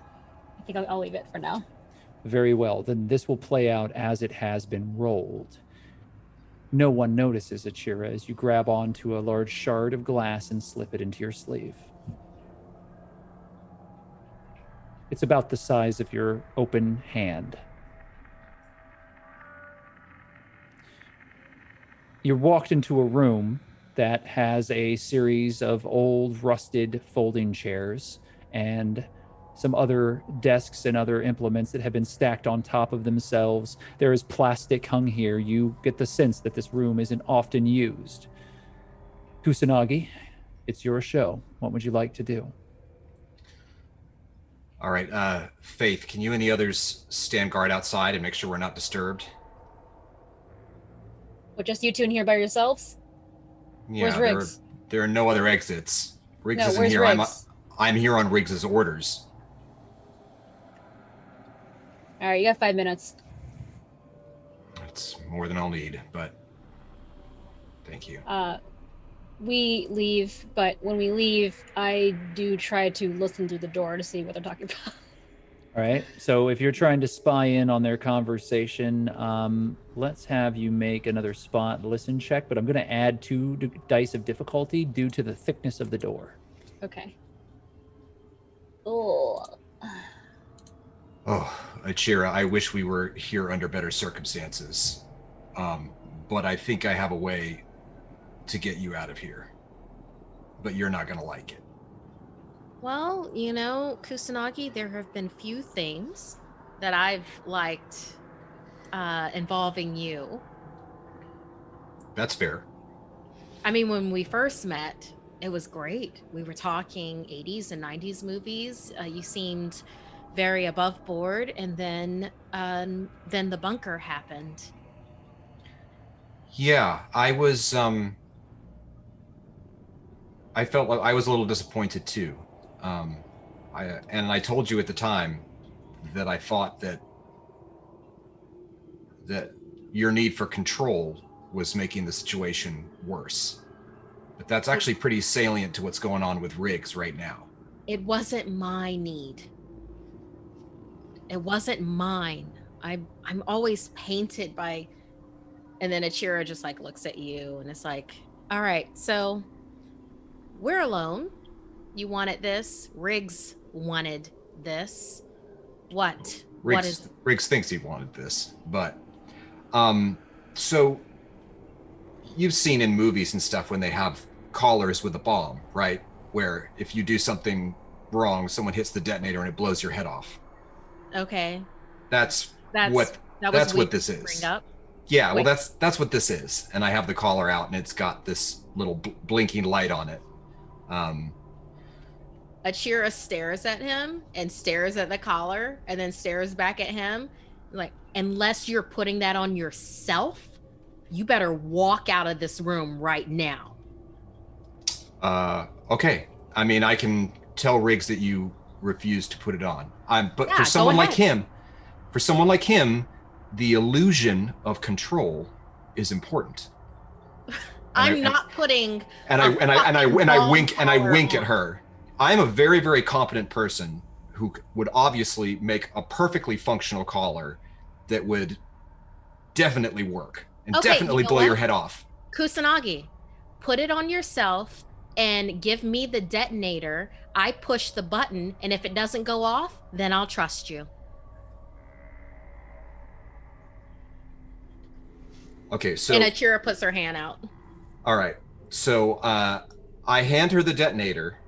think I'll leave it for now. Very well. Then this will play out as it has been rolled. No one notices, Achira, as you grab onto a large shard of glass and slip it into your sleeve. It's about the size of your open hand. you're walked into a room that has a series of old, rusted folding chairs and some other desks and other implements that have been stacked on top of themselves. There is plastic hung here. You get the sense that this room isn't often used. Kusanagi, it's your show. What would you like to do? All right, Faith, can you and the others stand guard outside and make sure we're not disturbed? Well, just you two in here by yourselves? Yeah, Where's Riggs? there are no other exits. Riggs No, isn't where's here. Riggs? I'm here on Riggs's orders. All right, you got 5 minutes. It's more than I'll need, but thank you. We leave, but when we leave, I do try to listen through the door to see what they're talking about. All right. So if you're trying to spy in on their conversation, let's have you make another spot listen check, but I'm going to add 2 dice of difficulty due to the thickness of the door. Okay. Oh. Oh, Achira, I wish we were here under better circumstances. But I think I have a way to get you out of here. But you're not going to like it. Well, you know, Kusanagi, there have been few things that I've liked involving you. That's fair. I mean, when we first met, it was great. We were talking 80s and 90s movies. You seemed very above board, and then the bunker happened. Yeah, I was I felt like I was a little disappointed too. I told you at the time that I thought that your need for control was making the situation worse. But that's actually pretty salient to what's going on with Riggs right now. It wasn't my need. It wasn't mine. I'm always painted by, and then Achira just like looks at you and it's like, all right, so we're alone. You wanted this. Riggs wanted this. What? Riggs thinks he wanted this, but so you've seen in movies and stuff when they have collars with a bomb, right? Where if you do something wrong, someone hits the detonator and it blows your head off. Okay. That's what this is. Bring up. Yeah, Wait. well, that's what this is. And I have the collar out, and it's got this little blinking light on it. Achira stares at him and stares at the collar and then stares back at him. Like, unless you're putting that on yourself, you better walk out of this room right now. Okay. I mean, I can tell Riggs that you refuse to put it on. But Yeah, for someone go like him, the illusion of control is important. I'm not putting. And I wink on. at her. I'm a very, very competent person who would obviously make a perfectly functional collar that would definitely work and definitely blow your head off. Kusanagi, put it on yourself and give me the detonator. I push the button, and if it doesn't go off, then I'll trust you. Okay, so... And Achira puts her hand out. All right, so I hand her the detonator,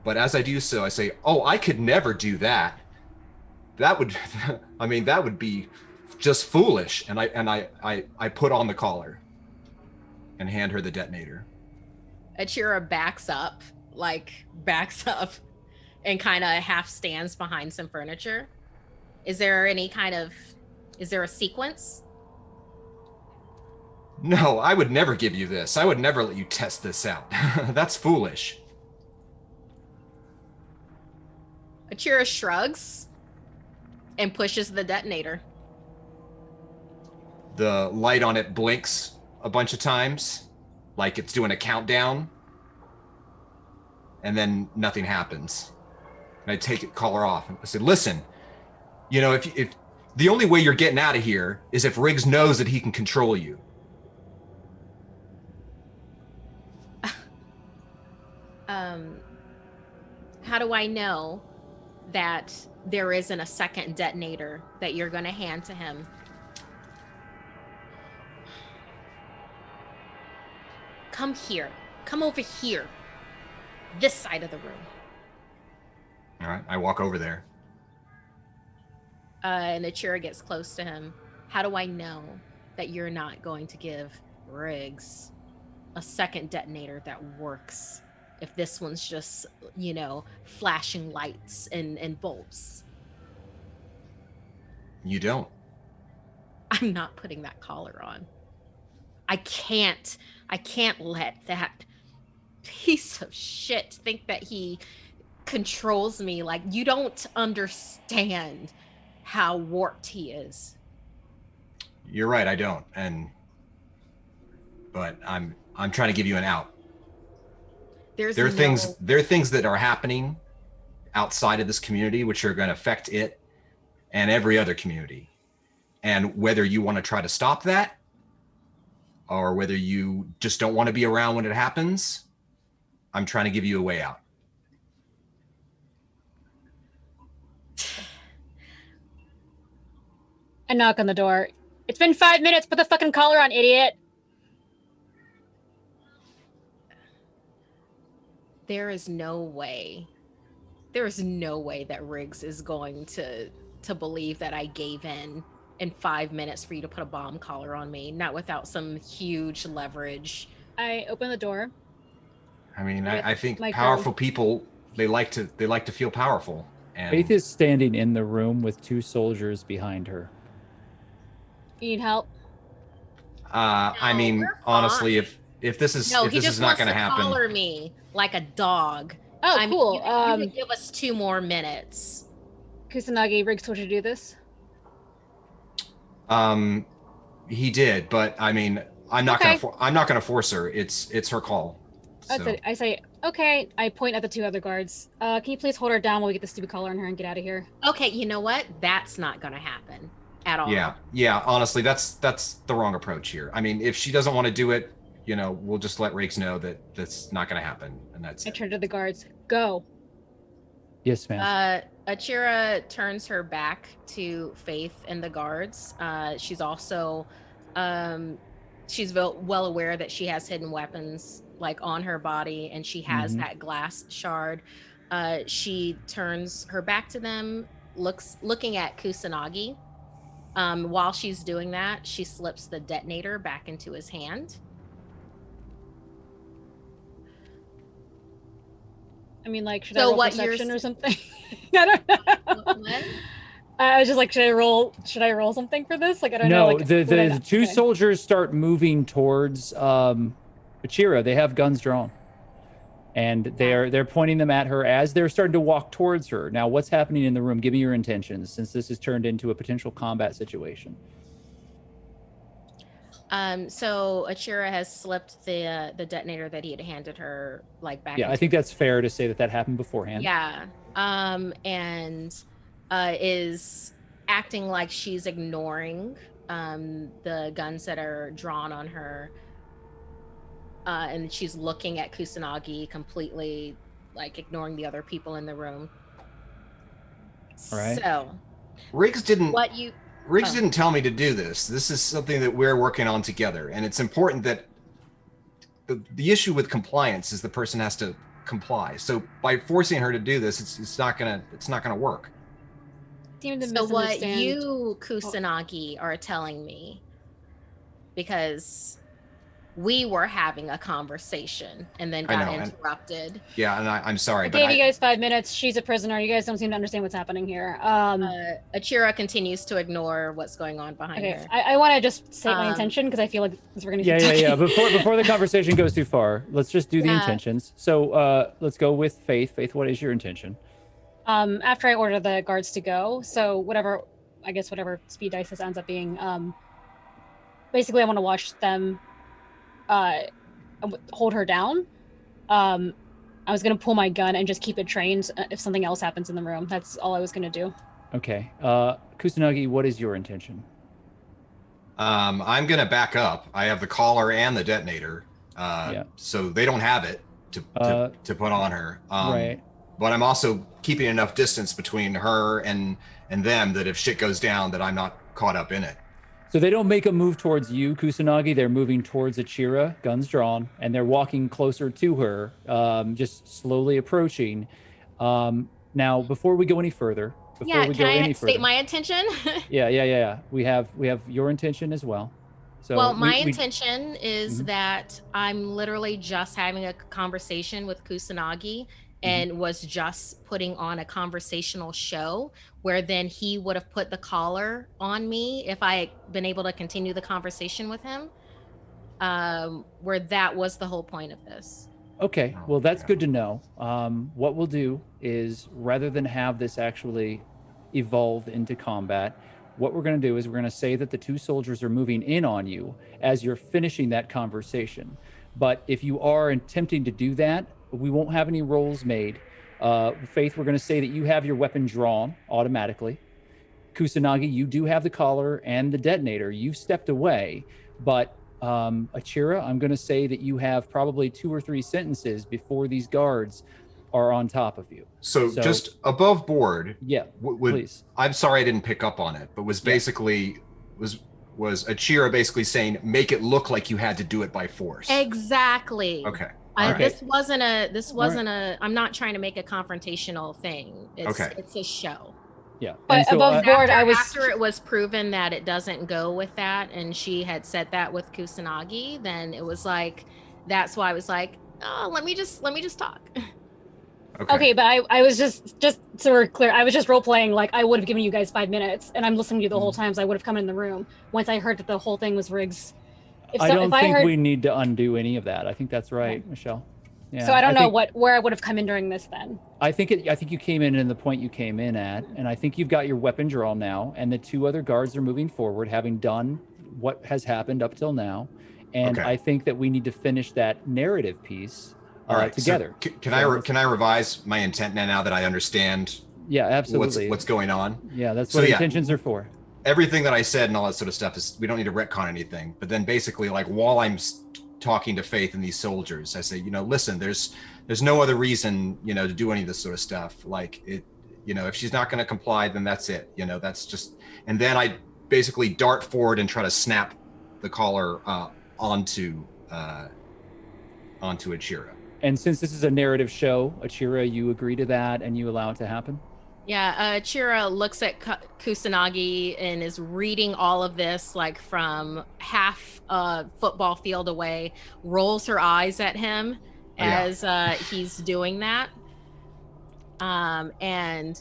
but as I do so, I say, "Oh, I could never do that. That would, I mean, that would be just foolish." And I put on the collar and hand her the detonator. Achira backs up and kind of half stands behind some furniture. Is there a sequence? No, I would never give you this. I would never let you test this out. That's foolish. Achira shrugs and pushes the detonator. The light on it blinks a bunch of times, like it's doing a countdown, and then nothing happens. And I take the collar off and I said, "Listen, you know, if the only way you're getting out of here is if Riggs knows that he can control you." How do I know that there isn't a second detonator that you're going to hand to him? come here. Come over here. This side of the room. All right, I walk over there. And Achira gets close to him. How do I know that you're not going to give Riggs a second detonator that works if this one's just, flashing lights and bolts? You don't. I'm not putting that collar on. I can't let that piece of shit think that he controls me. Like, you don't understand how warped he is. You're right, I don't. But I'm trying to give you an out. There are things that are happening outside of this community which are going to affect it and every other community. And whether you want to try to stop that or whether you just don't want to be around when it happens, I'm trying to give you a way out. I knock on the door. It's been 5 minutes. Put the fucking collar on, idiot. There is no way that Riggs is going to believe that I gave in 5 minutes for you to put a bomb collar on me, not without some huge leverage. I open the door. I mean, I think powerful people, they like to feel powerful. And Faith is standing in the room with 2 soldiers behind her. You need help? I mean, honestly, if this is not going to happen, he just wants to collar me like a dog. Oh, cool. You can give us 2 more minutes. Kusanagi, Riggs told you to do this? He did, but I mean, I'm not gonna force her. It's her call. So. I say, okay. I point at the 2 other guards. Can you please hold her down while we get the stupid collar on her and get out of here? Okay, you know what? That's not gonna happen at all. Yeah. Honestly, that's the wrong approach here. I mean, if she doesn't want to do it, we'll just let Riggs know that that's not gonna happen, and that's it. I turn to the guards. Go. Yes, ma'am. Achira turns her back to Faith and the guards. She's also, she's well aware that she has hidden weapons like on her body, and she has that glass shard. She turns her back to them, looking at Kusanagi. While she's doing that, she slips the detonator back into his hand. I mean, like, should I roll perception or something? I don't know. What? I was just like, should I roll something for this? Like, I don't know. No, the 2 soldiers start moving towards Achira. They have guns drawn, and they're pointing them at her as they're starting to walk towards her. Now, what's happening in the room? Give me your intentions, since this has turned into a potential combat situation. So Achira has slipped the detonator that he had handed her, like, back. Yeah, I think that's fair to say that happened beforehand. Yeah. And is acting like she's ignoring the guns that are drawn on her. And she's looking at Kusanagi, completely, like, ignoring the other people in the room. All right. So Riggs didn't Riggs didn't tell me to do this. This is something that we're working on together, and it's important that the issue with compliance is the person has to comply. So by forcing her to do this, it's not gonna work. So what you, Kusanagi, are telling me, because we were having a conversation and then got interrupted. And I'm sorry. I gave you guys 5 minutes. She's a prisoner. You guys don't seem to understand what's happening here. Achira continues to ignore what's going on behind her. I want to just state my intention because I feel like we're going to Yeah. Before the conversation goes too far, let's just do the intentions. So let's go with Faith. Faith, what is your intention? After I order the guards to go, so whatever speed dice this ends up being, basically I want to watch them hold her down. I was going to pull my gun and just keep it trained if something else happens in the room. That's all I was going to do. Okay. Kusanagi, what is your intention? I'm going to back up. I have the collar and the detonator. So they don't have it to put on her. Right. But I'm also keeping enough distance between her and them that if shit goes down, that I'm not caught up in it. So they don't make a move towards you, Kusanagi. They're moving towards Achira, guns drawn, and they're walking closer to her, just slowly approaching. Now, before we go any further, Can I state my intention? Yeah. We have your intention as well. So well, my intention is Mhm. that I'm literally just having a conversation with Kusanagi and was just putting on a conversational show where then he would have put the collar on me if I had been able to continue the conversation with him. Where that was the whole point of this. Okay, well, that's good to know. What we'll do is, rather than have this actually evolve into combat, what we're going to do is we're going to say that the two soldiers are moving in on you as you're finishing that conversation. But if you are attempting to do that, we won't have any rolls made. Faith, we're going to say that you have your weapon drawn automatically. Kusanagi, you do have the collar and the detonator. You've stepped away, but Achira, I'm going to say that you have probably 2 or 3 sentences before these guards are on top of you. So just above board. Yeah, please. I'm sorry I didn't pick up on it, but was basically was Achira basically saying make it look like you had to do it by force? Exactly. Okay. This wasn't a I'm not trying to make a confrontational thing. It's a show. Yeah. But so, above board, after it was proven that it doesn't go with that, and she had said that with Kusanagi, then it was like, that's why I was like, oh, let me just talk. Okay, but I was just so we're clear, I was just role playing like I would have given you guys 5 minutes, and I'm listening to you the whole time, so I would have come in the room once I heard that the whole thing was rigs. I don't think we need to undo any of that. I think that's right, Michelle. Yeah, so I don't know where I would have come in during this then. I think you came in the point you came in at, and I think you've got your weapon drawn now, and the 2 other guards are moving forward, having done what has happened up till now, and I think that we need to finish that narrative piece together. So can I revise my intent now that I understand? Yeah, absolutely. What's going on? Yeah, that's what intentions are for. Everything that I said and all that sort of stuff is we don't need to retcon anything. But then basically, like while I'm talking to Faith and these soldiers, I say, listen, there's no other reason, to do any of this sort of stuff. Like it, if she's not going to comply, then that's it. That's just. And then I basically dart forward and try to snap the collar onto Achira. And since this is a narrative show, Achira, you agree to that and you allow it to happen? Yeah, Achira looks at Kusanagi and is reading all of this like from half a football field away, rolls her eyes at him as he's doing that. And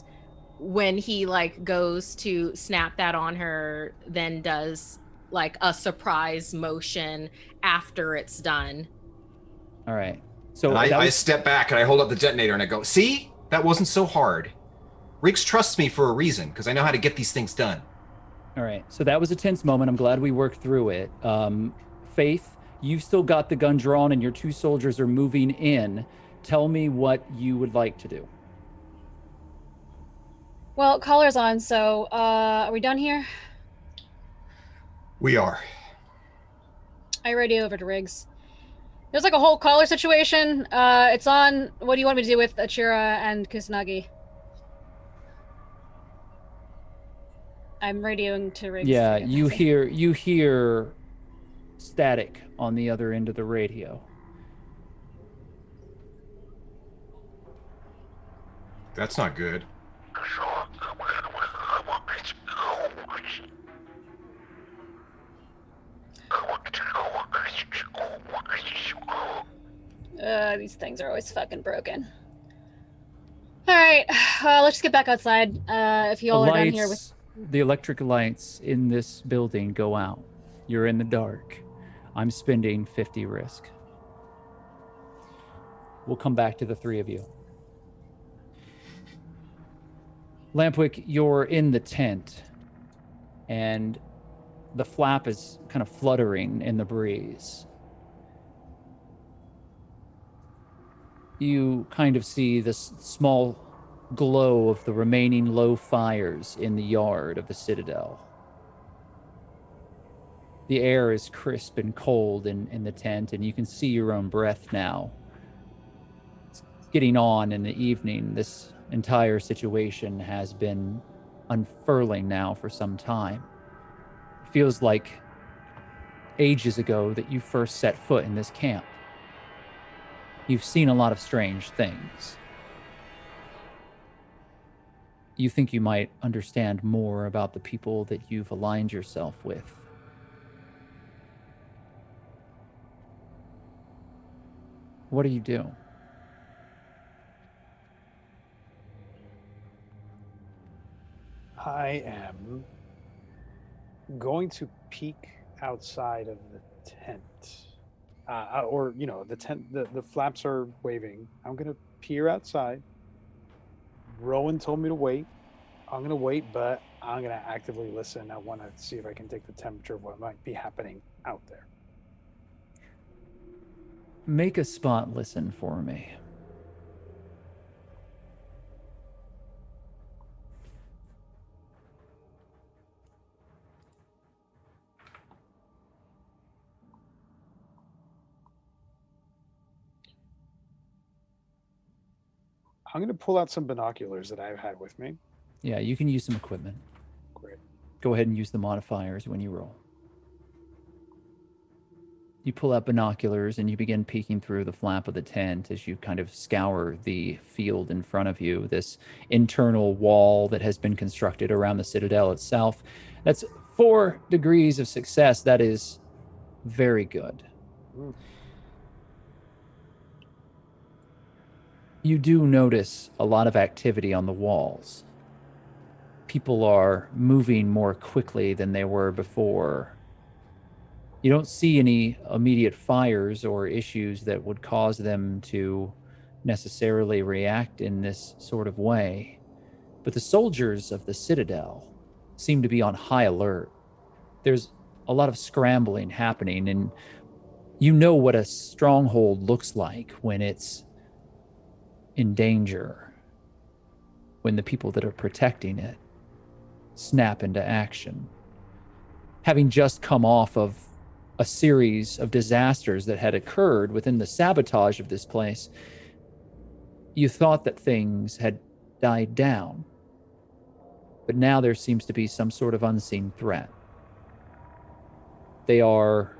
when he like goes to snap that on her, then does like a surprise motion after it's done. All right. So I step back and I hold up the detonator and I go, see, that wasn't so hard. Riggs trusts me for a reason because I know how to get these things done. All right. So that was a tense moment. I'm glad we worked through it. Faith, you've still got the gun drawn and your 2 soldiers are moving in. Tell me what you would like to do. Well, collar's on, so are we done here? We are. I radio over to Riggs. There's like a whole collar situation. It's on. What do you want me to do with Achira and Kusanagi? I'm radioing to Riggs. Yeah, you hear static on the other end of the radio. That's not good. These things are always fucking broken. All right, let's get back outside. If you all are done here with the electric lights in this building go out. You're in the dark. I'm spending 50 risk. We'll come back to the 3 of you. Lampwick, you're in the tent, and the flap is kind of fluttering in the breeze. You kind of see this small glow of the remaining low fires in the yard of the Citadel. The air is crisp and cold in the tent, and you can see your own breath now. It's getting on in the evening. This entire situation has been unfurling now for some time. It feels like ages ago that you first set foot in this camp. You've seen a lot of strange things. You think you might understand more about the people that you've aligned yourself with. What do you do? I am going to peek outside of the tent. Or, you know, the tent, the flaps are waving. I'm going to peer outside. Rowan told me to wait. I'm going to wait, but I'm going to actively listen. I want to see if I can take the temperature of what might be happening out there. Make a spot listen for me. I'm going to pull out some binoculars that I've had with me. Yeah, you can use some equipment. Great. Go ahead and use the modifiers when you roll. You pull out binoculars and you begin peeking through the flap of the tent as you kind of scour the field in front of you, this internal wall that has been constructed around the citadel itself. That's 4 degrees of success. That is very good. You do notice a lot of activity on the walls. People are moving more quickly than they were before. You don't see any immediate fires or issues that would cause them to necessarily react in this sort of way. But the soldiers of the Citadel seem to be on high alert. There's a lot of scrambling happening, and you know what a stronghold looks like when it's in danger, when the people that are protecting it snap into action. Having just come off of a series of disasters that had occurred within the sabotage of this place, you thought that things had died down. But now there seems to be some sort of unseen threat. They are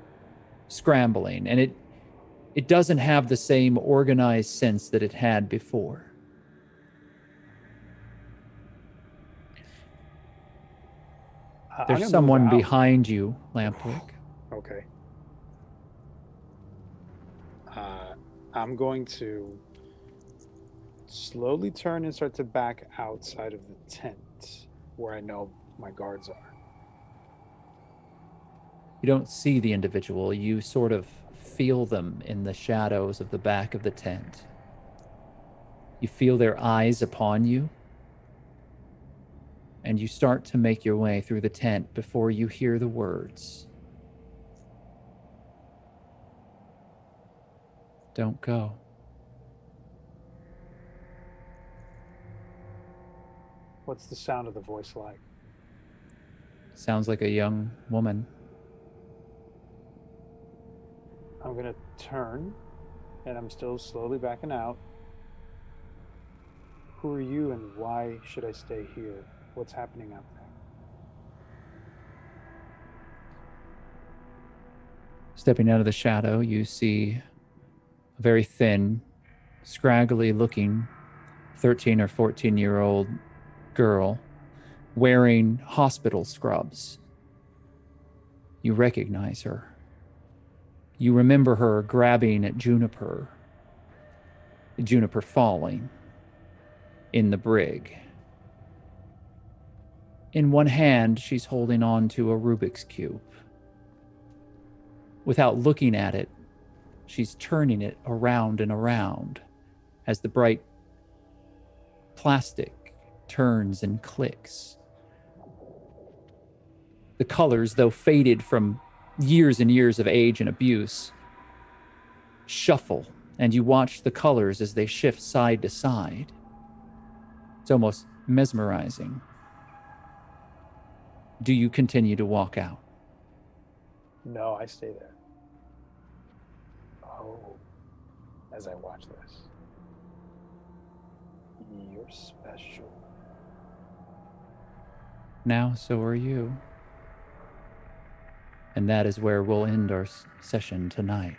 scrambling, and it doesn't have the same organized sense that it had before. There's someone behind you, Lampwick. Okay. I'm going to slowly turn and start to back outside of the tent where I know my guards are. You don't see the individual. You sort of feel them in the shadows of the back of the tent. You feel their eyes upon you, and you start to make your way through the tent before you hear the words. Don't go. What's the sound of the voice like? Sounds like a young woman. I'm going to turn, and I'm still slowly backing out. Who are you, and why should I stay here? What's happening out there? Stepping out of the shadow, you see a very thin, scraggly looking 13 or 14-year-old girl wearing hospital scrubs. You recognize her. You remember her grabbing at Juniper falling in the brig. In one hand, she's holding on to a Rubik's Cube. Without looking at it, she's turning it around and around as the bright plastic turns and clicks. The colors, though faded from years and years of age and abuse, shuffle, and you watch the colors as they shift side to side. It's almost mesmerizing. Do you continue to walk out? No, I stay there. Oh, as I watch this. You're special. Now, so are you. And that is where we'll end our session tonight.